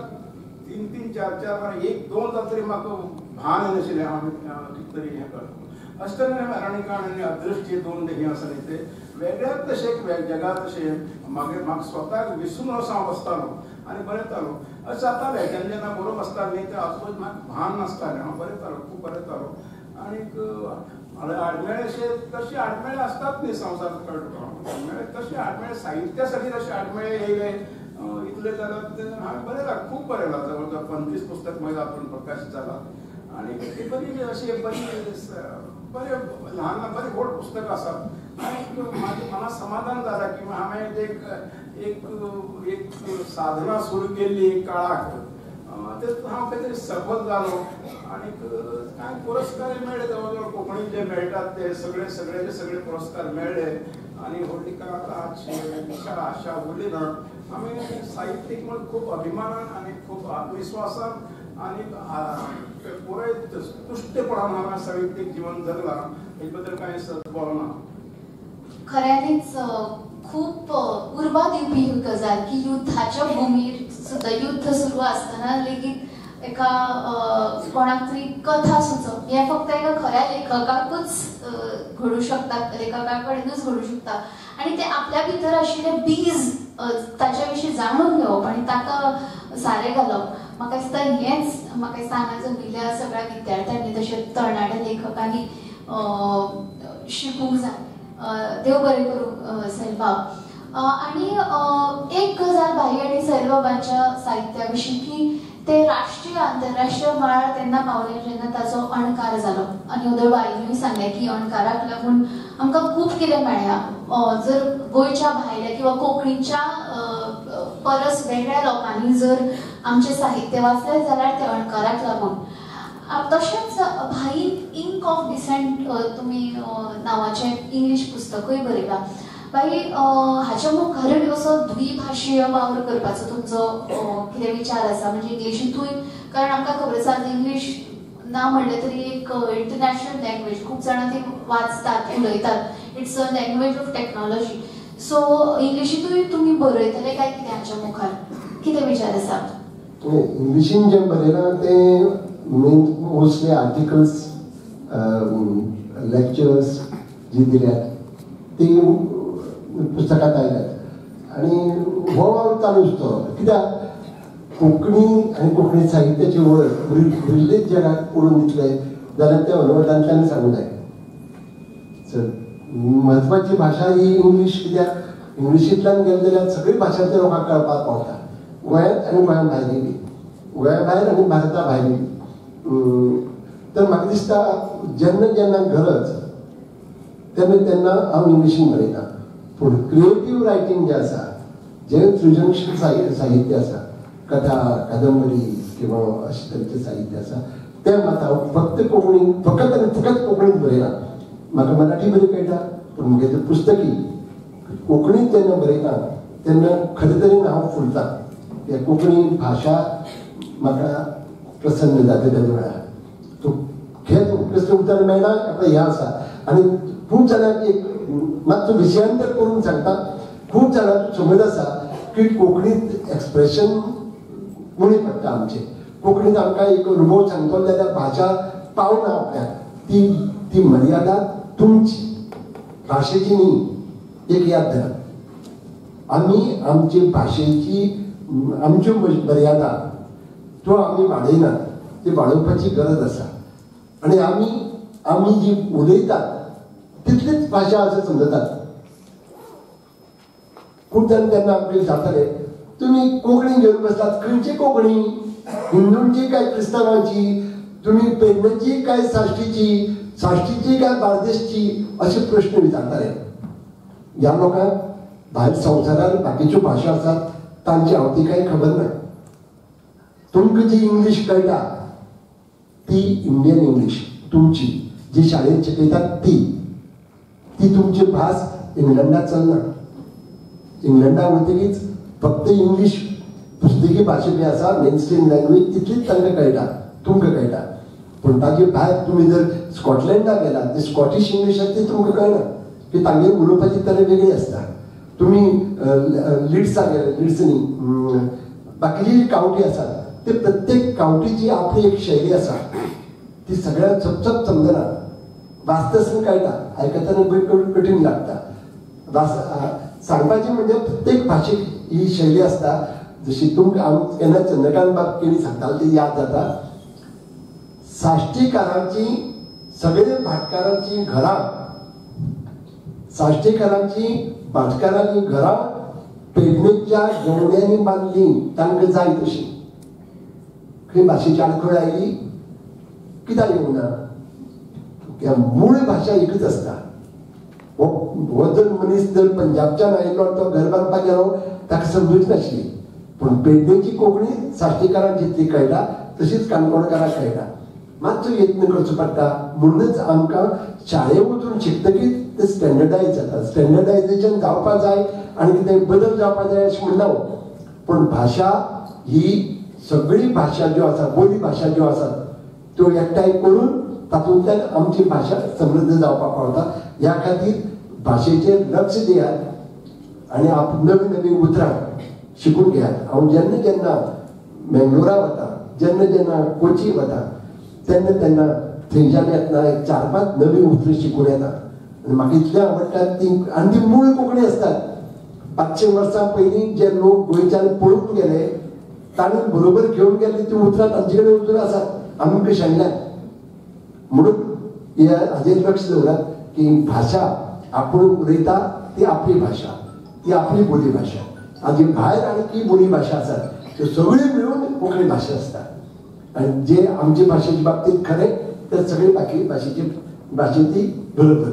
3-3, 4-4 1-2 जाता तरी म्हाका भान येनाशिल्लें हांव कितें तरी हें करता. अशें तरेन रनिंग कांड आनी अदृश्ट जे 2 हें आसा न्ही ते वेगळ्याच तशें जगात तशें मागीर म्हाका स्वताक विसरून असो हांव बसतालो आनी बरयतालो. अशें जातालें जेन्ना जेन्ना बरोवप आसतालें तें आजूबाजू म्हाका भान नासतालें. हांव बरयतालो, खूब बरयतालो. आनीक आडमेळे तशे आडमेळे असतात न्ही संवसारांत कळटा. तशे आडमेळे साहित्यासाठी तशे आडमेळे येयले इतले जाल्यार हांवें बरयलां, खूब बरयलां. जवळ जवळ 25 पुस्तक मागीर आपूण प्रकाशीत जालां. आनी ती बरी अशी बरी बरे ल्हान बरी व्हड पुस्तकां आसात. आनीक म्हाज्या मनाक समाधान जालां की हांवें एक साधना सुरू केल्ली काळाक. तेतूंत हांव खंय तरी सफल जालो. आनीक कांय पुरस्कार मेळ्ळे, जवळ जवळ कोंकणीत जे मेळटात ते सगळे पुरस्कार मेळ्ळे. आनी व्हडली कलाकार आशा उरली ना. आमी साहित्यीक म्हणून खूब अभिमानान आनी खूब आत्मविश्वासान आनी पुराय तुश्टपणान हांवें साहित्यीक जीवन जगलां. हे बद्दल कांय बोलना. खऱ्यांनीच खूप उर्बा दिवपी गजाल की युद्धाच्या भूमीर सुद्धा युद्ध सुरू असताना लेगीत एका कोणाक तरी कथा सुचप हे फक्त एका खऱ्या लेखकाकूच घडू शकता, लेखकाकडेनच घडू शकता. आणि ते आपल्या भितर आशिल्ले बीज ताच्या विशीं जाणून घेवप आनी ताका सारें घालप. म्हाका दिसता हेंच म्हाका दिसता हांगा जमिल्ल्या सगळ्या विद्यार्थ्यांनी तशेंच तरणाट्या लेखकांनी शिकूंक जाय. देव बरें करूं सैलबाब. आणि एक गजाल भाई आणि सैलबाबांच्या साहित्या विशीं की ते राष्ट्रीय आंतरराष्ट्रीय मळार तेन्ना पावले जेन्ना ताचो अणकार जालो. आनी उदय बाईंनी सांगलें की अणकाराक लागून आमकां खूब कितें मेळ्ळां. जर गोंयच्या भायल्या किंवा कोंकणीच्या परस वेगळ्या लोकांनी जर आमचें साहित्य वाचलें जाल्यार ते अणकाराक लागून. तशेंच भाईन इंक ऑफ डिसेंट तुमी नांवाचें इंग्लीश पुस्तकूय बरयलां. भाई हाच्या मुखार असो द्विभाशीय वावर करपाचो तुमचो कितें विचार आसा? म्हणजे इंग्लिशींतूय, कारण आमकां खबर आसा इंग्लीश ना म्हणलें तरी एक इंटरनॅशनल लँग्वेज, खूब जाणां ती वाचतात, उलयतात. It's a language of technology. So इंग्लिशींतूय तुमी बरयतले काय कितें हाच्या मुखार? कितें विचार आसा? इंग्लिशीन जें बरयलां तें मोस्टली आर्टिकल्स, लेक्चर्स जी दिल्यात ती पुस्तकांत आयल्यात. आनी हो वावर चालूच तो. कित्याक कोंकणी आनी कोंकणी साहित्याची वळख उरिल्लेच जगाक पडून दितले जाल्यार ते अनवटांतल्यान सांगूंक जाय. म्हत्वाची भाशा ही इंग्लीश. कित्याक इंग्लिशींतल्यान गेले जाल्यार सगळी भाशा त्या लोकांक कळपाक पावता. गोंयांत आनी गोंया भायरय बी, गोंया भायर आनी भारता भायरय बी. तर म्हाका दिसता जेन्ना जेन्ना गरज तेन्ना हांव इंग्लिशीन बरयतां. पूण क्रिएटीव रायटींग जें आसा, जें सृजनशील साहित्य आसा, कथा, कादंबरी किंवा अशे तरेचें साहित्य आसा तें मात हांव फक्त आनी फकत कोंकणींत बरयना. म्हाका मराठी बरी कळटा, पूण म्हगे तें पुस्तकी कोंकणींत जेन्ना बरयता तेन्ना खरे तरेन हांव फुलतां. कित्याक कोंकणी भाशा म्हाका प्रसन्न जाता त्या वेळार. हेच प्रश्न उत्तर मेळना हें आसा. आनी खूब जाणांक एक मातसो विशयांतर करून सांगता. खूब जाणांक समज आसा की कोंकणींत एक्सप्रेशन उणी पडटा आमचें. कोंकणींत आमकां एक अनुभव सांगतलो जाल्यार भाशा पावना आपल्याक. ती मर्यादा तुमची, भाशेची न्ही. एक याद धरा, आमी आमचे भाशेची आमच्यो मर्यादा त्यो आमी वाडयनात. ती वाडोवपाची गरज आसा आनी आमी जी उलयतात तितलीच भाशा अशें समजतात. खूब जाण तेन्ना आमचे जाताले तुमी कोंकणी घेवन बसतात, खंयची कोंकणी? हिंदूंची काय क्रिस्तांवांची? तुमी पेडणेची काय साश्टीची काय बार्देशची? असे प्रश्न विचारताले. ह्या लोकांक भायर संवसारांत बाकीच्यो भाशा आसात तांची हांव काय खबर ना. तुमकां जी इंग्लीश कळटा ती इंडियन इंग्लीश तुमची जी शाळेंत शिकयतात ती तुमची भास इंग्लंडात चलना. इंग्लंडाक वतकीच फक्त इंग्लीश पुस्तकी भाशा जी आसा मेनस्ट्रीम लँग्वेज तितलीच तांकां कळटा, तुमकां कळटा. पूण ताजे भायर तुमी जर स्कॉटलँडाक गेलात ती स्कॉटिश इंग्लीश आसा ती तुमकां कळना की तांगे उलोवपाची तरे वेगळी आसता. तुमी लिड्साक गेले, लिड्स न्ही बाकीची जी कावंटी आसात ते प्रत्येक कावंटीची आपली एक शैली आसा ती सगळ्यांक चपचप समजना. वाचतासतना कळटा, आयकतना कठीण लागता. सांगपाची म्हणजे प्रत्येक भाशेक ही शैली आसता. जशी तुमकां केन्ना चंद्रकांत बाब केणी सांगताले ती याद जाता. साश्टीकारांची सगळे भाटकारांची घरां भाटकारांची घरां पेडणेच्या गवड्यांनी बांदली तांकां जाय तशी. खंय भाशेची आडखळ आयली कित्याक येवना? मूळ भाशा एकच आसता. हो जर मनीस जर पंजाबच्यान आयिल्लो तो घर बांदपाक गेलो ताका समजूच नाशिल्ली. पूण पेडणेची कोंकणी साश्टीकारांक जितली कळटा तशीच काणकोणकारांक कळटा. मातसो यत्न करचो पडटा. म्हणूनच आमकां शाळेंत वचून शिकतकीच ते स्टँडर्डायज जाता. स्टँडर्डायजेशन जावपाक जाय आनी कितें बदल जावपाक जाय अशें म्हणना. पूण भाशा ही सगळी भाशा ज्यो आसा बोली भाशा ज्यो आसात त्यो एकठांय करून तातूंतल्यान आमची भाशा समृद्ध जावपाक पावता. ह्या खातीर भाशेचेर लक्ष दियात आनी नवीन नवीन उतरां शिकून घेयात. हांव जेन्ना मेंगलोरा वता, जेन्ना कोची वता तेन्ना थंयच्यान येतना एक 4-5 नवी उतरां शिकून येता. आनी म्हाका इतलें आवडटा ती मूळ कोंकणी आसतात. 500 वर्सां पयलीं जे लोक गोंयच्यान पळून गेले तांणी बरोबर घेवन गेल्ली ती उतरां तांचे कडेन उतरां आसात आमकां शेणल्यात. म्हणून हाजेर लक्ष दवरात की भाशा आपूण उलयता ती आपली भाशा, ती आपली बोली भाशा. हाजे भायर आनी बोली भाशा आसात त्यो सगळ्यो मिळून कोंकणी भाशा आसता. आनी जे आमचे भाशेच्या बाबतींत खरें ते सगळे बाकी भाशे ती बरोबर.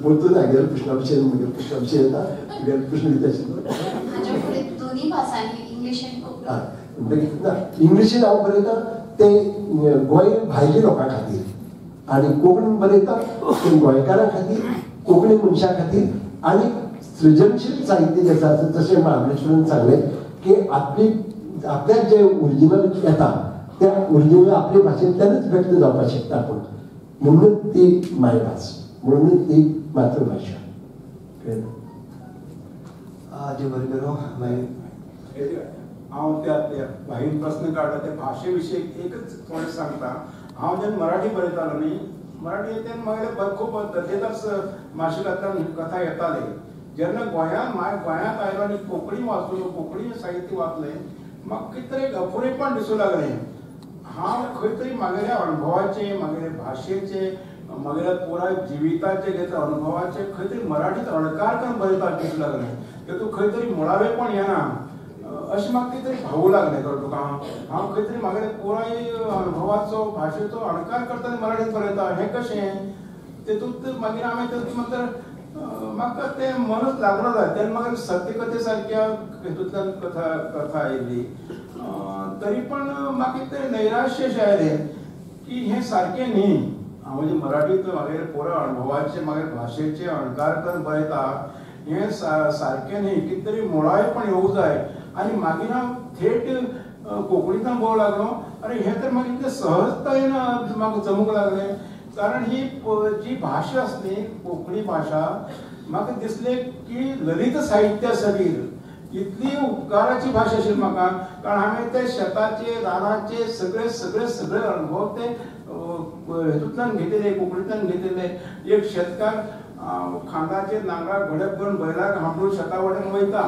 परतून हागेर प्रश्ना विशयी म्हगे प्रश्ना विशयी येता. तुगेले प्रश्न कितें आशिल्लो? हाच्या फुडें दोनी भासांनी इंग्लीश आनी कोंकणी. इंग्लिशीन हांव बरयता ते गोंय भायल्या लोकां खातीर आनी कोंकणीन बरयता ते गोंयकारां खातीर, कोंकणी मनशां खातीर. आनी सृजनशील साहित्य जें आसा जशें महाबळेश्वरान सांगलें की आपल्याक जे ओरिजिनल येता त्या ओरिजिनल आपले भाशेंतल्यानच व्यक्त जावपाक शकता आपूण. म्हणून ती मायभास, म्हणून ती मातृभाशा. देव बरें करूं. हांव त्या भाईन प्रश्न काडला त्या भाशे विशीं एकच थोडें सांगता. हांव जेन्ना मराठी बरयतालो न्ही, मराठी तेन्ना म्हागेले खूब दर्जेदार माशिकांतल्यान कथा येताले. जेन्ना गोंयांत आयलो आनी कोंकणी वाचलो, कोंकणी साहित्य वाचलें, म्हाका कितें तरी अपुरेपण दिसूं लागलें. हांव खंय तरी म्हागेल्या अणभवाचे, म्हागेले भाशेचे, म्हागेल्या पुराय जिविताचे अणभवाचे खंय तरी मराठीत अणकार करून बरयता दिसूं लागलें. तेतूंत खंय तरी मुळावेपण येना अशें म्हाका कितें तरी भावूं लागलें. कळ्ळें तुका? हांव खंय तरी म्हागेले पुराय अणभवाचो भाशेचो अणकार करता आनी मराठीत बरयता. हें कशें? तेतूंत मागीर हांवें म्हाका तें मनूच लागलो जाय. तेन्ना म्हाका सत्यकथे सारक्या हेतूंतल्यान कथा आयिल्ली. तरी पण म्हाका तें नैराश्य अशें आयलें की हें सारकें न्ही. हांव म्हणजे मराठीत म्हागेले पुराय अणभवाचे, म्हागे भाशेचे अणकार करून बरयता हें सारकें न्ही. कितें तरी मुळावेपण येवूंक जाय. आनी मागीर हांव थेट कोंकणींतल्यान बरोवंक लागलो. आनी हें तर म्हाका इतलें सहजतायेन म्हाका जमूंक लागलें. कारण ही जी भाशा आसली कोंकणी भाशा म्हाका दिसलें की ललित साहित्या सगीर इतली उपकाराची भाशा आशिल्ली म्हाका. कारण हांवें ते शेताचे, रानाचे सगळे अनुभव ते हेतूंतल्यान घेतिल्ले, कोंकणींतल्यान घेतिल्ले. एक शेतकार खांदाचेर नांगराक घोड्याक करून बैलाक हांबळून शेता कडेन वयता.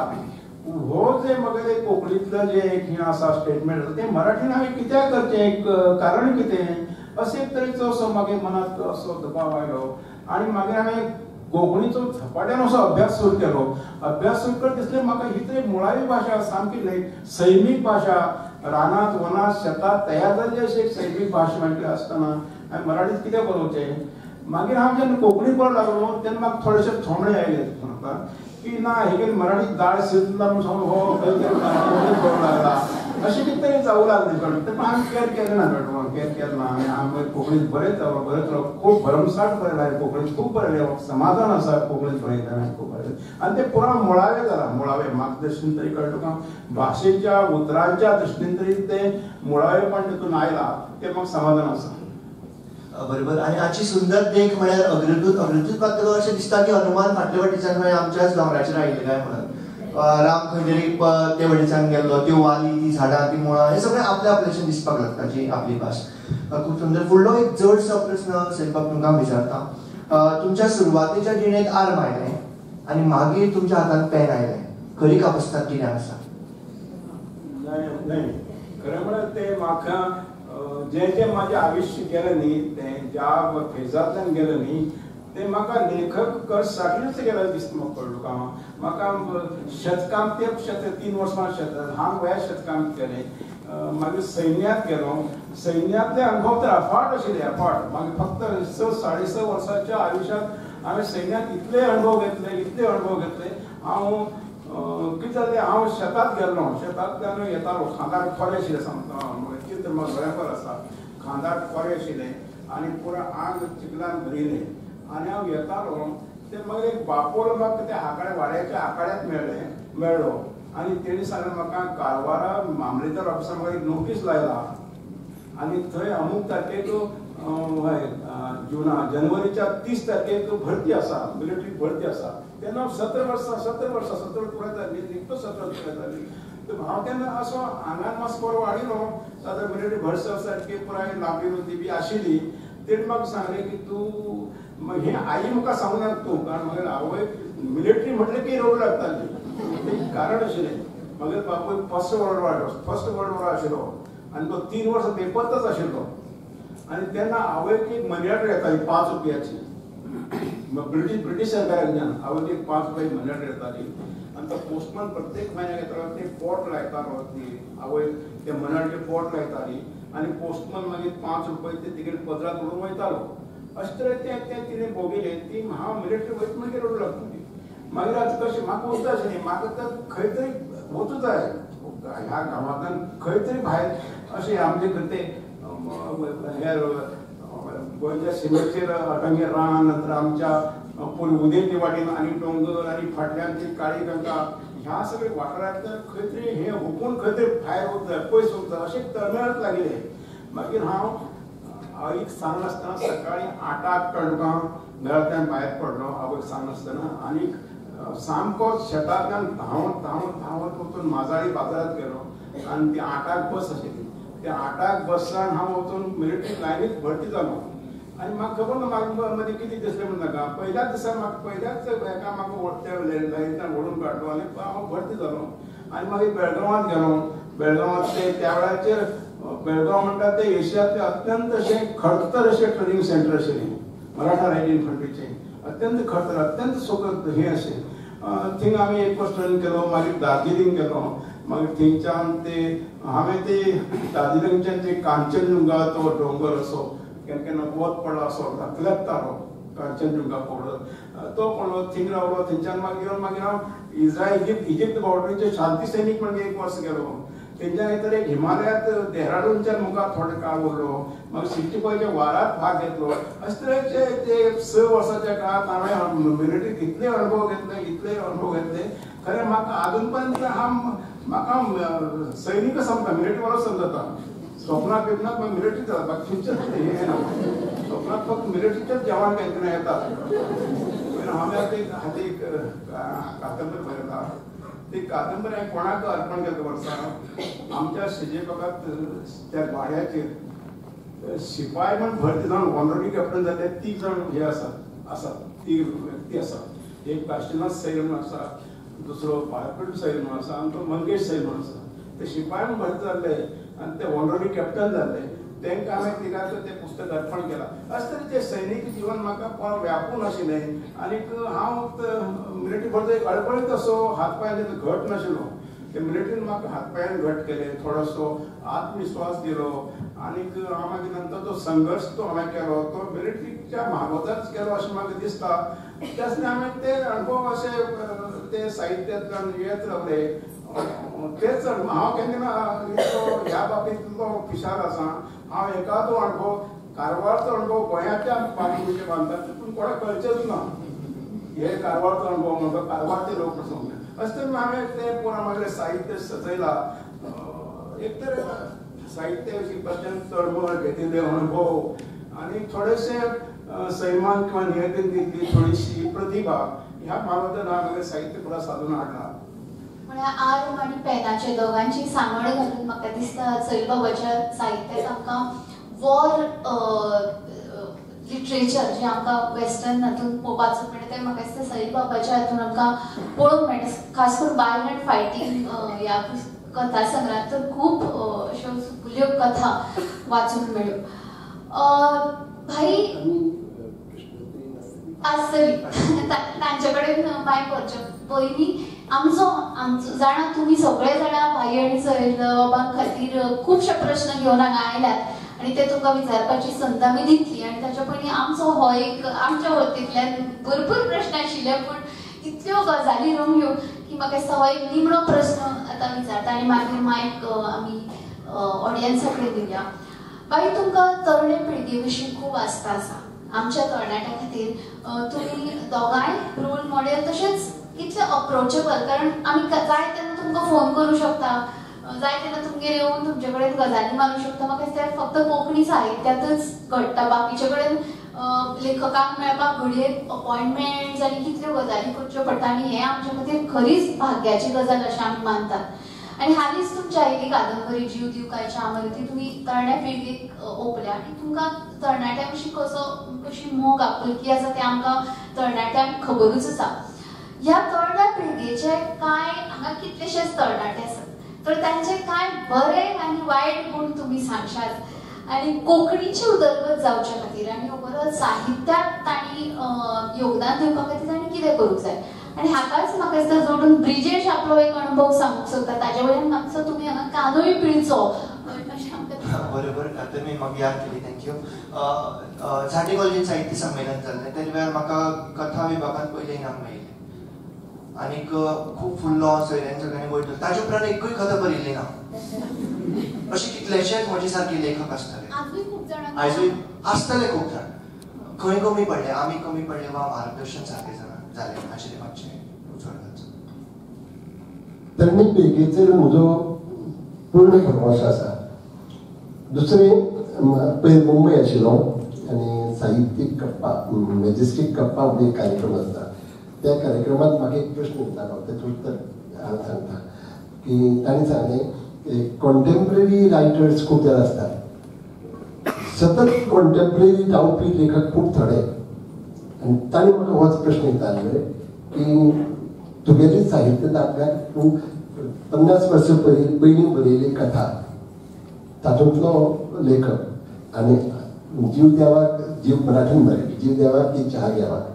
हो जे मग ते कोंकणीतलं जे एक हे आसा स्टेटमेंट ते मराठीन हांवें कित्याक करचें एक कारण कितें अशें एक तरेचो असो मागे मनांत असो दबाव आयलो आनी मागीर हांवें कोंकणीचो झपाट्यान असो अभ्यास सुरू केलो. अभ्यास सुरू करता दिसलें म्हाका ही तरी मुळावी भाशा सामकी सैमीक भाशा रानांत वनांत शेतांत तयार जाल्ली अशी एक सैमीक भाशा म्हटली आसतना हांवें मराठींत कितें बरोवचें. मागीर हांव जेन्ना कोंकणी पळोवंक लागलो तेन्ना म्हाका थोडेशे थोमणे आयले म्हाका की ना हे मराठी दाळ शिजला म्हणून सांगून हो खंय तरी कळूंक लागला अशें कितें तरी जावं लागलें कळ्ळें. तें हांवें कॅर केलें ना कॅर केलें ना आनी हांवें कोंकणींत बरेंच रावलो खूब भरमसाट बरयलें कोंकणींत खूब बरयलें समाधान आसा कोंकणींत बरयतना खूब बरयलें आनी तें पुराय मुळावें जालां. मुळावें म्हाका दृश्टीन तरी कळ्ळें तुका भाशेच्या उतरांच्या दृश्टीन तरी तें मुळावेपण तितून आयलां तें म्हाका समाधान आसा. बरोबर. आणि आजची सुंदर देख म्हळ्यार अग्रदूत पातळो अशें दिसता की हनुमान फाटल्या वाटेच्यान आमच्याच दोंगराचेर आयिल्ले काय म्हणून राम खंय तरी ते वटेच्यान गेल्लो त्यो वाली ती झाडां ती मुळां हे सगळें आपल्या आपल्याशें दिसपाक लागता जी आपली भास. खूब सुंदर. फुडलो एक चडसो प्रस्न सेल्पाक तुमकां विचारता. तुमच्या सुरवातेच्या जिणेंत आर्म आयलें आनी मागीर तुमच्या हातांत पेन आयलें खरी कापस्ताद कितें आसा? नाही खरें म्हळ्यार तें म्हाका जें जें म्हाजें आयुश्य गेलें न्ही तें ज्या फेजांतल्यान गेलें न्ही तें म्हाका लेखक कश सारकेंच गेलें दिसता म्हाका कळ्ळें तुका. म्हाका शेतकाम ते 3 वर्सां ल्हान वयार शेतकाम केलें. मागीर सैन्यांत गेलो. सैन्यांतले अनुभव तर अफाट आशिल्ले अफाट. मागीर फक्त 6.5 वर्साच्या आयुश्यांत हांवें सैन्यांत इतले अनुभव घेतले हांव कितें जालें हांव शेतांत गेल्लो. शेतांतल्यान येतालो खांदार खोरें आशिल्लें सामको कितें म्हाका गोंयाकार आसा खांदार खोरें आशिल्लें आनी पुरो आंग चिखलान भरिल्लें आनी हांव येतालो ते मागीर एक बापोल म्हाका त्या आंकाड्या वाड्याच्या आंकाड्यांत मेळ्ळो आनी तेणी सांगलें म्हाका कारवारा मामलेदार ऑफिसार म्हाका एक नोटीस लायला आनी थंय अमूक तारखेक जनवरीच्या 30 तारखेक भरती आसा मिलिटरी भरती आसा. तेन्ना 17 पुराय जाल्ली निकतो 17 पुराय जाल्ली. हांव तेन्ना असो आंगान मातसो बरो वाडिलो ताका मिलिटरी भरती सारकी पुराय लागली होती बी आशिल्ली. तेणी म्हाका सांगलें की तूं हें आई म्हाका सांगूं नाका तूं कारण मागीर आवय मिलिटरी म्हटलें की रडू लागताली तें कारण आशिल्लें. मागीर बापूय फर्स्ट वर्ल्ड वॉर आशिल्लो आनी तो 3 वर्सां बेपत्ताच आशिल्लो आनी तेन्ना आवयक एक मनी ऑर्डर येताली 5 रुपयाची ब्रिटीश सरकाराच्यान आवयक एक 5 रुपया मनी ऑर्डर येताली आनी तो पोस्टमॅन प्रत्येक म्हयन्याक येतालो ते पोट लायतालो ती आवय ते मनी ऑर्डर पोट लायताली आनी पोस्टमॅन मागीर 5 रुपया ते तिकेट पदरांत उडोवन वयतालो. अशें तरेन तें तिणें भोगिल्लें ती हांव मिलिटरी वयता मागीर रडू लागताली. मागीर आतां कशें म्हाका वचूं आशिल्लें म्हाका तर खंय तरी वचूं जाय ह्या गांवांतल्यान खंय तरी भायर अशें आमचे ते हेर गोंयच्या शिमेचेर अटंगे रान नंतर आमच्या पूण उदेंती वाटेन आनी दोंगर आनी फाटल्यान ती काळी गंगा ह्या सगळे वाठारांतल्यान खंय तरी हें हुपून खंय तरी भायर वचूं जाय पयस वचूं जाय अशें तळमळत लागिल्लें. मागीर हांव आवयक सांगनासतना सकाळीं 8 कणकां घरांतल्यान भायर पडलो आवयक सांगनासतना आनी सामको शेतांतल्यान धांवत वचून माजाळी बाजारांत गेलो आनी ती 8 बस आशिल्ली. त्या 8 बसान हांव वचून मिलिटरी लायनीत भरती जालो आनी म्हाका खबर ना म्हाका मदीं कितें दिसलें म्हण नाका पयल्याच दिसा म्हाका पयल्याच हेका म्हाका लायनींतल्यान ओडून काडलो आनी हांव भरती जालो आनी मागीर बेळगांवांत गेलो. बेळगांवांत ते त्या वेळाचेर बेळगांव म्हणटा ते एशियांतलें अत्यंत अशें खडतर अशें ट्रेनिंग सेंटर आशिल्लें मराठा लायट इन्फंट्रीचें अत्यंत खडतर अत्यंत सोकत हें अशें. थिंग आमी एक वर्स ट्रेनिंग केलो मागीर दार्जिलिंग गेलो मागीर थंयच्यान ते हांवें ते दार्जिलिंगच्यान ते कांचनजुंगा तो दोंगर असो केन्ना केन्ना वत पडलो असो धाकल्यातालो कांचनजुंगा पडलो तो पडलो थिंग रावलो थंयच्यान मागीर हांव इज्रायल इजिप्त बॉर्डरीचे शांती सैनीक म्हणजे एक वर्स गेलो. तेंच्यान एक तर हिमालयांत देहराडूनच्यान मुखार थोडे काळ उरलो मागीर 65च्या वारांत भाग घेतलो. अशे तरेचे ते 6 वर्साच्या काळांत हांवें मिलिटरींत इतले अनुभव घेतले खरें म्हाका आजून पर्यंत म्हाका सैनिकच समजता मिलिटरी वालो समजता. स्वप्नाक बिपनाक मिलिटरी जाता बाकी फ्युचर हें ना स्वप्नाक फक्त मिलिटरीचेच जवान केन्ना येतात. हांवें आतां एक कादंबरी बरयता ती कादंबरी हांवें कोणाक अर्पण केली वर्सां आमच्या शेजेबागात त्या वाड्याचेर शिपाय म्हण भरती जावन ऑनररी कॅप्टन जाले 3 जाण हे आसात 3 व्यक्ती आसात. एक काशिनाथ सैल म्हण आसा दुसरो फायरपीट सैल म्हणून आसा आनी तो मंगेश सैल म्हणून आसा. ते शिपायान भरती जाल्ले आनी ते ऑनररी कॅप्टन जाल्ले. तांकां हांवें तिगार तें पुस्तक अर्पण केलां. अशें तरेन तें सैनीक जिवन म्हाका कोण व्यापून आशिल्लें आनीक हांव मिलिटरी भरती अडपळीत असो हात पांय घट नाशिल्लो. ते मिलिटरीन म्हाका हात पांयान घट केले, थोडोसो आत्मविश्वास दिलो आनीक हांव मागीर नंतर तो संघर्श तो हांवें केलो तो मिलिटरीच्या मागोताच केलो अशें म्हाका दिसता. त्यासनी हांवें ते अणभव अशें ते साहित्यांतल्यान येत रावले. तेच हांव केन्ना ह्या बाबतींतलो पिशार आसा. हांव एकादो अणभव कारवारचो अणभव गोंयाच्या पाठीचे बांदतात पूण कोणाक कळचेच ना. हे कारवारचो अणभव म्हणटा कारवारचे लोक पासून अशें तरेन हांवें तें पळोवन म्हागेलें साहित्य सजयलां. एक तर साहित्य शिकपाच्यान चळवळ घेतिल्ले अणभव आनी थोडेशे सैमान किंवा नियतीन दिल्ली थोडीशी प्रतिभा ह्या मानवतेन हांवें साहित्य फुडें सादून हाडलां. म्हळ्यार आर्म आनी पेनाचे दोगांची सांगड घालून म्हाका दिसता सैल बाबाच्या साहित्यात आमकां वॉर लिटरेचर जे आमकां वेस्टर्न हातून पळोवपाचो मेळटा तें म्हाका दिसता सैल बाबाच्या हातून आमकां पळोवंक मेळटा. खास करून बायलँड फायटींग ह्या कथा संग्रहात तर खूब अश्यो फुल्यो कथा वाचूंक मेळ्यो. भाई आसतली तांचे कडेन मायक व्हरचे पयलीं आमचो जाणा तुमी सगळे जाणा भाई आनी सैल बाबां खातीर खुबशे प्रश्न घेवन हांगा आयल्यात आनी ते तुमकां विचारपाची संद आमी दितली. आनी ताच्या पयलीं आमचो हो एक आमच्या वतींतल्यान भरपूर प्रश्न आशिल्ले पूण इतल्यो गजाली रंगल्यो की म्हाका दिसता हो एक निमणो प्रश्न आतां विचारता आनी मागीर मायक आमी ऑडियन्सा कडेन दिवया. भाई तुमकां तरणे पिळगे विशीं खूब आस्था आसा. आमच्या तरणाट्या खातीर तुमी दोगांय रोल मॉडेल तशेंच कितले अप्रोचेबल कारण आमी जाय तेन्ना तुमकां फोन करूं शकता, जाय तेन्ना तुमगेर येवन तुमचे कडेन गजाली मारूं शकता. म्हाका दिसता फक्त कोंकणी साहित्यातच घडटा. बाकीचे कडेन लेखकांक मेळपाक घडये अपॉयंटमेंट्स आनी कितल्यो गजाली करच्यो पडटा आनी हें आमचे खातीर खरीच भाग्याची गजाल अशें आमी मानतात. आनी हालींच तुमची आयिल्ली कादंबरी जीव दिवकायच्या आमरती तुमी तरण्या पिळगेक ओपल्या आनी तुमकां तरणाट्या विशीं कशी मोग आपुलकी आसा तें आमकां तरणाट्यांक खबरूच आसा. ह्या तरण्या पिळगेचे कांय हांगा कितलेशेच तरणाटे आसात तर तांचे कांय बरे आनी वायट गूण तुमी सांगशात आनी कोंकणीची उदरगत जावचे खातीर आनी ओवरऑल साहित्याक तांणी योगदान दिवपा खातीर तांणी कितें करूंक जाय आनी हाकाच म्हाका दिसता जोडून ब्रिजेश आपलो एक अणभव सांगूंक सोदता. ताजे वयल्यान मातसो तुमी हांगा कांदोय पिळचो अशें आमकां बरोबर तुमी म्हाका याद केली. थँक्यू. झांटी कॉलेजीन साहित्य संमेलन जाल्लें त्या वेळार म्हाका कथा विभागांत पयलें इनाम मेळिल्लें आनीक खूब फुल्लो सैऱ्यान सगळ्यांनी वयतलो ताजे उपरांत एकूय कथा बरयल्ली ना. अशे कितलेशेच म्हजे सारके लेखक आसतले आयजूय आसतले खूब जाण. खंय कमी पडले आमी कमी पडले वा मार्गदर्शन सारकें जालें हाचेर मातशें उजवाड घालचो. तरणी पिळगेचेर म्हजो पूर्ण भरवंस आसा. दुसरें पयर मुंबय आशिल्लो आनी साहित्यीक कप्पा मॅजेस्टीक कप्पा म्हणून एक कार्यक्रम आसता. त्या कार्यक्रमात म्हाका एक प्रश्न विचारलो तेचें उत्तर हांव सांगता की ताणें सांगलें कॉन्टेम्पररी रायटर्स खूब जाण आसतात. सतत कॉन्टेम्पररी जावपी लेखक खूब थोडे आनी ताणें म्हाका होच प्रश्न विचारलो की तुगेली साहित्य आपल्याक तूं 50 वर्सां पयलीं बरयली कथा तातूंतलो लेखक आनी जीव देवाक जीव मराठीन बरयली जीव देवाक ती च्या घेवाक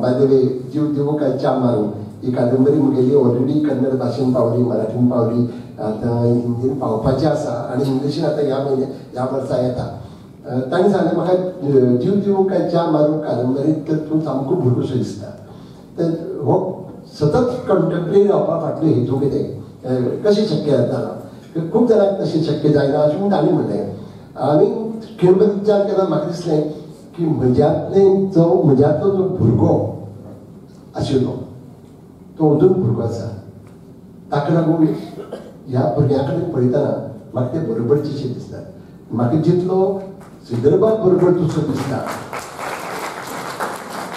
बाय द वे जीव दिवूं काय च्या मारूं ही कादंबरी म्हगेली ऑलरेडी कन्नड भाशेन पावली मराठीन पावली आतां हिंदीन पावपाची आसा आनी इंग्लिशीन आतां ह्या वर्सा येता. ताणें सांगलें म्हाका जीव दिवूं काय च्या मारूं कादंबरीत तर तूं सामको भुरगोसो दिसता. तर हो सतत कंटेम्पररी रावपा फाटलो हेतू कितें कशें शक्य जाता खूब जाणांक तशें शक्य जायना अशें म्हूण ताणें म्हणलें. आनी खिणपत विचार केलो म्हाका दिसलें की म्हज्यातलो जो भुरगो आशिल्लो तो अजून भुरगो आसा. ताका लागून ह्या भुरग्या कडेन पळयतना म्हाका तें बरोबरचेशें दिसता. म्हाका जितलो श्रीधरबाब बरोबर तुजो दिसता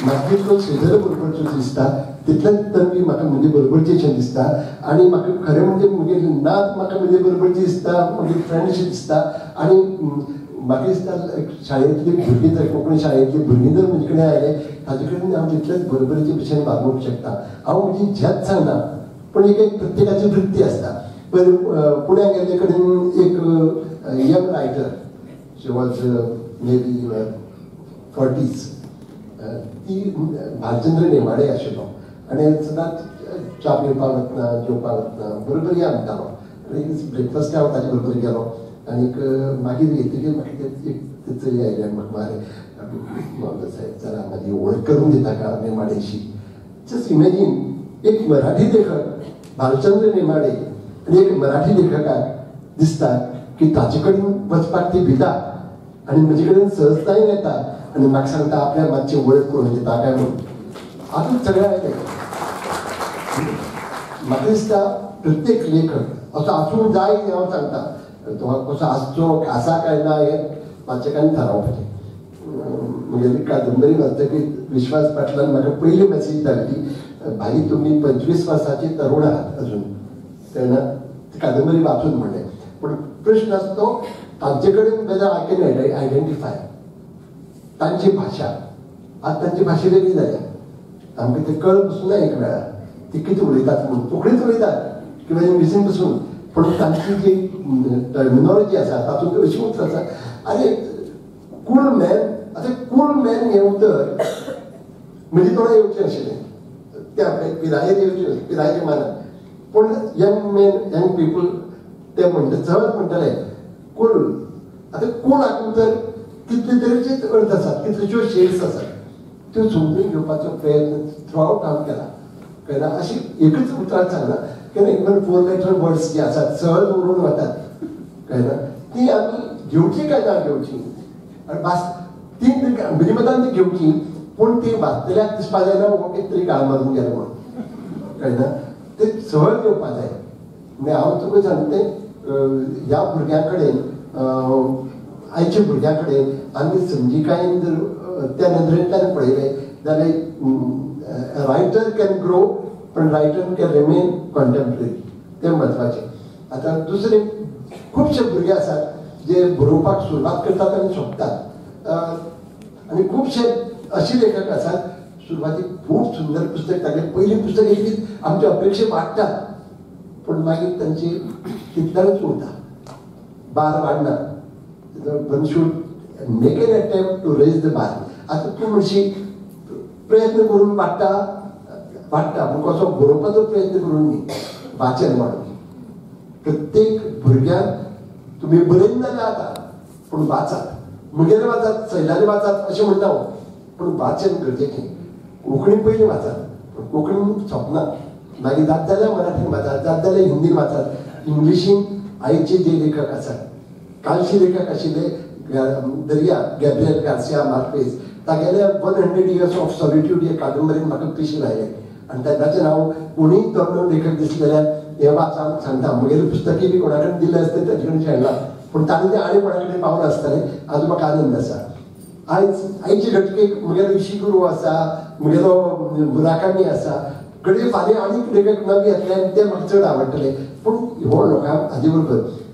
म्हाका जितलो श्रीधर बरोबरचो दिसता तितलेंच तरणी म्हाका म्हजे बरोबरचेशें दिसता. आनी म्हाका खरें म्हणजे म्हगे नात म्हाका म्हजे बरोबरची दिसता म्हगे फ्रेंडशी दिसता. आनी म्हाका दिसता शाळेंतली भुरगीं जर कोंकणी शाळेंतली भुरगीं जर म्हजे कडेन आयले ताजे कडेन हांव तितलेच बरोबरीचे भशेन वागूंक शकता. हांव म्हजी झेत सांगना पण एक प्रत्येकाची वृत्ती असता. पण पुण्याक गेल्ले कडेन एक young writer, she was may be 40s, ती भालचंद्र नेमाडे आशिल्लो आनी सदांच च्या पिवपाक वतना जेवपाक वतना बरोबर या म्हणटालो. ब्रेकफास्ट हांव ताजे बरोबर गेलो आनीक मागीर येतकीर म्हाका एक चली आयली आनी म्हाका मारे साहेब चला म्हाजी ओळख करून दिता का नेमाडेशी. जस्ट इमॅजीन, एक मराठी लेखक भालचंद्र नेमाडे आनी एक मराठी लेखकाक दिसता की ताचे कडेन वचपाक ती भिता आनी म्हजे कडेन सहजतायेन येता आनी म्हाका सांगता आपल्या मातशी वळख करून दिता काय म्हणून. आतां सगळें आयलें. म्हाका दिसता प्रत्येक लेखक असो आसूंक जाय हें हांव सांगता. तो कसो आसचो आसा काय ना हें मातशें थारावपाचें. म्हगेली कादंबरी वाचतकीर विश्वास पाटलान म्हाका पयली मॅसेज धाडली, भाई तुमी 25 वर्सांचे तरूण आहात अजून, तेन्ना ती कादंबरी वाचून म्हणलें. पूण प्रश्न आसा तो तांचे कडेन वेदर आय कॅन आयडेंटिफाय तांची भाशा. आज तांची भाशा वेगळी जाल्या, आमकां तें कळ पसून ना एक वेळार ती कितें उलयतात म्हणून. कोंकणीच उलयतात किंवा इंग्लिशीन पसून, पूण तांची जी टर्मिनॉलॉजी आसा तातूंत अशी उतर आसा. आरे कूल मॅन, आतां कूल मॅन हें उतर म्हणजे तोंडां येवचें आशिल्लें, तें आपल्या पिरायेर येवचें, पिरायेच्या मानान. पूण यंग मॅन, यंग पीपल ते म्हणटा सहज म्हणटाले कूल. आतां कूलाक उतर कितले तरेचे अर्थ आसात, कितल्योश्यो शेड्स आसात, त्यो समजून घेवपाचो प्रयत्न थ्रू आवट हांव केला. कळना अशी एकच उतर सांगना, केन्ना इवन 4 लेटर वर्ड्स जे आसात सहज उडून वतात, कळना ती आमी घेवची काय ना घेवची. ती म्हजे मतान ती घेवची, पूण ती वाचतल्याक दिसपा जायना हो कितें तरी गाळ मारून गेलो म्हणून. कळना ते सहज घेवपा जाय. म्हणजे हांव तुका सांगतें, ह्या भुरग्यां कडेन, आयच्या भुरग्यां कडेन आमी समजिकायेन जर त्या नदरेंतल्यान पळयलें जाल्यार रायटर कॅन ग्रो, पण रायटर कॅन रिमेन कॉन्टेम्पररी, तें म्हत्वाचें. आतां दुसरे खुबशे भुरगे आसात जे बरोवपाक सुरवात करतात आनी सोंपतात, आनी खुबशे अशे लेखक आसात सुरवातीक खूब सुंदर पुस्तक, तागे पयलीं पुस्तक एक आमचे अपेक्षे वाडटात पूण मागीर तांची तितल्यानूच उरता, बार वाडना. One should make an attempt to raise the bar. आतां तूं म्हणशी प्रयत्न करून वाडटा, पूण कसो बरोवपाचो प्रयत्न करून न्ही, वाचन वाडून. प्रत्येक भुरग्याक तुमी बरयन जाल्यार जाता, पूण वाचात, मुगेले वाचात, सैलानी वाचात अशें म्हणटा हांव, पूण वाचन गरजेचें. कोंकणी पयलीं वाचात, पूण कोंकणीन सोंपना. मागीर जात जाल्यार मराठीन वाचात, जात जाल्यार हिंदीन वाचात. इंग्लिशीन आयचे जे लेखक आसात, कालचे लेखक आशिल्ले दर्या गॅब्रियल गार्सिया मार्केज, तागेले 100 years ऑफ सॉलिट्यूड हे कादंबरीन म्हाका पिशें लायलें. आनी तेन्नाचें हांव कोणीय तरुण लेखक दिसले जाल्यार हें वाचांक सांगता. म्हगेलें पुस्तकी बी कोणा कडेन दिलें आसता ताजे कडेन शेणलां, पूण ताणें तें आनी कोणा कडेन पावलें आसतलें, हाजो म्हाका आनंद आसा. आयचे घटकेक म्हगेलो इशिगुरू आसा, म्हगेलो मुराकामी आसा, घडये फाल्यां आनीक लेखक नवे येतले आनी ते म्हाका चड आवडटले. पूण हो लोकांक हाजे बरोबर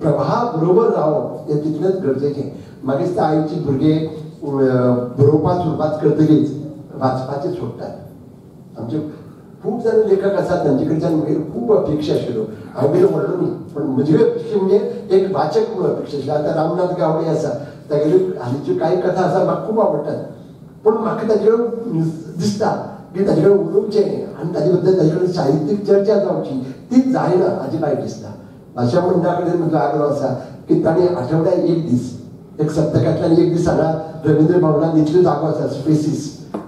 प्रवाहा बरोबर रावप हें तितलेंच गरजेचें. म्हाका दिसता आयचे भुरगे बरोवपाक सुरवात करतकीच वाचपाचें सोडटात. आमचे खूब जाण लेखक आसात तांचे कडच्यान म्हगेर खूब अपेक्षा आशिल्ल्यो. हांव गेलो व्हडलो न्ही, पण म्हजी अपेक्षा म्हणजे एक वाचक म्हणून अपेक्षा आशिल्ली. आतां रामनाथ गावडे आसा, तागेल्यो हालींच्यो कांय कथा आसा म्हाका खूब आवडटात, पूण म्हाका ताजे कडेन दिसता की ताजे कडेन उलोवचें आनी ताजे बद्दल ताजे कडेन साहित्यीक चर्चा जावची, ती जायना हाजी वायट दिसता. भाशा मंडळा कडेन म्हजो आग्रह आसा की ताणें आठवड्याक एक दीस, एक सप्तकांतल्यान एक दीस हांगा रवींद्र भवनांत इतल्यो जागो आसा स्पेसीस,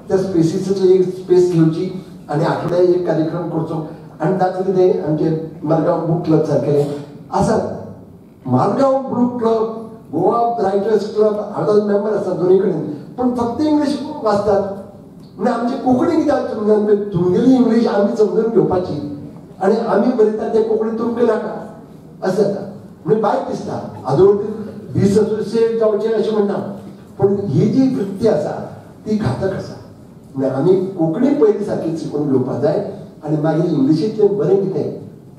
त्या स्पेसीसांतली एक स्पेस घेवची आनी आठवड्याक एक कार्यक्रम करचो. आनी तातूंत कितें आमचे मारगांव बूक क्लब सारकेले आसात. Margao book club, Goa writers club, हांव मेंबर आसा दोनी कडेन, पूण फक्त इंग्लीश वाचतात. म्हणजे आमची कोंकणी कित्याक तुमगेली इंग्लीश आमी समजून घेवपाची आनी आमी बरयतात तें कोंकणी तुमकां नाका अशें जाता. म्हणजे वायट दिसता. हाजो डिसोसिएट जावचें अशें म्हणना, पूण ही जी वृत्ती आसा ती घातक आसा. म्हणजे आमी कोंकणी पयलीं सारकी शिकून घेवपाक जाय आनी मागीर इंग्लिशींतलें बरें कितें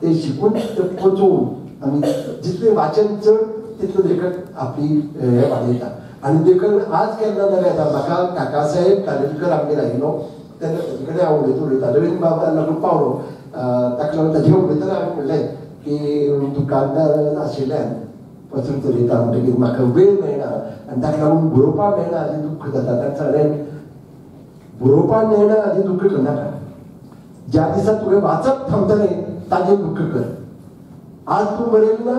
तें शिकून तें पचोवन आमी जितलें वाचन चड तितलो लेखक आपली हें वाडयता. आनी देखून आज केन्ना जाल्यार येता म्हाका काकासाहेब कालेलकर आमगेर आयिल्लो तेन्ना ताजे कडेन हांव उलयता रवींद्र बाबा लागून पावलो ताका लागून ताजे उलयतना हांवें म्हणलें की दुकानदार आशिल्ल्यान पसून चलयता म्हणटकीर म्हाका वेळ मेळना आनी ताका लागून बरोवपाक मेळना हाजें दुख्ख जाता. ताका सांगलें बरोवपाक मेळना हाजें दुख्ख करनाका, ज्या दिसा तुवें वाचप थांबतलें ताजें दुख्ख कर. आज तूं बरयलें ना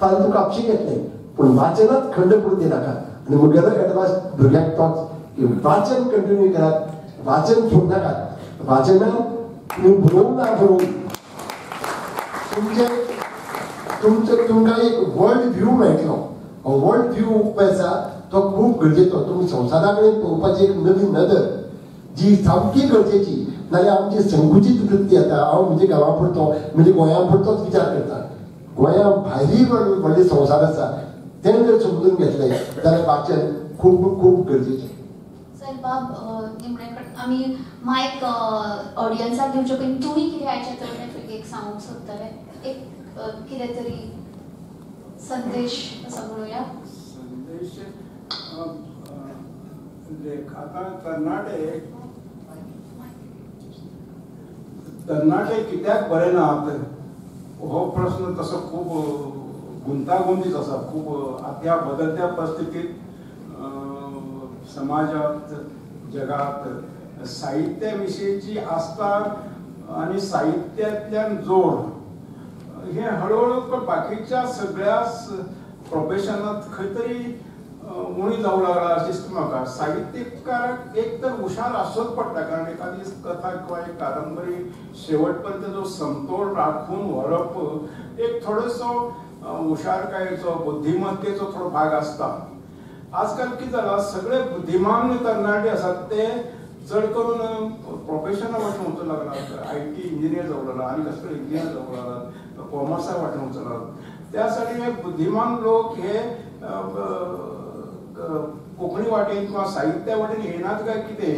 फाल्यां तुका आपशी घेतलें, पूण वाचनात खंड पडूं दिनाका. आनी म्हगेलो एडवायस भुरग्यांक तोच की वाचन कंटिन्यू करात, वाचन सोडनाकात. वाचनान तुमी बरोवंक ना बरोवंक तुमकां एक वर्ल्ड व्यू मेळटलो. हो वर्ल्ड व्यू पळय आसा तो खूब गरजेचो. तुमी संवसारा कडेन पळोवपाची एक नवी नदर जी सामकी गरजेची. नाल्यार आमची संकुचीत वृत्ती आतां हांव म्हणजे गांवां पुरतो म्हणजे गोंया पुरतोच विचार करता. गोंया भायरूय व्हडले संवसार आसा तें जर समजून घेतलें जाल्यार वाचन खूब खूब गरजेचें. बाब निमणे आमी मायक ऑडियन्साक दिवचे पयलीं तुमी कितें आयच्या तरणाट्यांक एक सांगूंक सोदतले, एक कितें तरी संदेश असो म्हणुया. संदेश आता तरणाटे कित्याक बरे नात हो प्रश्न तसो खूब गुंतागुंतीच आसा. खूब आतां बदलत्या परिस्थितीत समाजात जगात साहित्या विशयीची आस्था आणि साहित्यातल्यान जोड हे हळूहळू बाकीच्या सगळ्या प्रोफेशनात खंय तरी उणी जावंक लागला अशें दिसता म्हाका. साहित्यकाराक एक तर हुशार आसचोच पडटा, कारण एखादी कथा किंवा एक कादंबरी शेवट पर्यंत जो समतोल राखून व्हरप एक थोडोसो हुशारकायेचो बुद्धिमत्तेचो थोडो भाग आसता. आजकाल कितें जाला सगळे बुद्धिमान तरणाटे आसात ते चड करून प्रोफेशना वाटेन वचूंक लागला. IT इंजिनियर जावंक लागला आनी कसले इंजिनियर जावंक लागला, कॉमर्सा वाटेन वचूंक लागला. त्या साठी हे बुद्धिमान लोक हे कोंकणी वाटेन किंवा साहित्या वाटेन येनात काय कितें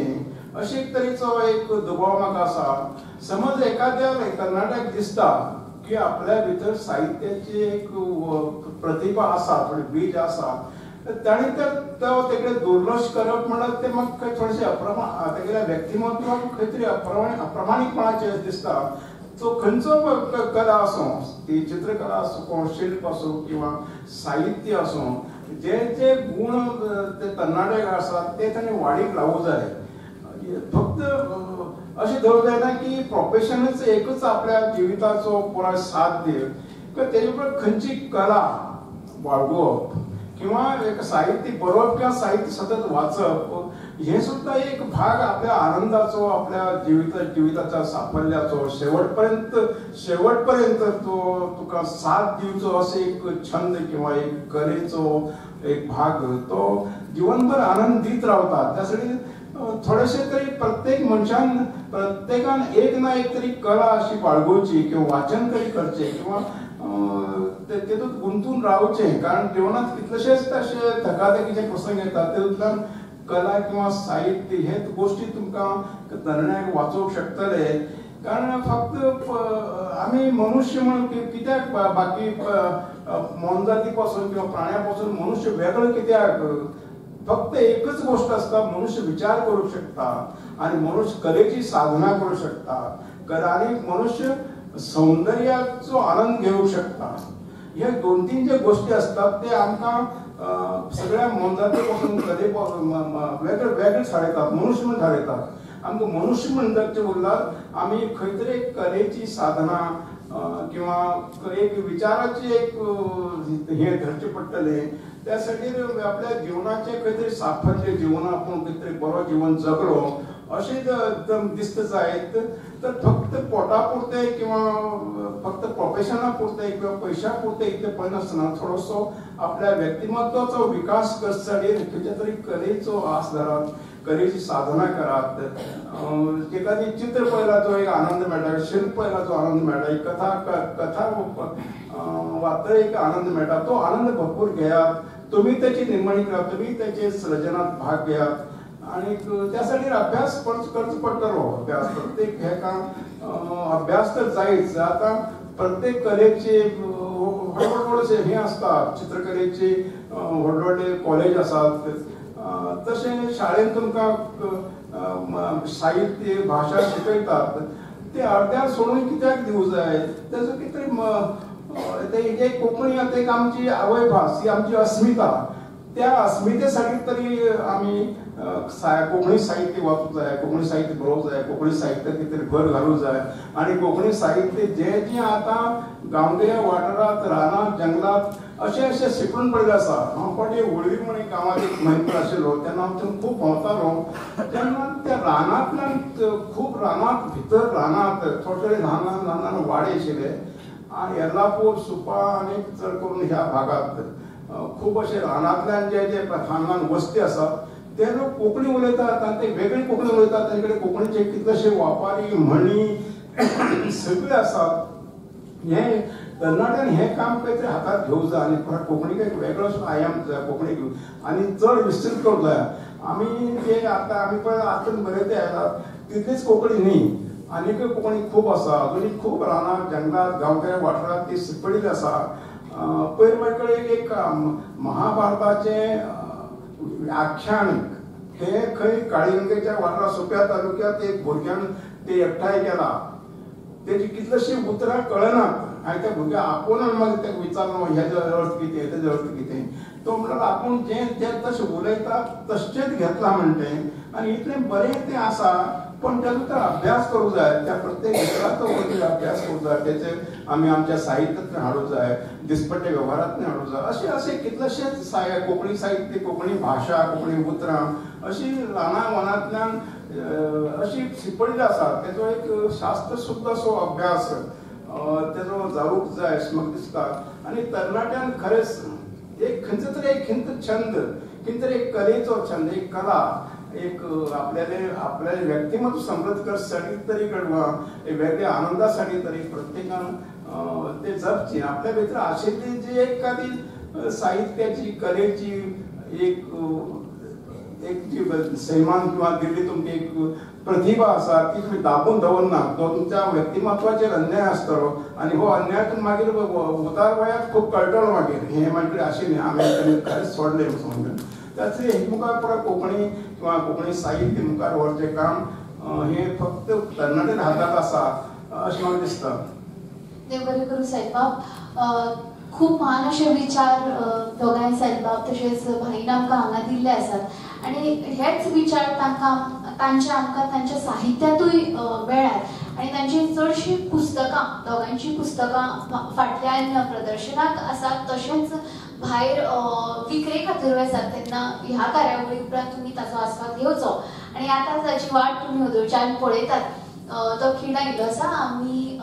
अशे एक तरेचो एक दबाव म्हाका आसा. समज एखाद्या तरणाट्याक दिसता की आपल्या भितर साहित्याची एक प्रतिभा आसा, थोडी बीज आसा, ताणी तर तेकडे दुर्लक्ष करप म्हणल्यार ते म्हाका थोडेशे तेगेल्या व्यक्तिमत्वाक खंय तरी अप्रामाणीकपणाचे दिसता. तो खंयचो कला आसूं, ती चित्रकला आसूं, शिल्प आसूं किंवा साहित्य आसूं, जे जे गुण ते तरणाट्याक आसात ते ताणें वाडीक लावूंक जाय. फक्त अशें धरूंक जायना की प्रोफेशनच एकच आपल्या जिविताचो पुराय साथ दिवप, तेजे उपरांत खंयची कला बाळगुवप किंवा एक साहित्य बरोवप किंवा साहित्य सतत वाचप हे सुद्धा एक भाग आपल्या आनंदाचो, आपल्या जिविताच्या साफल्याचो शेवटपर्यंत तो तुका साथ दिवचो असे एक छंद किंवा एक कलेचो एक भाग तो जीवनभर आनंद दीत रावता. त्यासाठी थोडेशे तरी प्रत्येक मनशान प्रत्येकान एक ना एक तरी कला अशी बाळगुची किंवा वाचन तरी करचे किंवा तेतूंत गुंतून रावचें. कारण जीवनात कितलेशेच अशे धकाधकीचे प्रसंग येतात, तेतूंतल्यान कला किंवा साहित्य हे गोष्टी तुमकां तरण्याक वाचोवंक शकतले. कारण फक्त आमी मनुष्य म्हणून कित्याक बाकी मोनजाती पासून किंवा प्राण्यां पासून मनुष्य वेगळो कित्याक? फक्त एकच गोष्ट आसता, मनुष्य विचार करूंक शकता आणि मनुष्य कलेची साधना करूंक शकता आणि मनुष्य सौंदर्याचो आनंद घेवंक शकता. हे दोन तीन जे गोष्टी असतात ते आमकां सगळ्या मोनजाती पासून कले वेगळे वेगळे थारयतात, मनुष्य म्हणून थारयतात. आमकां मनुष्य म्हणून जर उरल्यार आमी खंय तरी एक कलेची साधना किंवा एक विचाराची एक हे धरचे पडटले. त्यासाठी आपल्या जीवनाचे खंय तरी साफल्य जीवन आपूण खंय तरी बरो जीवन जगलो अशें दिसता जायत तर फक्त पोटा पुरते किंवा फक्त प्रोफेशना पुरते किंवा पैशा पुरते इतलें पळयनासतना थोडोसो आपल्या व्यक्तिमत्वाचो विकास करचे खंयच्या तरी कलेचो आस धरात, कलेची साधना करात. एखादी चित्र पळयल्याचो एक आनंद मेळटा, शिल्प पळयल्याचो आनंद मेळटा, एक कथा वाचतय एक आनंद मेळटा. तो आनंद भरपूर घेयात. तुम्ही त्याची निर्माणी करा, तुम्ही त्याचे सृजनात भाग घेयात आणि त्यासाठी अभ्यास करचो पडटलो. अभ्यास प्रत्येक हेका अभ्यास तर जायच. आता प्रत्येक कलेचे व्हडले हे असतात, चित्रकलेचे व्हडले कॉलेज असतात. तसे शाळेत तुमकां साहित्य भाषा शिकयतात. ते अर्द्यार सोडून कित्याक दिवं जाय तेजो कितें तरी एक कोंकणी आता एक आमची आवय भास ही आमची अस्मिता त्या अस्मितेसाठी तरी आमी कोंकणी साहित्य वाचूंक जाय कोंकणी साहित्य बरोवंक जाय कोंकणी साहित्यात कितें भर घालूंक जाय आनी कोंकणी साहित्य जें आतां गांवगिऱ्या वाठारांत रानांत जंगलात अशें शिकून पडलें आसा हांव फाटीं वळवी म्हण एक गांवांत एक म्हयनो आशिल्लो तेन्ना हांव थंय खूब भोंवतालो तेन्ना त्या रानांतल्यान खूब रानांत भितर रानांत थोडे ल्हान ल्हान वाडे आशिल्ले आनी येल्लापूर सुपा आनी चड करून ह्या भागांत खूब अशे रानांतल्यान जे जे ल्हान ल्हान वस्ती आसात ते लोक कोंकणी उलयतात आनी ते वेगळी कोंकणी उलयतात तांचे कडेन कोंकणीचे कितलेशे वापारी म्हणी सगळे आसात हे तरणाट्यान हें काम खंय तरी हातांत घेवंक जाय आनी कोंकणीक एक वेगळोसो आयाम जाय कोंकणी घेवन आनी चड विस्तृत करूंक जाय आमी जे आतां आमी पळय आजून बरयते आयलात तितलीच कोंकणी न्ही आनीक कोंकणी खूब आसा अजुनी खूब रानांत जंगलात गांवगिऱ्या वाठारांत ती पडिल्ली आसा पयर म्हजे कडेन एक महाभारताचें आख्यान हे खंय काळिंगेच्या वाठारांत सुप्या तालुक्यांत एक भुरग्यान ते एकठांय केला तेजी कितलींशीं उतरां कळनात हांवें त्या भुरग्या आपोवन मागीर ताका विचारलो हेजो अर्थ कितें तेजो अर्थ कितें तो म्हणलो आपूण जें तशें उलयता तशेंच घेतलां म्हणटें आनी इतलें बरें तें आसा पण ताजो तर अभ्यास करूंक जाय त्या प्रत्येक विशयाचो अभ्यास करूंक जाय तेचे आमी आमच्या साहित्यांत हाडूंक जाय दिसपट्टे वेव्हारांत हाडूंक जाय अशें कितलेशेच कोंकणी साहित्य कोंकणी भाशा कोंकणी उतरां अशीं ल्हाना वनांतल्यान अशी पडिल्ली आसा तेजो एक शास्त्र सुद्दां असो अभ्यास तेजो जावूंक जाय अशें म्हाका दिसता आनी तरणाट्यान खरेंच एक खंयचो तरी एक खंयचो छंद कितें तरी एक कलेचो छंद एक कला एक आपल्याले व्यक्तिमत्व समृद्ध करण्यासाठी तरी घडवा वेगळ्या आनंदासाठी तरी प्रत्येकान ते जपची आपल्या भितर आशिल्ली जी एखादी साहित्याची कलेची एक जी सैमान किंवा दिल्ली तुमची एक प्रतिभा आसा ती तुम्ही दाबून दवरना तो तुमच्या व्यक्तिमत्वाचेर अन्याय आसतलो आनी हो अन्याय मागीर उतार वयात खूब कळटलो मागीर हे मागीर आशिल्लें हांवें खरेंच सोडलें म्हणून त्याचे मुखार परत कोंकणी किंवा कोंकणी साहित्य मुखार व्हरचें काम हे फक्त तरणाट्यां हातांत आसा अशें म्हाका दिसता देव बरें करूं साईबाब खूप महान असे विचार दोगांय साईबाब तशेंच भाईन आमकां हांगा दिल्ले आसात आनी हेच विचार आमकां तांच्या साहित्यातूय मेळ्ळ्यात आनी तांची चडशीं पुस्तकां दोगांयची पुस्तकां फाटल्यान प्रदर्शनाक आसात तशेंच भायर विक्रे खातीर आसात तेन्ना ह्या कार्यावळी उपरांत तुमी ताचो आस्वाद घेवचो आनी आतां ताची वाट तुमी अदोळच्यान पळयतात तो खीण आयिल्लो आसा आमी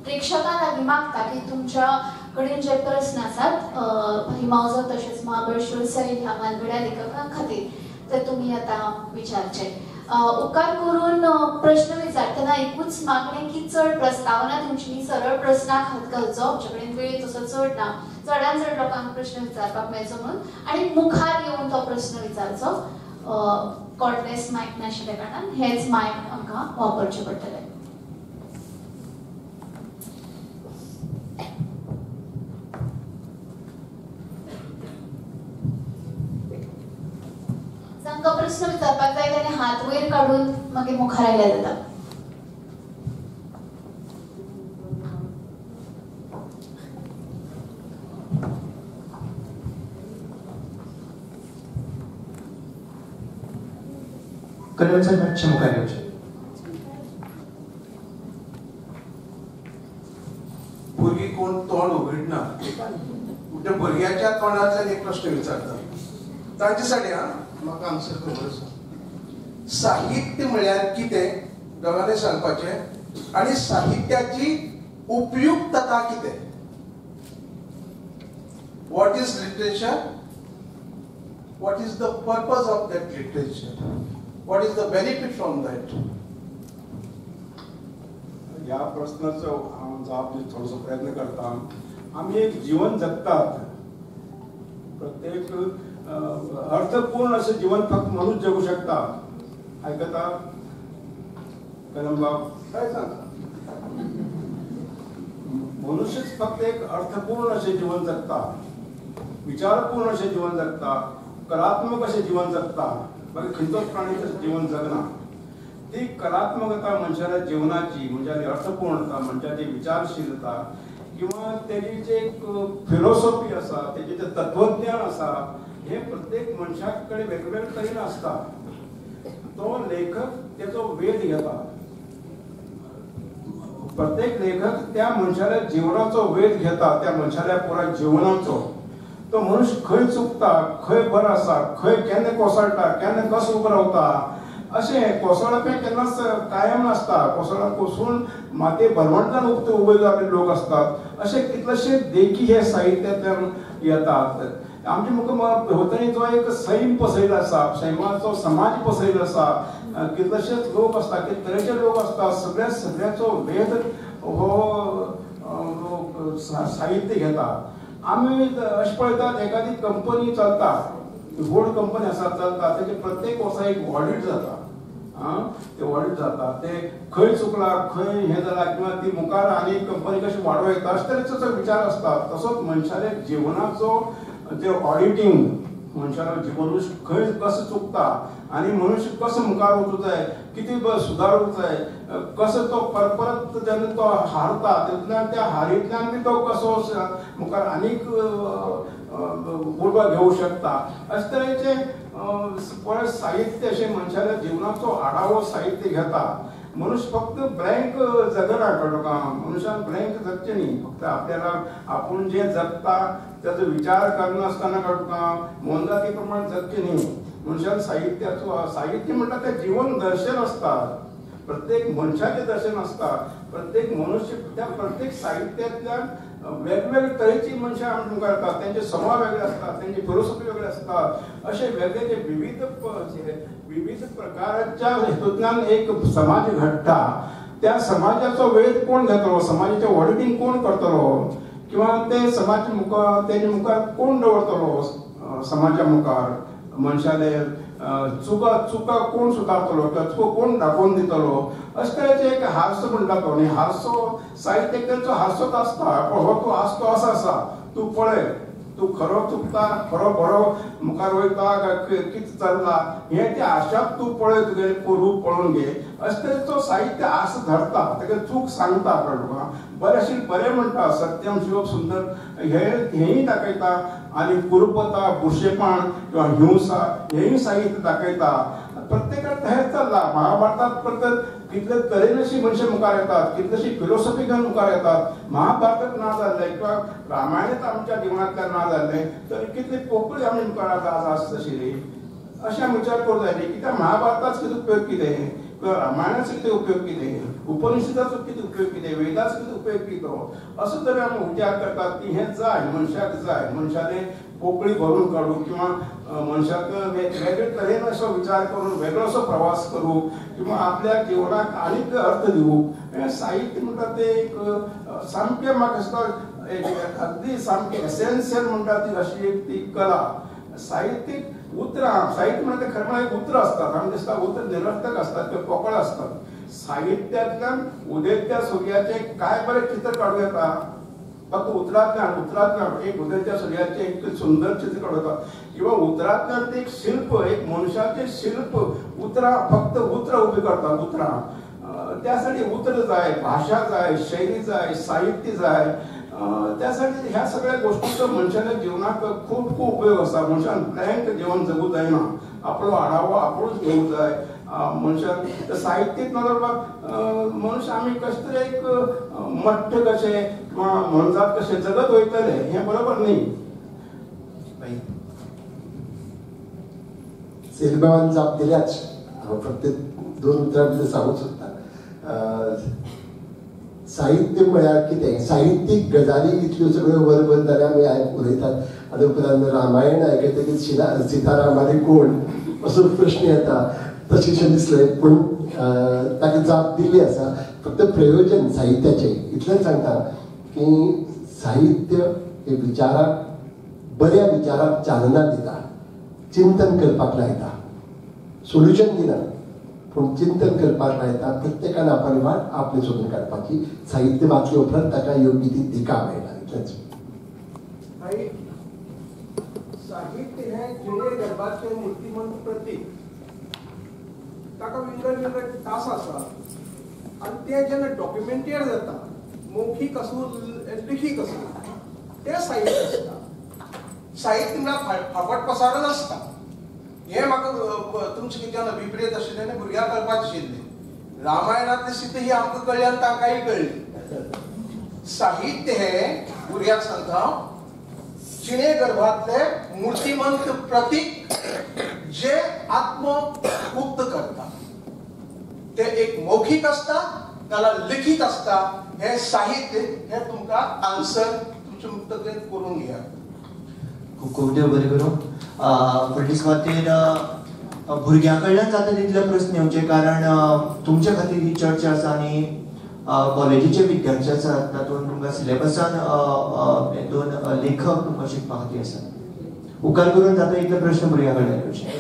प्रेक्षकां लागीं मागता की तुमच्या कडेन जे प्रस्न आसात भाई मावजो तशेंच महाबळेश्वर सैल ह्या मानगड्या लेखकां खातीर ते तुमी आतां विचारचे उपकार करून प्रश्न विचारतना एकूच मागणें की चड प्रस्तावना दिवची न्ही सरळ प्रस्नाक हात घालचो आमचे कडेन वेळ तसो चड ना चडांत चड लोकांक प्रश्न विचारपाक मेळचो म्हणून आनी मुखार येवन तो प्रश्न विचारचो कॉर्डलेस मायक नाशिल्ल्या कारणान हेच मायक आमकां वापरचें पडटलें जांकां प्रश्न विचारपाक जाय ताणें हात वयर काडून मागीर मुखार आयल्यार जाता कन्वेन्शन मातशें मुखार येवचें भुरगीं कोण तोंड उगडना त्या भुरग्याच्या तोंडांतल्यान एक प्रश्न विचारता तांचे साठी म्हाका आन्सर खबर आसा साहित्य म्हळ्यार कितें दोगांनी सांगपाचें आनी साहित्याची उपयुक्तता कितें what is literature what is the purpose of that literature What is the benefit from that? या प्रश्नाचो हांव जवाब दिवपाचो थोडोसो प्रयत्न करता आमी एक जीवन जगतात प्रत्येक अर्थपूर्ण अशें जीवन फक्त मनुष्य जगू शकता आयकता कदमबाब काय सांगता मनुष्यच फक्त एक अर्थपूर्ण अशें जीवन जगता विचारपूर्ण अशें जीवन जगता कलात्मक अशें जीवन जगता बाकी खंयचोच प्राणी तशें जीवन जगना ती कलात्मकता मनशाच्या जीवनाची, मनशाची अर्थपूर्णता, मनशाची विचारशीलता किंवा त्याची जे फिलॉसॉफी असा, त्याचे जे तत्वज्ञान असा, हे प्रत्येक मनशाकडे वेगवेगळे तरेन असता. तो लेखक त्याचो वेध घेता. प्रत्येक लेखक त्या मनशाच्या जीवनाचो वेध घेता, त्या मनशाच्या पुरा जीवनाचो. तो मनुष्य खंय चुकता, खंय बरो आसा, खंय केन्ना कोसळटा, केन्ना कसो उबो रावता, अशें कोसळपें केन्नाच कायम नासता. कोसळाक कोसळून माते भरवंतान उबे जाल्ले लोक असतात. अशे कितलेशे देखी हे साहित्यांतल्यान येतात. आमचे मुखार भोंवतणी जो एक सैम पसयलो आसा, सैमाचो समाज पसयलो आसा, कितलेशेच लोक असता, कितले तरेचे लोक असतात, सगळ्याचो वेध हो साहित्य घेता. आमी अशें पळयतात, एखादी कंपनी चलता, व्हड कंपनी आसा चलता, तेजे प्रत्येक वर्सा एक ऑडिट जाता. ते ऑडिट जाता, ते खंय चुकला, खंय हें जाला, किंवा ती मुखार आनी कंपनी कशी वाडोवं अशे तरेचो विचार आसता. तसोच मनशाच्या जीवनाचो जे ऑडिटींग, मनशाचो मनुष्य खंय कसो चुकता आनी मनुष्य कसो मुखार वचूंक जाय, कितें सुदारूंक जाय, कसो तो परत जेन्ना तो हारता तेतूंतल्यान त्या हारींतल्यान बी तो कसो मुखार आनीक उर्बा घेवंक शकता. अशे तरेचे परत साहित्य अशें मनशाच्या जीवनाचो आढावो साहित्य घेता. मनुष्य फक्त ब्लँक जगना कळटा. मनशान ब्लँक जगचें न्ही. फक्त आपल्याला आपूण जे जगता त्याचो विचार करनासतना कळटा मोनजाती प्रमाणे जगचें न्ही. मनशान साहित्य म्हणटा तें जीवन दर्शन आसता. प्रत्येक मनशाचें दर्शन आसता. प्रत्येक मनुष्य त्या प्रत्येक साहित्यांतल्यान वेगवेगळे तरेची मनशां आमच्या मुखार येतात. तेंचे स्वभाव वेगळे आसतात, तेंची फिलॉसॉफी वेगळे आसतात. अशे वेगवेगळे विविध प्रकारच्या हेतूंतल्यान एक समाज घडटा. त्या समाजाचो वेध कोण घेतलो, समाजाचें ऑडिटींग कोण करतलो, किंवा ते समाज मुखार तेजे मुखार कोण दवरतलो, समाजा मुखार मनशाले चुका कोण सुदारतलो, किंवा चुको कोण दाखोवन दितलो. अशे तरेचे एक हास्य म्हणटा तो. आनी हास्य साहित्याचो हास्योच आसता. हो तूं हांसतो आसा, तूं पळय, तूं खरो चुकता, खरो बरो मुखार वयता काय कितें चल्ला, हें त्या हास्याक तूं पळय, तुगे रूप पळोवन घे. अशे तरेचो साहित्य हास धरता, तेका चूक सांगता. कळटा बरें बरें म्हणटा, सत्यम शिवम सुंदर हेंय दाखयता. आनी कुरुपता, बुरशेपण किंवा हिंसा हेंय साहित्य दाखयता. प्रत्येकाक हेंच चल्ला. महाभारतांत प्रत्येक कितले तरेन अशी मनशां मुखार येतात, कितलेशी फिलॉसॉफी घेवन मुखार येतात. महाभारतांत ना जाल्ले किंवा रामायणांत आमच्या जिवनांतल्यान ना जाल्ले तर कितली पोकळी आमी मुखार आसा आशिल्ली. अशें आमी विचार करूंक जाय. कित्याक महाभारताचो कितें उपयोग कितें, किंवा रामायणाचो कितें उपयोग कितें, उपनिशदाचो कितें उपयोग कितें, वेदाचो कितें उपयोग कितें, असो तरी आमी विचार करतात की हें जाय, मनशाक जाय. मनशाले पोकळी भरून काडूं, किंवा मनशाक वेगळे तरेन असो विचार करून वेगळो असो प्रवास करूं, किंवा आपल्या जिवनाक आनीक अर्थ दिवूंक. हें साहित्य म्हणटा तें एक सामकें म्हाका दिसता अगदी सामकें एसेन्शियल म्हणटा ती अशी एक ती कला. साहित्यीक उतरां, साहित्य म्हणटा तें खरें म्हळ्यार उतरां असतात. आमकां दिसता उतर निरर्थक असतात किंवा पोकळ असतात. साहित्यांतल्यान उदेंत्या सुर्याचे काय बरें चित्र काडूं येता. फक्त उतरांतल्यान एक उदेंत्या सुर्याचे एक सुंदर चित्र काडूं येता, किंवा उतरांतल्यान ते एक शिल्प, एक मनशाचें शिल्प उतरां, फक्त उतरां उबी करता. उतरां त्यासाठी उतर जाय, भाशा जाय, शैली जाय, साहित्य जाय. त्यासाठी ह्या सगळ्या गोष्टींचो मनशाच्या जिवनाक खूब उपयोग आसा. मनशान ब्लँक जिवन जगूंक जायना. आपलो आढावो आपुणूच घेवंक जाय. मनशान साहित्यीक नाजाल्यार मनुष्य आमी कशे तरी एक मठ्ठ कशे किंवा मनजात कशे जगत वयतले हें बरोबर न्ही. सेलबाबान जाप दिल्याच हांव फक्त 2 उतरां भितर सांगूंक सोदता. साहित्य म्हळ्यार कितें, साहित्यीक गजाली इतल्यो सगळ्यो वर जाल्यार आमी उलयतात. आनी उपरांत रामायण आयकतकीर सितारामारी कोण असो प्रश्न येता. तशेंशें दिसलें, पूण ताका जाप दिल्ली आसा. फक्त प्रयोजन साहित्याचें इतलेंच सांगता की साहित्य हे विचाराक, बऱ्या विचाराक चालना दिता, चिंतन करपाक लायता. सोल्युशन दिना, पूण चिंतन करपाक लायता. प्रत्येकान आपली वाट आपली सोदून काडपाची. साहित्य वाचले उपरांत ताका योग्य ती दिका मेळटा. इतलेंच. साहित्य हें जिणे गर्भाचें मुर्तिमंत प्रतीक. ताका विंगड तास आसा आनी ते जेन्ना डॉक्युमेंटेड जाता मौखीक आसूं लिखीत आसूं ते साहित्य आसता. साहित्य म्हळ्यार फापट पसारण आसता. हे म्हाका तुमचें कितें अभिप्रेत आशिल्लें आनी भुरग्यांक कळपाक आशिल्लें. रामायणातली स्थिती ही आमकां कळ्ळी आनी तांकांय कळ्ळी. साहित्य हे भुरग्याक सांगता जिणे गर्भातले मूर्तिमंत प्रतीक जे आत्म मुक्त करता. ते एक मौखिक असता त्याला लिखित असता. हे साहित्य हे तुमकां आन्सर तुमचे मुक्ततेन करून घेया. खूब खूब देव बरें करूं. फुडलीच खातीर भुरग्यां कडल्यान जाता तितले प्रस्न येवचे, कारण तुमच्या खातीर ही चर्चा आसा आनी कॉलेजीचे विद्यार्थी आसात तातूंत तुमकां सिलेबसान हेतून लेखक तुमकां शिकपा खातीर आसा. उपकार करून जाता इतले प्रश्न भुरग्यां कडल्यान येवचे.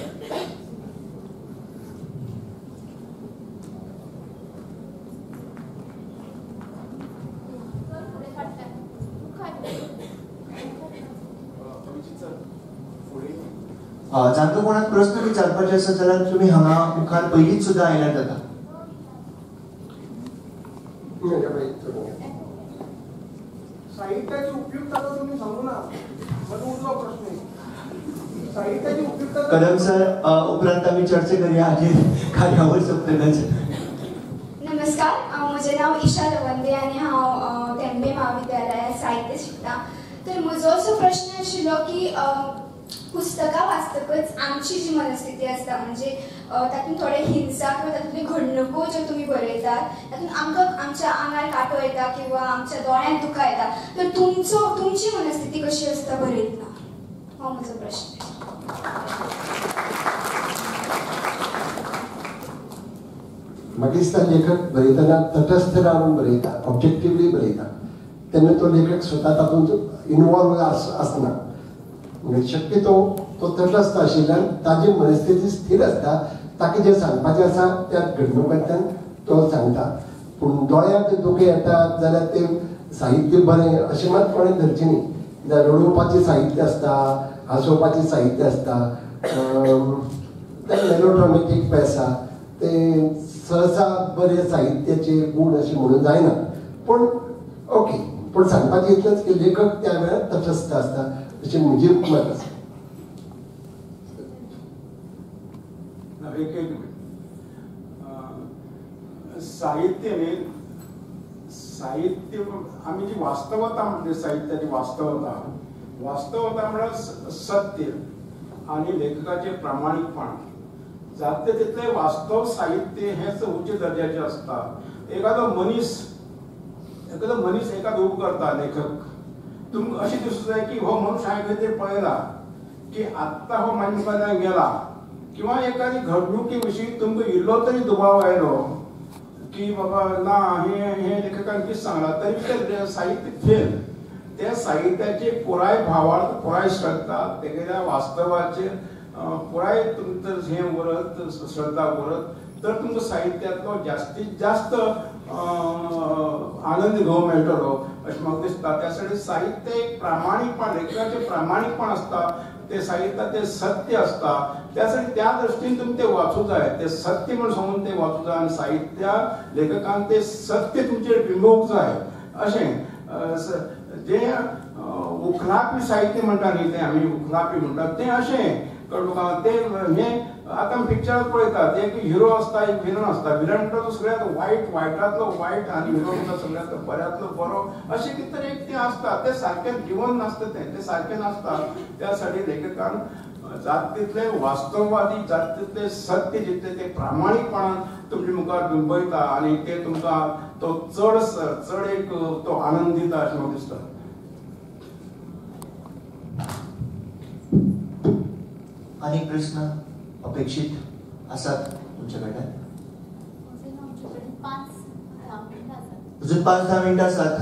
जांकां कोणाक प्रश्न विचारपाचे आसा जाल्यार तुमी हांगा मुखार पयलींच सुद्दां आयल्यार जाता. साहित्याची उपयुक्तता तुम्ही सांगू ना. मला उरलो प्रश्न. साहित्याची उपयुक्तता कदम सर उपरांत आमी चर्चा करूया आनी कार्यावळ सोंपतकच. नमस्कार, म्हजें नांव ईशा लवंदे आनी हांव तेंबे महाविद्यालयात साहित्य शिकता. तर म्हजो असो प्रश्न आशिल्लो की पुस्तकां वाचतकच आमची जी मनस्थिती आसता म्हणजे तातूंत थोडे हिंसा किंवा तातूंतली घडणुको ज्यो तुमी बरयतात तातूंत आमकां आमच्या आंगार कांटो येता किंवा आमच्या दोळ्यांत दुकां येता. तर तुमची मनस्थिती कशी आसता बरयतना, हो म्हजो प्रश्न. म्हाका दिसता लेखक बरयतना तटस्थ रावन बरयता, ऑब्जेक्टिवली बरयता. तेन्ना तो लेखक स्वता तातूंत इनवॉल्व आसना. म्हणजे शक्यतो तो तटस्थ आशिल्ल्यान ताजी मनस्थिती स्थिर आसता. ताका जें सांगपाचें आसा त्या घडणुकांतल्यान तो सांगता. पूण दोळ्यांक दुखें येतात जाल्यार तें साहित्य बरें अशें मात कोणें धरचें न्ही. रडोवपाचें साहित्य आसता, हांसोवपाचें साहित्य आसता, मेलोड्रामेटीक पळय आसा तें सहसा बरें साहित्याचे गूण अशें म्हणून जायना. पूण ओके, पूण सांगपाचें इतलेंच की लेखक त्या वेळार तटस्थ आसता अशें म्हजें मत आसा. साहित्य आम्ही जी वास्तवता म्हणजे साहित्याची वास्तवता म्हळ्यार सत्य आणि लेखकाचे प्रामाणिकपण. जाते तितले वास्तव साहित्य हेच उच्च दर्जाचे असता. एखादो मनीस एखादो उब करता लेखक, तुमकां अशें दिसूं जाय की हो मनुष्य हांवें खंय तरी पळयला की आत्ता हो म्हाज्या मुखार गेला, किंवा एखादी घडणुके विशीं तुमकां इल्लो तरी दुबाव आयलो की बाबा ना हे लेखकान कितें सांगला तरी ते साहित्य फेल. त्या साहित्याचे पुराय भावार्थ, पुराय श्रद्धा, तेगेल्या वास्तवाचे पुराय तुमचं हे उरत, श्रद्धा उरत, तर तुमकां साहित्यातलो जास्तीत जास्त आनंद घेवंक मेळटलो अशें म्हाका दिसता. त्या साठी साहित्य एक प्रामाणिकपण, लेखकाचें प्रामाणिकपण आसता. ते साहित्याचें सत्य आसता. त्यासाठी त्या दृश्टीन तुम्ही ते वाचूं जाय. ते सत्य म्हणून सांगून ते वाचूं जाय आनी साहित्या लेखकान ते सत्य तुमचेर बिंबोवंक जाय. अशें जे उखलापी साहित्य म्हणटा न्ही, ते आमी उखलापी म्हणटात तें अशें कळ्ळुका. ते हे आतां पिक्चरांत पळयतात, एक हिरो आसता, एक विलन आसता. विलन म्हणटा तो सगळ्यांत वायटांतलो वायट आनी हिरो म्हणटा सगळ्यांत बऱ्यांतलो बरो, अशें कितें तरी एक तें आसता. तें सारकें जिवन नासता, तें सारकें नासता. त्या साठी लेखकान जात तितले वास्तववादी, जात तितले सत्य जितले ते प्रामाणिकपणान तुमच्या मुखार बिंबयता आनी ते तुमकां तो चड एक तो आनंद दिता अशें म्हाका दिसता. आनीक प्रश्न अपेक्षित आसात तुमचे कडल्यान? अजून 5-10 मिनिटां आसात.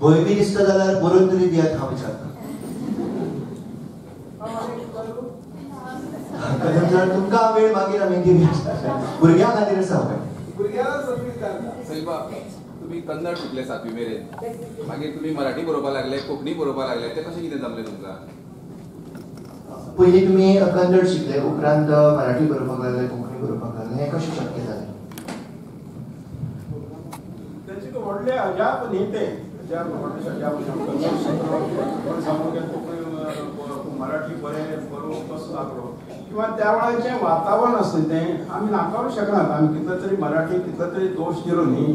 भंय बी दिसता जाल्यार बरोवन तरी दियात, हांव विचारता. तुमकां वेळ मागीर आमी दिवया. भुरग्यां खातीर आसा तुम्ही कन्नड शिकले 7वी मेरेन, मागीर तुम्ही मराठी बरोवपाक लागले, कोंकणी बरोवपाक लागले, ते कशें कितें जमलें तुमकां? पयलीं तुमी कन्नड शिकले उपरांत मराठी बरोवपाक लागले कोंकणी बरोवपाक लागले हें कशें शक्य जालें? त्याचे व्हडले अजाप न्ही ते अजाप व्हडले अजाप मराठी बरें बरोवप कसो लागलो किंवा त्या वेळाचें वातावरण आसलें तें आमी नाकारूंक शकनात. आमी कितलो तरी मराठी कितलो तरी दोश दिलो न्ही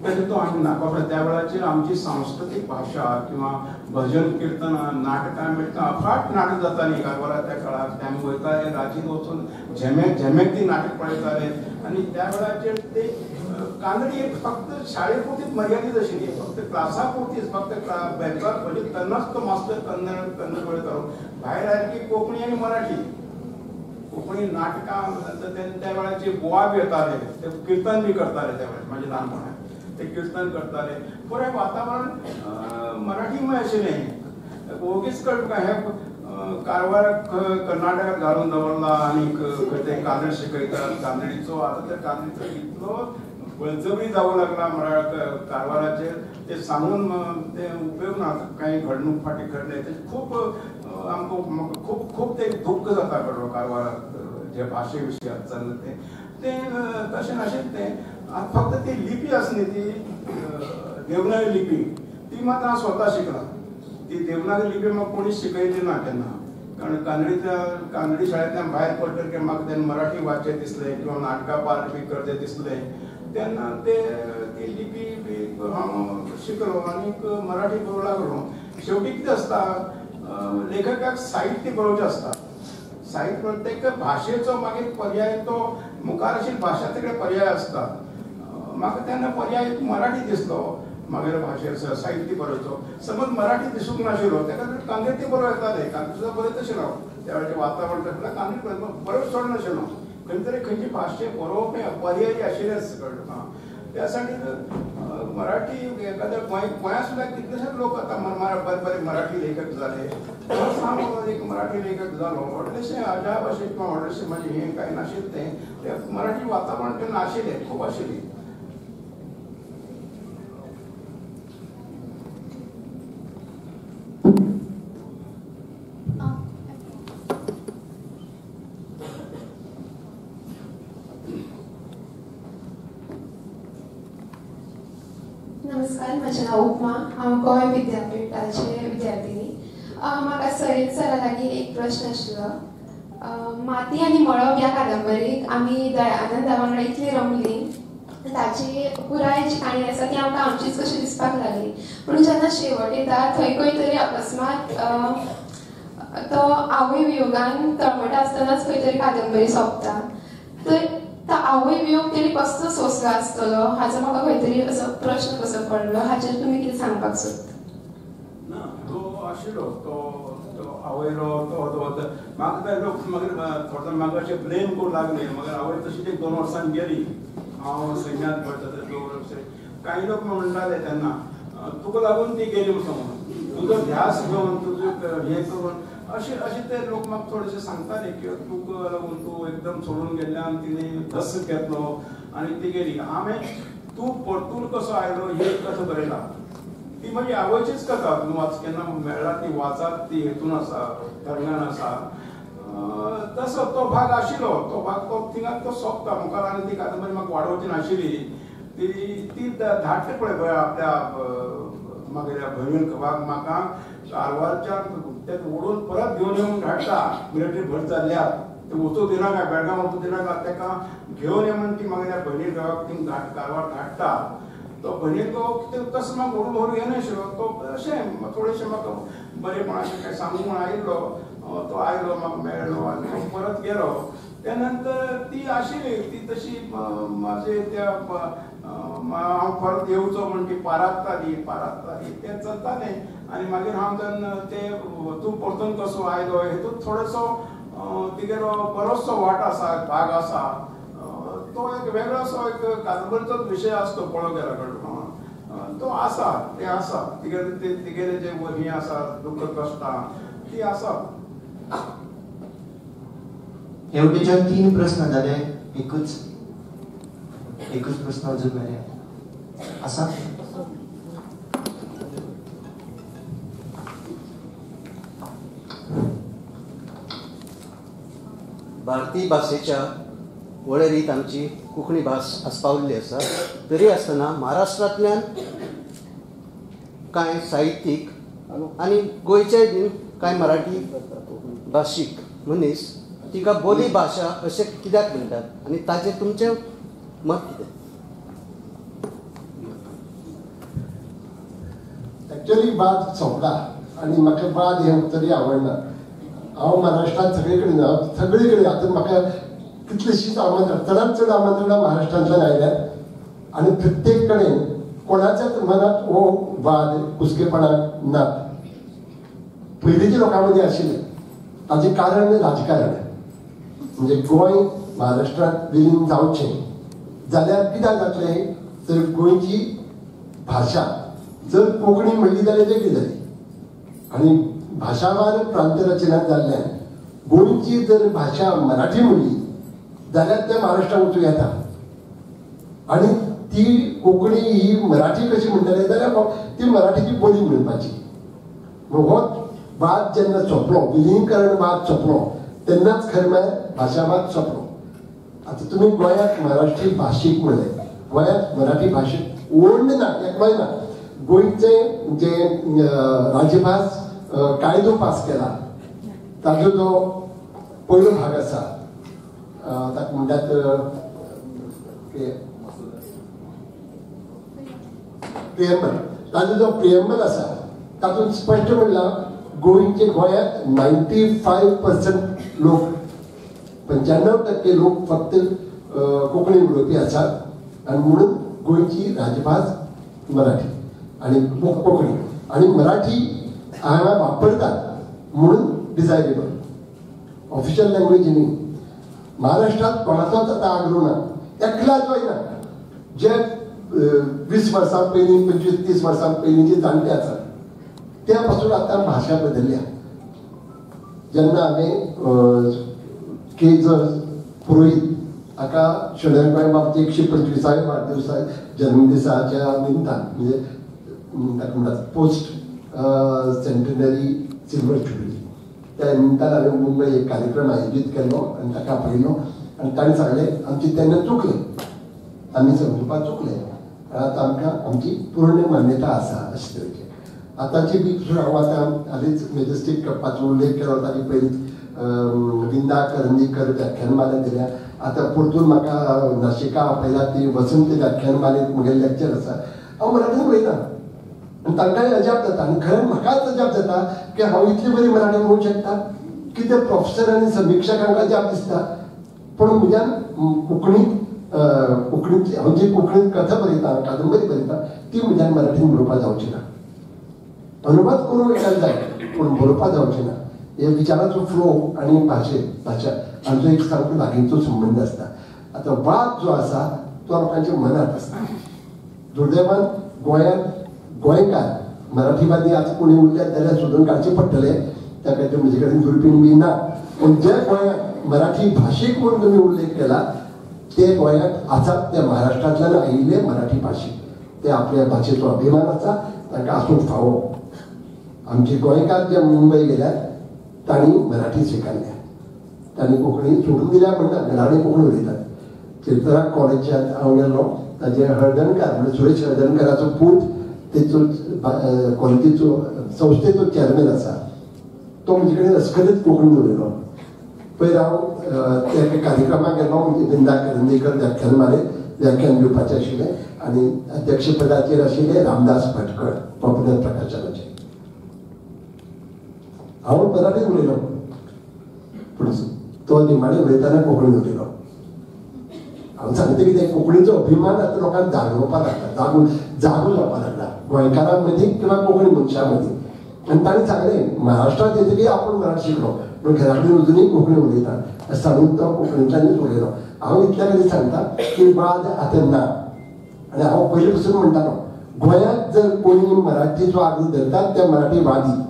तरी तो आमी नाकारूंक त्या वेळाचेर आमची सांस्कृतीक भाशा किंवा भजन कीर्तनां नाटकां बिटकां अफाट नाटक जातालीं कारवारा त्या काळार. ते आमी वयताले रातीन वचून झेमेक ती नाटक पळयताले आनी त्या वेळाचेर ते कानडी फक्त शाळे पुरतीच मर्यादीत आशिल्ली, फक्त क्लासा पुरतीच, फक्त बेंचवर म्हणजे तेन्नाच तो मास्तर कन्नड पळयतालो. भायर आयले की कोंकणी आनी मराठी. कोंकणी नाटकां त्या वेळाचे बुवा बी येताले, ते कीर्तन बी करताले त्या वेळार म्हाज्या ल्हानपणांत. ते कीर्तन करताले, बरें वातावरण मराठीमय आशिल्लें. ओगीच कळटा हें कारवार कर्नाटकाक घालून दवरला आनी ते कानड शिकयतात. कानडीचो आतां त्या कानडीचो इतलो बळजबरी जावं लागला कारवाराचेर ते सांगून ते उपयोग ना. काही घडणूक फाटी घडले ते खूब आमकां खूब खूब ते दुख्ख जाता कळ्ळो कारवाराक जे भाशे विशीं चल्लें ते तशें नाशिल्लें तें. फक्त ती लिपी आसा न्ही ती देवनागरी लिपी ती मात हांव स्वता शिकला. ती देवनागरी लिपी म्हाका कोणीच शिकयली ना केन्ना. कारण कानडी शाळेंतल्यान भायर पडटकीर म्हाका तेन्ना मराठी वाचचें दिसलें किंवा नाटकां पार्ट बी करचें दिसलें तेन्ना ती लिपी बी हांव शिकलो आनी मराठी बरोवंक लागलो. शेवटी कितें आसता लेखकाक साहित्य बरोवचें आसता. साहित्य प्रत्येक भाशेचो मागीर पर्याय तो मुखार आशिल्ली भाशा तेकडे पर्याय आसता. म्हाका तेन्ना पर्याय मराठी दिसलो मागीर भाशेर साहित्य बरोवचो. समज मराठी दिसूंक नाशिल्लो तेका कांगेती बरोव येताले. कांगेती बरयत आशिल्लो त्या वेळाचें वातावरण तसलें कांगेती बरोवंक सोड नाशिल्लो. खंय तरी खंयची भाशे बरोवप पर्याय आशिल्लेच कळटा. त्या साठी मराठी एखाद्या गोंयांत सुद्दां कितलेशेच लोक आतां बरे बरे मराठी लेखक जाले. हांव एक मराठी लेखक जालो. व्हडलेशें अजाप अशें किंवा व्हडलेशें म्हणजे हें कांय नाशिल्लें तें मराठी वातावरण तेन्ना आशिल्लें खूब आशिल्ली. नमस्कार, म्हजें नांव उपमा. हांव गोंय विद्यापीठाचे विद्यार्थिनी. म्हाका सैयद सरा लागीं एक प्रश्न आशिल्लो. माती आनी मळब ह्या कादंबरीक आमी दयानंदा वांगडा इतली रमलीं ताची पुराय जी काणी आसा ती आमकां आमचीच कशी दिसपाक लागली. पूण जेन्ना शेवट येता थंय खंय तरी अकस्मात तो आवय वियोगान तळमळटा आसतनाच खंय तरी कादंबरी सोंपता. तर तो आवय वियोग तेणी कसलो सोंसलो आसतलो हाचो म्हाका खंय तरी असो प्रश्न कसो पडलो. हाचेर तुमी कितें सांगपाक सोदता? ना तो आशिल्लो तो आवयलो तो म्हाका ते लोक मागीर थोडे म्हाका अशें ब्लेम करूंक लागले. मागीर आवय तशीच एक 2 वर्सांनी गेली. हांव सैन्यांत पडटा ते 2 वर्स. काही लोक म्हणटाले तेन्ना तुका लागून ती गेली म्हणून तुजो ध्यास घेवन तुजें हें करून अशें ते लोक म्हाका थोडेशे सांगताले की तुका लागून तूं एकदम सोडून गेल्ल्यान तिणें धस घेतलो आनी ती गेली. हांवें तूं परतून कसो आयलो ही कथा बरयला. ती म्हजी आवयचीच कथा. केन्ना मेळ्ळा ती वाचात ती हेतून आसा तरंगान आसा. तसो तो भाग आशिल्लो. तो भाग तो थिंगात तो सोंपता. मुखार आनी ती कादंबरी म्हाका वाडोवची नाशिल्ली. ती धाडटा पळय आपल्या मागीर भयणीक म्हाका कारवारच्या ते ओडून परत घेवन येवन धाडटा. मिलिटरी भर जाल्ल्यात ते वचूं दिना काय बेळगांव वचूं दिना काय तेका घेवन ये म्हण ती मागीर भयणी गांवाक ती कारवार धाडटा. तो भयणीको तसो म्हाका ओडून व्हरून येनाशिल्लो. तो अशें थोडेशें म्हाका बरेपणाचें काय सांगूंक म्हण आयिल्लो. तो आयलो म्हाका मेळ्ळो आनी परत गेलो. त्या नंतर ती आशिल्ली ती तशी म्हाजे त्या हांव परत येवचो म्हण ती पारायताली तें चलतालें. आनी मागीर हांव तेन्ना ते तूं परतून कसो आयलो हेतून थोडोसो तिगेलो बरोचसो वाट आसा भाग आसा. तो एक वेगळोसो एक कादंबरीचोच विशय आसतो पळोवंक गेलो कळ्ळो. तो आसा ते आसा तिगेले जे हें आसा दुख्ख कश्टां ती आसा. हेवटेच्यान 3 प्रश्न जाले. एकूच प्रश्न अजून मेरे आसा. भारतीय भाशेच्या वळेरीत आमची कोंकणी भास आस्पाविल्ली आसा. तरी आसतना महाराष्ट्रांतल्यान कांय साहित्यीक आनी गोंयचे बीन कांय मराठी भाशीक मनीस तिका बोली भाशा अशें कित्याक म्हणटात आनी ताचें तुमचें मत कितें? एक्चुअली बाद सोंपला आनी म्हाका बाद हें तरी आवडना. हांव महाराष्ट्रांत सगळे कडेन आतां म्हाका कितलींशींच आमंत्रणां चडांत चड आमंत्रणां महाराष्ट्रांतल्यान आयल्यात आनी प्रत्येक कडेन कोणाच्याच मनात हो वाद कुसकेपणाक नात. पयलींच्या लोकां मदीं आशिल्ले ताजें कारण राजकारण. म्हणजे गोंय महाराष्ट्रांत विलीन जावचें जाल्यार कित्याक जातलें तर गोंयची भाशा जर कोंकणी म्हणली जाल्यार वेगळी जाली आनी भाशावार प्रांत रचना जाल्ल्यान गोंयची जर भाशा मराठी म्हणली जाल्यार ते महाराष्ट्रांत वचूं येता आनी ती कोंकणी ही मराठी कशी म्हणटले जाल्यार ती मराठीची बोली म्हणपाची. हो वाद जेन्ना सोंपलो विलीनीकरण वाद सोंपलो तेन्नाच खरें म्हळ्यार भाशावाद सोंपलो. आतां तुमी गोंयांत महाराष्ट्री भाशीक म्हणलें, गोंयांत मराठी भाशेक ओड ना एकवाय ना. गोंयचे जे राज्यभास कायदो पास केला ताजो जो पयलो भाग आसा ताका म्हणटात प्रिएम्बल. ताजो जो प्रिएम्बल आसा तातूंत स्पश्ट म्हणलां गोंयचे गोंयांत 95% लोक 95% लोक फक्त कोंकणी उलोवपी आसात आनी म्हणून गोंयची राजभास मराठी आनी कोंकणी आनी मराठी हांगा वापरतात म्हणून डिझायरेबल ऑफिशियल लँग्वेज न्ही. महाराष्ट्रांत कोणाचोच आतां आग्रो ना, एकल्याच वयना. जे 20 वर्सां पयलीं 25-30 वर्सां पयलींचे जाणटे आसात त्या पासून आतां भाशा बदलल्या. जेन्ना हांवें केज पुरोहीत हाका शेणर गोंय बाबतींत 125व्या वाडदिवसा जन्मदिसाच्या निमतान म्हणजे ताका म्हणटात पोस्ट सेंटनरी सिल्वर जुबिली त्या निमतान हांवें मुंबय एक कार्यक्रम आयोजीत केल्लो आनी ताका आपयलो आनी ताणें सांगलें आमची तेन्ना चुकलें, आमी समजुपाक चुकलें, आतां आमकां आमची पूर्ण मान्यता आसा अशे तरेचे. आतांची बी हांव आतां हालींच मेजेस्टीक कपाचो उल्लेख केलो ताणी पयलीं विंदा करंदीकर व्याख्यानमाला दिल्या. आतां परतून म्हाका नाशिका आपयल्या ती वसंत व्याख्यानमालेंत म्हगेलें लेक्चर आसा. हांव मराठीन उलयतां आनी तांकांय अजाप जाता आनी खरें म्हाकाच अजाप जाता की हांव इतली बरी मराठी म्हणूंक शकता. कितें प्रोफेसर आनी समिक्षकांक अजाप दिसता पूण म्हज्यान कोंकणींत कोंकणींतली हांव जी कोंकणींत कथा बरयतां कादंबरी बरयतां ती म्हज्यान मराठीन बरोवपाक जावची ना. अनुवाद करूंक वयताले जाय पूण बरोवपाक जावचें ना. हे विचाराचो फ्लो आनी भाशा हांचो एक सामको लागींचो संबंद आसता. आतां वाद जो आसा तो लोकांच्या मनांत आसता. दुर्दैवान गोंयांत गोंयकार मराठीवादी आतां कोणी उरल्यात जाल्यार सोदून काडचे पडटले, त्या खातीर म्हजे कडेन दुर्बीण बी ना. पूण जे गोंयांत मराठी भाशीक म्हणून तुमी उल्लेख केला ते गोंयांत आसात ते महाराष्ट्रांतल्यान आयिल्ले मराठी भाशीक. ते आपल्या भाशेचो अभिमान आसा, तांकां आसूंक फावो. आमचे गोंयकार जे मुंबय गेल्यात तांणी मराठी स्विकारल्या, तांणी कोंकणी सोडून दिल्या म्हणटा घराडे कोंकणी उलयतात. चित्राक कॉलेजांत हांव गेल्लो ताजे हळदणकार म्हणजे सुरेश हळदणकाराचो पूत तेचो कॉलेजीचो संस्थेचो चेअरमॅन आसा. तो म्हजे कडेन अस्खलीत कोंकणीन उलयलो. पयर हांव त्या कार्यक्रमाक गेल्लो म्हणजे विंदा करंदीकर व्याख्यानमालेंत व्याख्यान दिवपाचें आशिल्लें आनी अध्यक्षपदाचेर आशिल्ले रामदास भटकर पॉप्युलर प्रकाशनाचे. हांव मराठीन उलयलो पूण तो निमाणे उलयतना कोंकणीन उलयलो. हांव सांगता कितें कोंकणीचो अभिमान आतां लोकांक जागोवपाक लागला, जागो जावपाक लागला गोंयकारां मदीं किंवा कोंकणी मनशां मदीं. आनी ताणें सांगलें महाराष्ट्रांत येतकीर आपूण मराठी शिकलो पूण घरा कडेन अजुनूय कोंकणी उलयता अशें सांगून तो कोंकणींतल्यानूच उलयलो. हांव इतल्या खातीर सांगता की वाद आतां ना. आनी हांव पयलीं पसून म्हणटालो गोंयांत जर कोणी मराठीचो आग्रो धरतात ते मराठी वादी,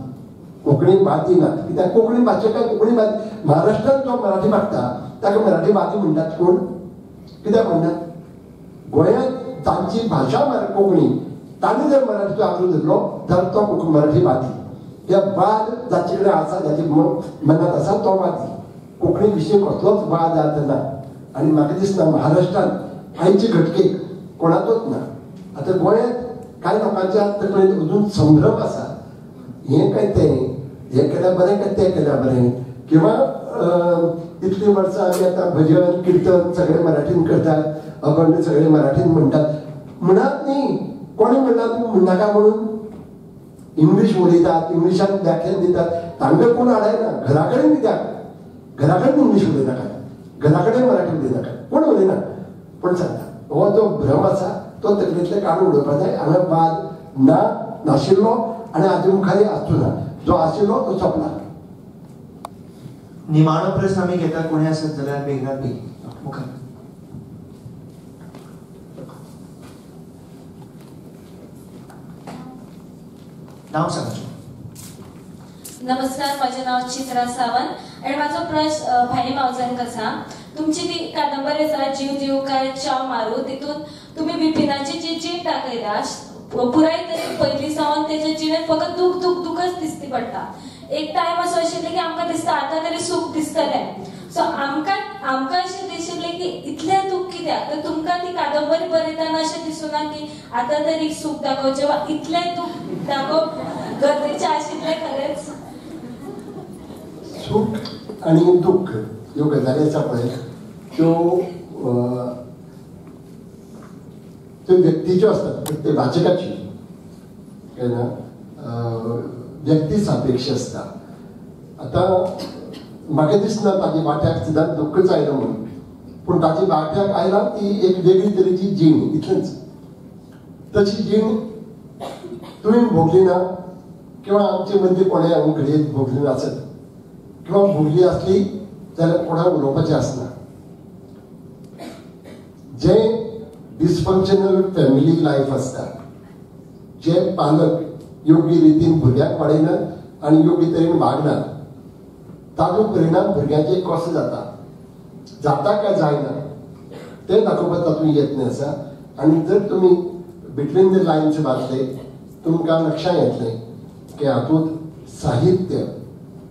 कोंकणी वादी नात. कित्याक कोंकणी भाशेकार कोंकणी वादी महाराष्ट्रांत जो मराठी मागता ताका मराठी वादी म्हणटात. कोण कित्याक म्हणटात? गोंयांत तांची भाशा कोंकणी तांणी जर मराठीचो आग्रो धरलो जाल्यार तो मराठी वादी. हे वाद जाचे कडेन आसा जाचे मनात आसा तो वादी. कोंकणी विशीं कसलोच वाद जाता आनी म्हाका दिसता महाराष्ट्रांत आयचे घटके कोणाचोच ना. आतां गोंयांत कांय लोकांच्या तकलेंत अजून संभ्रम आसा, हें काय तें, हें केल्यार बरें काय तें केल्यार बरें, किंवा इतलीं वर्सां आमी आतां भजन किर्तन सगळें मराठीन करतात, अभंग सगळे मराठीन म्हणटात. म्हणत न्ही, कोणी म्हणना तूं म्हणनाका म्हणून. इंग्लीश उलयतात, इंग्लिशान व्याख्यान दितात, तांकां कोण आडायना. घरा कडेन कित्याक, घरा कडेन इंग्लीश उलयनाका, घरा कडेन मराठी उलयनाका, कोण उलयना. पण सांगता हो जो भ्रम आसा तो तकलेंतले काडून उडोवपा जाय. हांगा वाद ना, नाशिल्लो आनी हाजे मुखारय आसूं ना. जो आशिल्लो तो सोंपला. निमाणो प्रश्न आमी घेता, कोणी आसत जाल्यार बेगीनात बेगीन मुखार. नाव सांगाचें. नमस्कार, माझे नाव चित्रा सावंत आणि माझा प्रश्न भाई मावजनक आसा. तुमची ती कादंबरी आसा जीव दिव काय चाव मारू, तितून तुम्ही बिपिनाची जी जीण दाखयता पुराय पयली सावन तेच्या जिणेंत फकत दूख दूख दूखच दिसती पडटा. एक टायम असो आशिल्लो की आमकां दिसता आतां तरी सूख दिसतलें. सो आमकां अशें दिशिल्लें की इतलें दूख कित्याक, तर तुमकां ती कादंबरी बरयतना अशें दिसूना की आतां तरी सूख दाखोवचें वा इतलें दूख दाखोवप गरजेचें आशिल्लें खरेंच. सूख आनी दूख ह्यो गजाली आसा पळय त्यो त्यो व्यक्तीच्यो असतात, प्रत्येक वाचकाची व्यक्ती सापेक्ष आसता. आतां म्हाका दिसना ताजे वाट्याक सुद्दां दुख्खच आयलो म्हणून, पूण ताजे वाट्याक आयला ती एक वेगळी तरेची जीण, इतलेंच. तशी जीण तुवें भोगली ना, किंवा आमचे मदीं कोणें हांगा घडयेंत भोगली नासत, किंवा भोगली आसली जाल्यार कोणाक उलोवपाचें आसना. जे डिसफंक्शनल फॅमिली लायफ आसता, जे पालक योग्य रितीन भुरग्याक वाडयनात आनी योग्य तरेन वागनात, ताजो परिणाम भुरग्याचेर कसो जाता काय जायना तें दाखोवपाक तातूंत यत्न आसा. आनी जर तुमी बिटवीन द लायन्स वाचले तुमकां लक्षांत येतलें की हातूंत साहित्य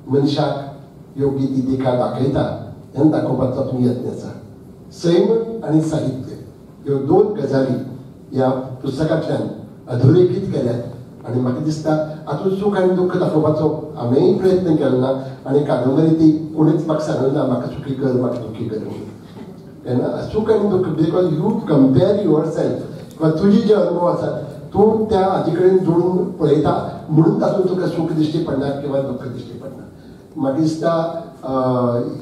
मनशाक योग्य ती दिका दाखयता हें दाखोवपाक तातूंत यत्न आसा. सैम आनी साहित्य ह्यो दोन गजाली ह्या पुस्तकांतल्यान अधोरेखीत केल्यात. आनी म्हाका दिसता हातूंत सूख आनी दुख्ख दाखोवपाचो हांवेंय प्रयत्न केलो ना, आनी कादंबरी ती कोणीच म्हाका सांगलें ना म्हाका सुखी कर म्हाका दुखी कर म्हणून. सूख आनी दुख्ख because you compare your self, किंवा तुजी जे अनुभव आसात तूं त्या हाजे कडेन जोडून पळयता म्हणून तातूंत तुका सूख दिश्टी पडना किंवा दुख्ख दिश्टी पडना. म्हाका दिसता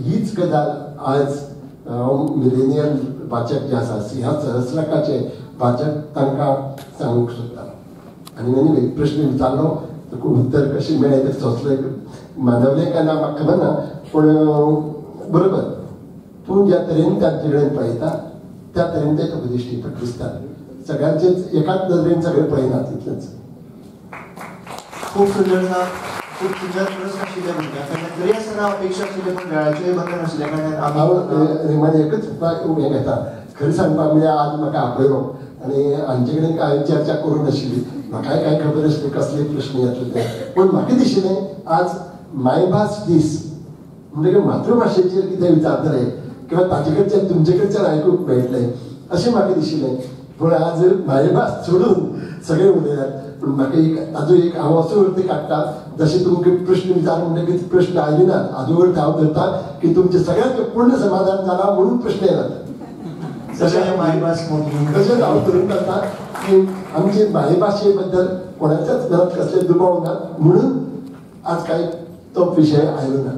हीच गजाल आज मिलेनियल वाचक जे आसा, ह्या सहस्रकाचे वाचक तांकां सांगूंक सोदता. आनी एनिवे प्रश्न विचारलो ताका उत्तर कशें मेळ्ळें तें सोंसलें मानवलें काय ना म्हाका खबर ना, पूण बरोबर तूं ज्या तरेन तांचे कडेन पळयता त्या तरेन ते तुका दिश्टी दिसता. सगळ्यांचेच एकाच नदरेन सगळें पळयनात, इतलेंच. खूब सुंदर खूब सुंदर प्रश्न आशिल्ले भुरग्यां तरी आसतना अपेक्षा आशिल्ले पूण वेळाचें बंधन आशिल्ल्या कारणान हांव एकच हें घेता. खरें सांगपाक म्हळ्यार आज म्हाका आपयलो आनी हांचे कडेन हांवें चर्चा करूं नाशिल्ली. म्हाकाय कांय खबर नाशिल्ली कसले प्रश्न येतले ते, पूण म्हाका दिशिल्लें आज मायभास दीस म्हणजे मातृभाशेचेर कितें विचारतले किंवा ताचे कडच्यान तुमचे कडच्यान आयकूंक मेळटलें अशें म्हाका दिशिल्लें. पूण आज मायभास सोडून सगळे उलयल्यात. पूण म्हाका एक ताजो एक हांव असो अर्थ काडटा जशें तुमकां प्रश्न विचार म्हणटकीर प्रश्न आयले नात. हाजो अर्थ हांव धरता की तुमचे सगळ्यांचें पूर्ण समाधान जाला म्हणून प्रश्न येनात. तशेंच हांव धरून काडटा की आमचे मायभाशे बद्दल कोणाच्याच मनात कसले दुबाव ना म्हणून आज कांय तो विशय आयलो ना.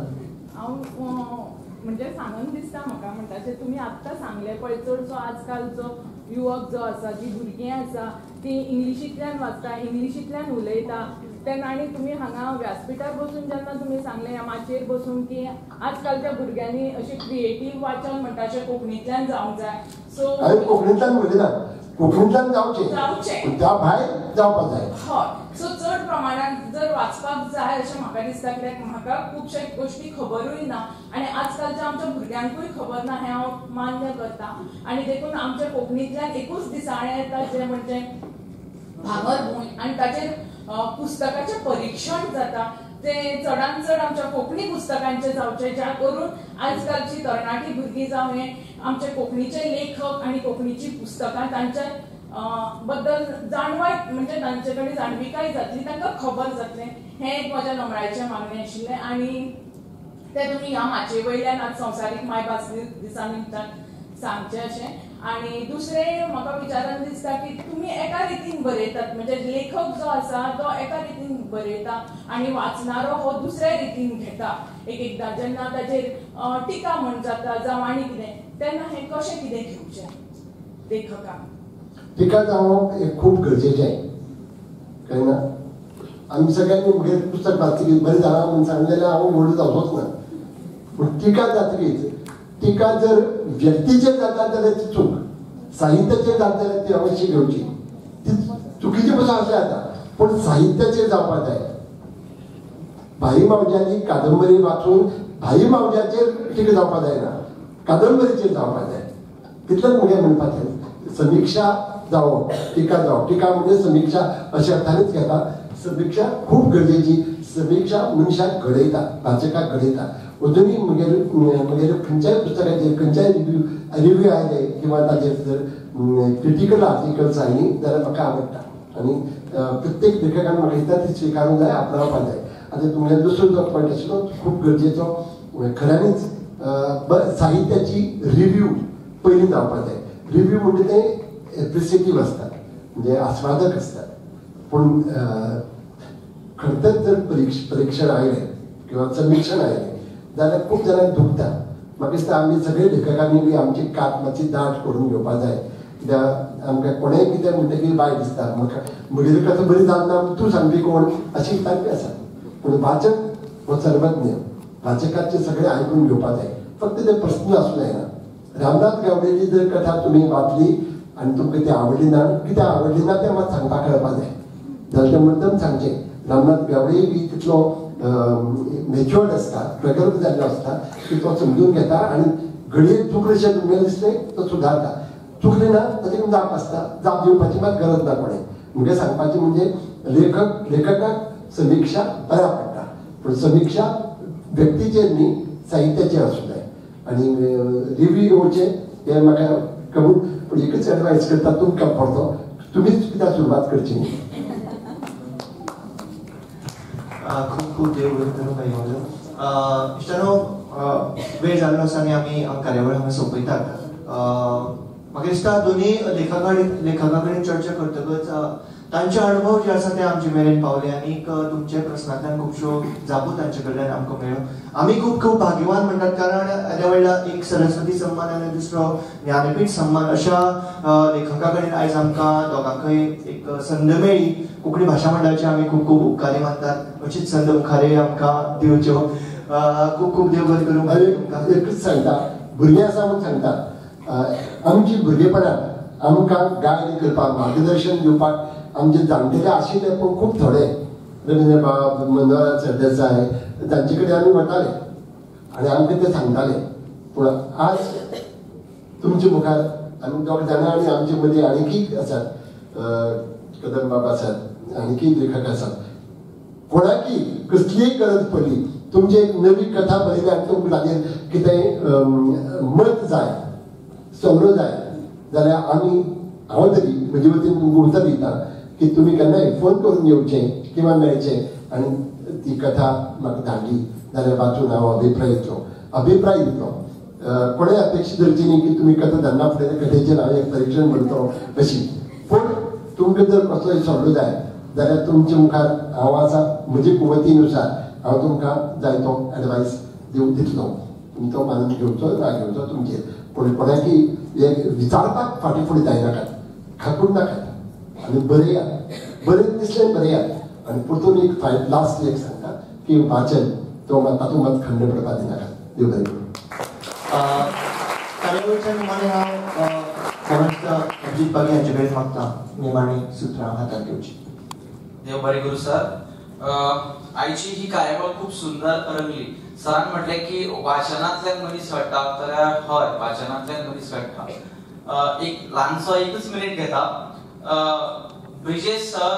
म्हणजे सांगून दिसता म्हाका म्हणटा तुमी आत्तां सांगले पळय चडसो आजकालचो युवक जो आसा, जी भुरगीं आसा ती इंग्लिशींतल्यान वाचता, इंग्लिशींतल्यान उलयता. तेन्ना आनी तुमी हांगा व्यासपिठार बसून जेन्ना तुमी सांगलें ह्या माचयेर बसून की आजकालच्या भुरग्यांनी अशें क्रिएटीव वाचन म्हणटा अशें कोंकणींतल्यान जावंक जाय. सो हांवें कोंकणींतल्यान उलयना, कोंकणींतल्यान जावचें त्या भायर जावपाक जाय. हय. सो चड प्रमाणात जर वाचपाक जाय अशें म्हाका दिसता, कित्याक म्हाका खुबशे गोश्टी खबरूय ना आनी आजकालच्या आमच्या भुरग्यांकूय खबर ना हें हांव मान्य करता. आनी देखून आमच्या कोंकणींतल्यान एकूच दिसाळें येता जें म्हणजे भांगरभूंय, आनी ताचेर पुस्तकाचें परिक्षण जाता. ते चडांत चड आमच्या कोंकणी पुस्तकांचे जावचे, ज्या करून आजकालची तरणाटी भुरगीं जावं हे आमचे कोंकणीचे लेखक आणि कोंकणीची पुस्तकां तांच्या बद्दल जाणवाय म्हणजे तांचे कडेन जाणविकाय जातली, तांकां खबर जातलें, हें एक म्हज्या नम्राचें मागणें आशिल्लें. आनी ते तुमी ह्या माचे वयल्यान आज संवसारीक मायभास दिसा निमतान सांगचें अशें. आनी दुसरें म्हाका विचारान दिसता की तुमी एका रितीन बरयतात, म्हणजे लेखक जो आसा तो एका रितीन बरयता आनी वाचणारो हो दुसऱ्या रितीन घेता. एकदां जेन्ना ताचेर टिका म्हण जाता जावं आनी कितें, तेन्ना हें कशें कितें घेवचें लेखकान? टिका जावप हे खूब गरजेचें कळना. आमी सगळ्यांनी मुखेल पुस्तक वाचतकीच बरें जालां म्हूण सांगलें जाल्यार हांव व्हड जावचोच ना. पूण टिका जातकीच टिका जर व्यक्तीचेर जाता जाल्यार ती चूक, साहित्याचेर जाता जाल्यार ती अवश्य घेवची. ती चुकीची पासून अशें जाता, पूण साहित्याचेर जावपाक जाय. भाई मावज्यांनी कादंबरी वाचून भाई मावज्याचेर टिका जावपाक जायना, कादंबरीचेर जावपाक जाय. तितलेंच मुगे म्हणपाचें. समिक्षा जावप, टिका जावप. टिका म्हणजे समिक्षा अशा अर्थानच घेता. समिक्षा खूब गरजेची. समिक्षा मनशाक घडयता, वाचकाक घडयता. अजुनूय म्हगेर खंयच्याय पुस्तकाचेर खंयच्याय रिव्यू आयले किंवा ताचेर जर क्रिटिकल आर्टिकल्स आयली जाल्यार म्हाका आवडटा. आनी प्रत्येक लेखकान म्हाका दिसता ती स्विकारूंक जाय, आपणावपाक जाय. आतां तुमगे दुसरो जो पॉयंट आशिल्लो खूब गरजेचो. खऱ्यांनीच साहित्याची रिव्यू पयलीं जावपाक जाय. रिव्यू म्हणजे ते एप्रिसिएटीव असतात, म्हणजे आस्वादक असतात. पूण खंयचेच जर परीक्षण आयलें किंवा समीक्षण आयलें जाल्यार खूब जाणांक दुखता. म्हाका दिसता आमी सगळे लेखकांनी बी आमची कात मातशी दाट करून घेवपाक जाय. कित्याक आमकां कोणेंय कितें म्हणटकीर वायट दिसता. म्हाका म्हगेली कथा बरी जावना तूं सांगपी कोण अशी तांकी आसा. पूण वाचक हो सर्वज्ञ. वाचकाचे सगळे आयकून घेवपाक जाय. फक्त ते प्रस्न आसूं जायना. रामनाथ गावडेची जर कथा तुमी वाचली आनी तुमकां ती आवडली ना, कित्याक आवडली ना तें मात सांगपाक कळपाक जाय. जाल्यार तें मुद्दम सांगचें. रामनाथ गावडे बी तितलो मॅच्युअर्ड आसता, प्रगल्भ जाल्लो आसता की तो समजून घेता आनी घडये चुकलेशें तुमकां दिसलें तो सुदारता. चुकली ना तातूंत जाप आसता. जाप दिवपाची मात गरज ना कोणें. मुगे सांगपाचें म्हणजे लेखकाक समिक्षा बऱ्या पडटा, पूण समिक्षा व्यक्तीचेर न्ही साहित्याचेर आसूं जाय. आनी रिव्यू येवचे हें म्हाका कबूल. पूण एकच एडवायस करता तुमकां पडतो, तुमीच कित्याक सुरवात करची न्ही. खूप खूप देव बरें करूं भाई मावजो. इश्टानो वेळ जाल्लो आसा आनी आमी कार्यावळ हांगा सोंपयतात. म्हाका दिसता दोनी लेखका कडेन चर्चा करतकच तांचे अनुभव जे आसा ते आमचे मेरेन पावले आनी तुमचे प्रस्नांतल्यान खुबश्यो जापो तांचे कडल्यान आमकां मेळ्ळ्यो. आमी खूब खूब भाग्यवान म्हणटात, कारण त्या वेळार एक सरस्वती सन्मान आनी दुसरो ज्ञानपीठ सन्मान अशा लेखका कडेन आयज आमकां दोगांकय एक संद मेळ्ळी. कोंकणी भाशा मंडळाचे आमी खूब खूब उपकारी मानतात. अशीच संद मुखारय आमकां दिवच्यो. खूब खूब देव बरें करूं. एकच सांगता, भुरगीं आसा म्हूण सांगता, आमची भुरगेपणांत आमकां गायड करपाक मार्गदर्शन दिवपाक आमचे जाणटेले आशिल्ले पूण खूब थोडे. रवींद्र बाब, मनोहर सरदेसाय तांचे कडेन आमी वताले आनी आमकां ते सांगताले. पूण आज तुमचे मुखार आमी दोग जाणां आनी आमचे मदीं आनीकय आसात, कदम बाब आसात, आनीकय लेखक आसात. कोणाकी कसलीय गरज पडली, तुमची एक नवी कथा बरयली आनी तुमकां ताचेर कितेंय मत जाय, सल्लो जाय जाल्यार आमी हांव तरी म्हजे वतीन तुमकां उतर दिता की तुमी केन्नाय फोन करून येवचें किंवा मेळचें आनी ती कथा म्हाका धाडली जाल्यार वाचून हांव अभिप्राय दितलो. कोणेय अपेक्षा धरची न्ही की तुमी कथा धाडना फुडें कथेचेर हांव एक परीक्षण करतलो अशी. पूण तुमकां जर कसलोय सल्लो जाय जाल्यार तुमचे मुखार हांव आसा. म्हजे कुवतीनुसार हांव तुमकां जाय तो एडवायस दितलो. तुमी तो मानून घेवचो ना घेवचो तुमचेर. पूण कोणाकी विचारपाक फाटीं फुडें जायनाकात, खाकून नाकात आनी बरयात. बरें दिसलें बरयात. आनी परतून एक लास्ट एक सांगता की वाचन तो तातूंत मात खंड पडपाक दिनाकात. देव बरें करूं. कार्यावळीच्या निमाणे हांव फॉरेस्ट अभिजीत बागे हांचे कडेन मागता निमाणी सुत्रां हातांत घेवची. देव बरें करूं सर. आयची ही कार्यावळ खूप सुंदर रंगली. सरान म्हटले की वाचनांतल्यान मनीस घडटा, जाल्यार हय वाचनांतल्यान मनीस घडटा. एक ल्हानसो एकच मिनीट घेता. ब्रिजेश सर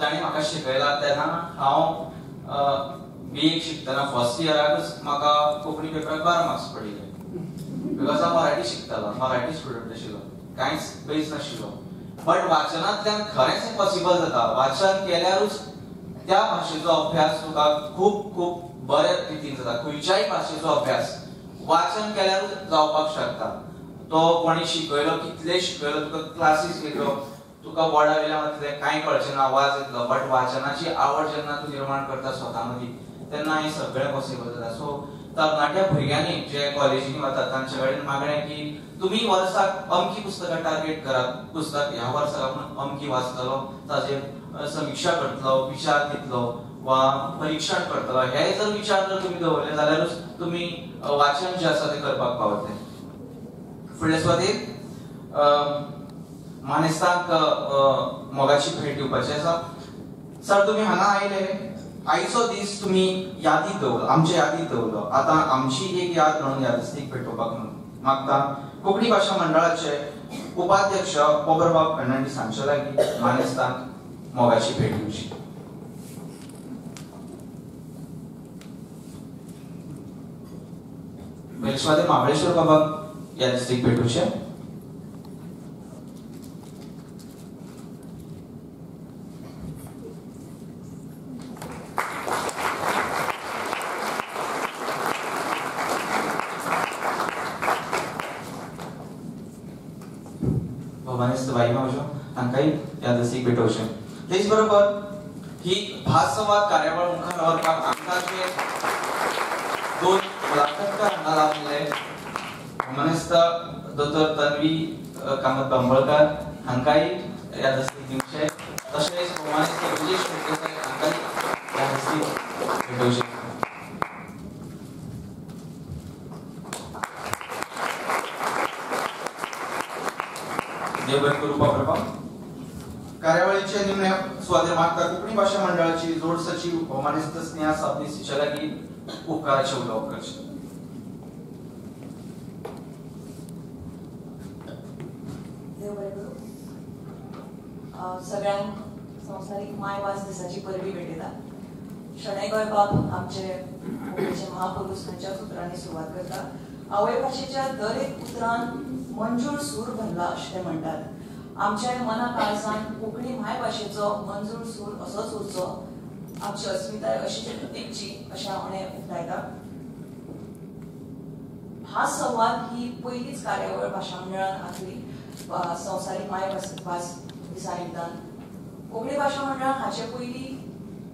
ताणें म्हाका शिकयला तेन्ना हांव BA शिकतना फर्स्ट इयराकच म्हाका कोंकणी पेपराक 12 मार्क्स पडिल्ले बिकॉज हांव मराठी शिकतालो, मराठी स्टुडंट आशिल्लो, कांयच बेस नाशिल्लो. बट वाचनांतल्यान खरेंच पॉसिबल जाता. वाचन केल्यारूच त्या भाशेचो अभ्यास तुका खूब खूब बऱ्या रितीन जाता. खंयच्याय भाशेचो अभ्यास वाचन केल्यारूच जावपाक शकता. तो कोणी शिकयलो, कितले शिकयलो, तुका क्लासीस घेतलो, तुका बोर्डा वयल्यान वतलें कांय कळचें ना, आवाज येतलो, बट वाचनाची आवड जेन्ना तूं निर्माण करता स्वता मदीं तेन्ना हें सगळें पॉसिबल जाता. सो तरणाट्या भुरग्यांनी जे कॉलेजींनी वतात तांचे कडेन मागणें की तुमी वर्साक अमकी पुस्तकां टार्गेट करात. पुस्तक ह्या वर्साक आपूण अमकी वाचतलो, ताजेर समीक्षा करतलो, विचार घेतलो वा परीक्षण करतलो. हे जर विचार जर तुमी दवरले जाल्यारूच तुमी वाचन जे आसा तें करपाक पावतले. फुडले सुवातेर मानेस्तांक मोगाची भेट दिवपाची आसा. सर तुमी हांगा आयले, आयचो दीस तुमी यादीत दवरलो, आमचे यादीत दवरलो. आतां आमची एक याद म्हणून यादस्तीक भेटोवपाक मागता कोंकणी भाशा मंडळाचे उपाध्यक्ष पोबरबाब फर्नांडीस हांचे लागीं मानेस्तांक मोगाची भेट दिवची. वेलस्वादे महाबळेश्वर बाबाक यादस्तीक भेटूचे. भाई मावशो हांकांय यादस्तीक भेटोवचे. तेच बरोबर ही भास संवाद कार्यावळ मुखार व्हरपाक आमकां जे दोन मुलाखतकार हांगा लाभले, मनेस्त दोतोर तन्वी कामत बांबळकार हांकांय यादस्तीक दिवचे. तशेंच मनेस्त विजेश फडकेसाय हांकांय यादस्तीक भेटोवचे. देव बरें करूं बाबा. कार्यावळीचे निमणे सुवातेर मागता कोंकणी भाशा मंडळाची जोड सचिव मानेस्त स्नेहा साबनीस हिच्या लागीं उपकाराचे उलोवप करचे. देव बरें करूं. सगळ्यांक संवसारीक मायभास दिसाची परबी भेटयता. शणै गोंयबाब आमचे कोंकणीचे महापुरुष हांच्याच उतरांनी सुरवात करता. आवय भाशेच्या दर एक उतरान मंजूळ सूर भरला अशें ते म्हणटात. आमच्या मना काळजान कोंकणी मायभाशेचो मंजूळ सूर असोच उरचो, आमची अस्मिताय अशीच टिकची अशें हांव उक्तायता. भास संवाद ही पयलीच कार्यावळ भाशा मंडळान आखली संवसारीक मायभास दिसा निमतान. कोंकणी भाशा मंडळान हाचे पयलीं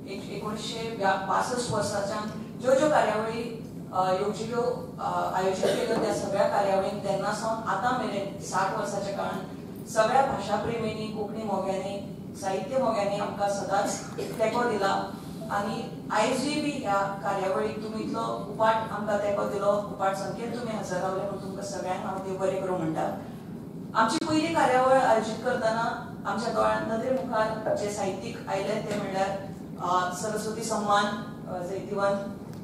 1962 वर्साच्यान ज्यो कार्यावळी येवजिल्ल्यो आयोजीत केल्यो त्या सगळ्या कार्यावळींक तेन्ना सावन आतां मेरेन 60 वर्साच्या काळान सगळ्या भाशा प्रेमींनी, कोंकणी मोग्यांनी, साहित्य मोग्यांनी आमकां सदांच तेंको दिला. आनी आयजूय बी ह्या कार्यावळीक तुमी इतलो उपाट आमकां तेंको दिलो, उपाट संख्येन तुमी हजर रावले म्हणून तुमकां सगळ्यांक हांव देव बरें करूं म्हणटा. आमची पयली कार्यावळ आयोजीत करतना आमच्या दोळ्यां नदरे मुखार जे साहित्यीक आयले ते म्हणल्यार सरस्वती सन्मान जैतिवंत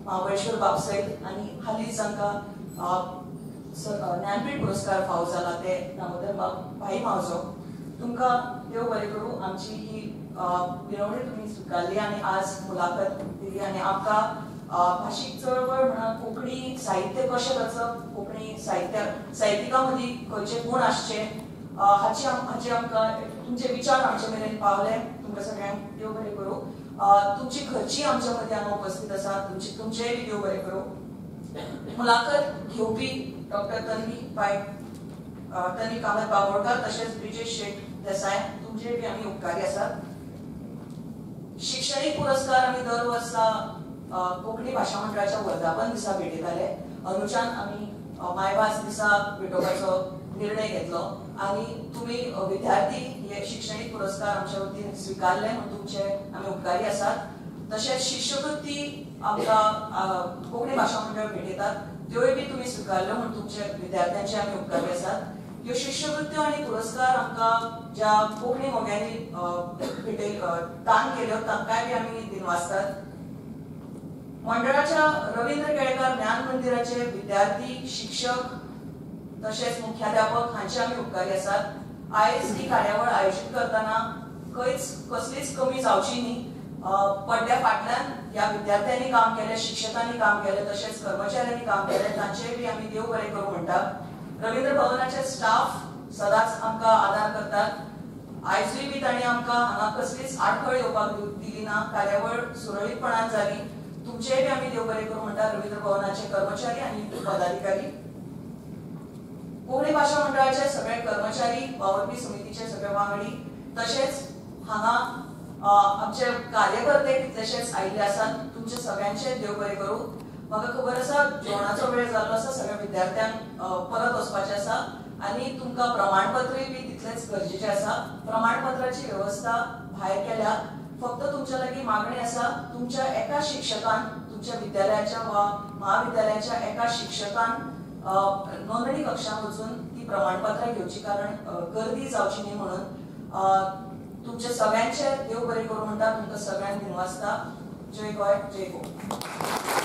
महाबळेश्वर बापसैल आनी हालींच तांकां ज्ञानपीठ पुरस्कार फावो जाला ते दामोदर भाई मावजो. तुमकां देव बरें करूं. आमची ही विनवणी तुमी स्विकारली आनी आज मुलाखत दिली आनी आमकां भाशीक चळवळ म्हणून कोंकणी साहित्य कशें रचप, कोंकणी साहित्यिकां मदीं खंयचे गुण आसचे हाचे आमकां तुमचे विचार आमचे मेरेन पावले. तुमकां सगळ्यांक देव बरें करूं. तुमची घरची आमच्या मदीं हांगा उपस्थित आसा, तुमचेय बी देव बरें करूं. मुलाखत घेवपी डॉक्टर तन्वी कामत बांबोळकार तशेंच ब्रिजेश शेट देसाय तुमचे बी आमी उपकारी आसात. शिक्षणीक पुरस्कार आमी दर वर्सा कोंकणी भाशा मंडळाच्या वर्धापन दिसा भेटयताले. अनुच्यान आमी मायभास दिसा भेटोवपाचो निर्णय घेतलो आनी तुमी विद्यार्थी हे शिक्षणीक पुरस्कार आमच्या वतीन स्विकारले म्हणून तुमचे आमी उपकारी आसात. तशेंच शिश्यवृत्ती आमकां कोंकणी भाशा मंडळ भेटयतात त्योय बी तुमी स्विकारल्यो म्हणून तुमचे विद्यार्थ्यांचे आमी उपकारी आसात. ह्यो शिश्यवृत्त्यो आनी पुरस्कार आमकां ज्या कोंकणी मोग्यांनी दान केल्यो तांकांय बी आमी दिनवासतात. मंडळाच्या रवींद्र केळेकार ज्ञान मंदिराचे विद्यार्थी, शिक्षक तशेंच मुख्याध्यापक हांचे आमी उपकारी आसात. आयज ही कार्यावळ आयोजीत करतना कसलीच कमी जावची न्ही पडद्या फाटल्यान ह्या विद्यार्थ्यांनी काम केले, शिक्षकांनी काम केले, तसेच कर्मचाऱ्यांनी काम केले, तांचेय बी आमी देव बरें करूं म्हणटा. रवींद्र भवनाचे स्टाफ सदांच आमकां आदार करतात. आयजूय बी तांणी आमकां हांगा कसलीच आडखळ येवपाक दिली ना. कार्यावळ सुरळीतपणान जाली. तुमचेय बी आमी देव बरें करूं म्हणटा रवींद्र भवनाचे कर्मचारी आनी पदाधिकारी. कोंकणी भाशा मंडळाचे सगळे कर्मचारी, वावरपी समितीचे सगळे वांगडी, तशेंच हांगा आमचे कार्यकर्ते कितलेशेच आयिल्ले आसात. तुमचे सगळ्यांचे देव बरें करूं. म्हाका खबर आसा जेवणाचो वेळ जाल्लो आसा, सगळ्या विद्यार्थ्यांक परत वचपाचें आसा आनी तुमकां प्रमाणपत्रय बी तितलेच गरजेचें आसा. प्रमाणपत्राची व्यवस्था भायर केल्या. फक्त तुमच्या लागीं मागणी आसा, तुमच्या एका शिक्षकान, तुमच्या विद्यालयाच्या वा महाविद्यालयाच्या एका शिक्षकान नोंदणी कक्षात वचून ती प्रमाणपत्रां घेवची, कारण गर्दी जावची न्ही म्हणून. तुमचे सगळ्यांचे देव बरें करूं म्हणटा. तुमकां सगळ्यांक दिनवासता. जय गोंय, जय गोवा.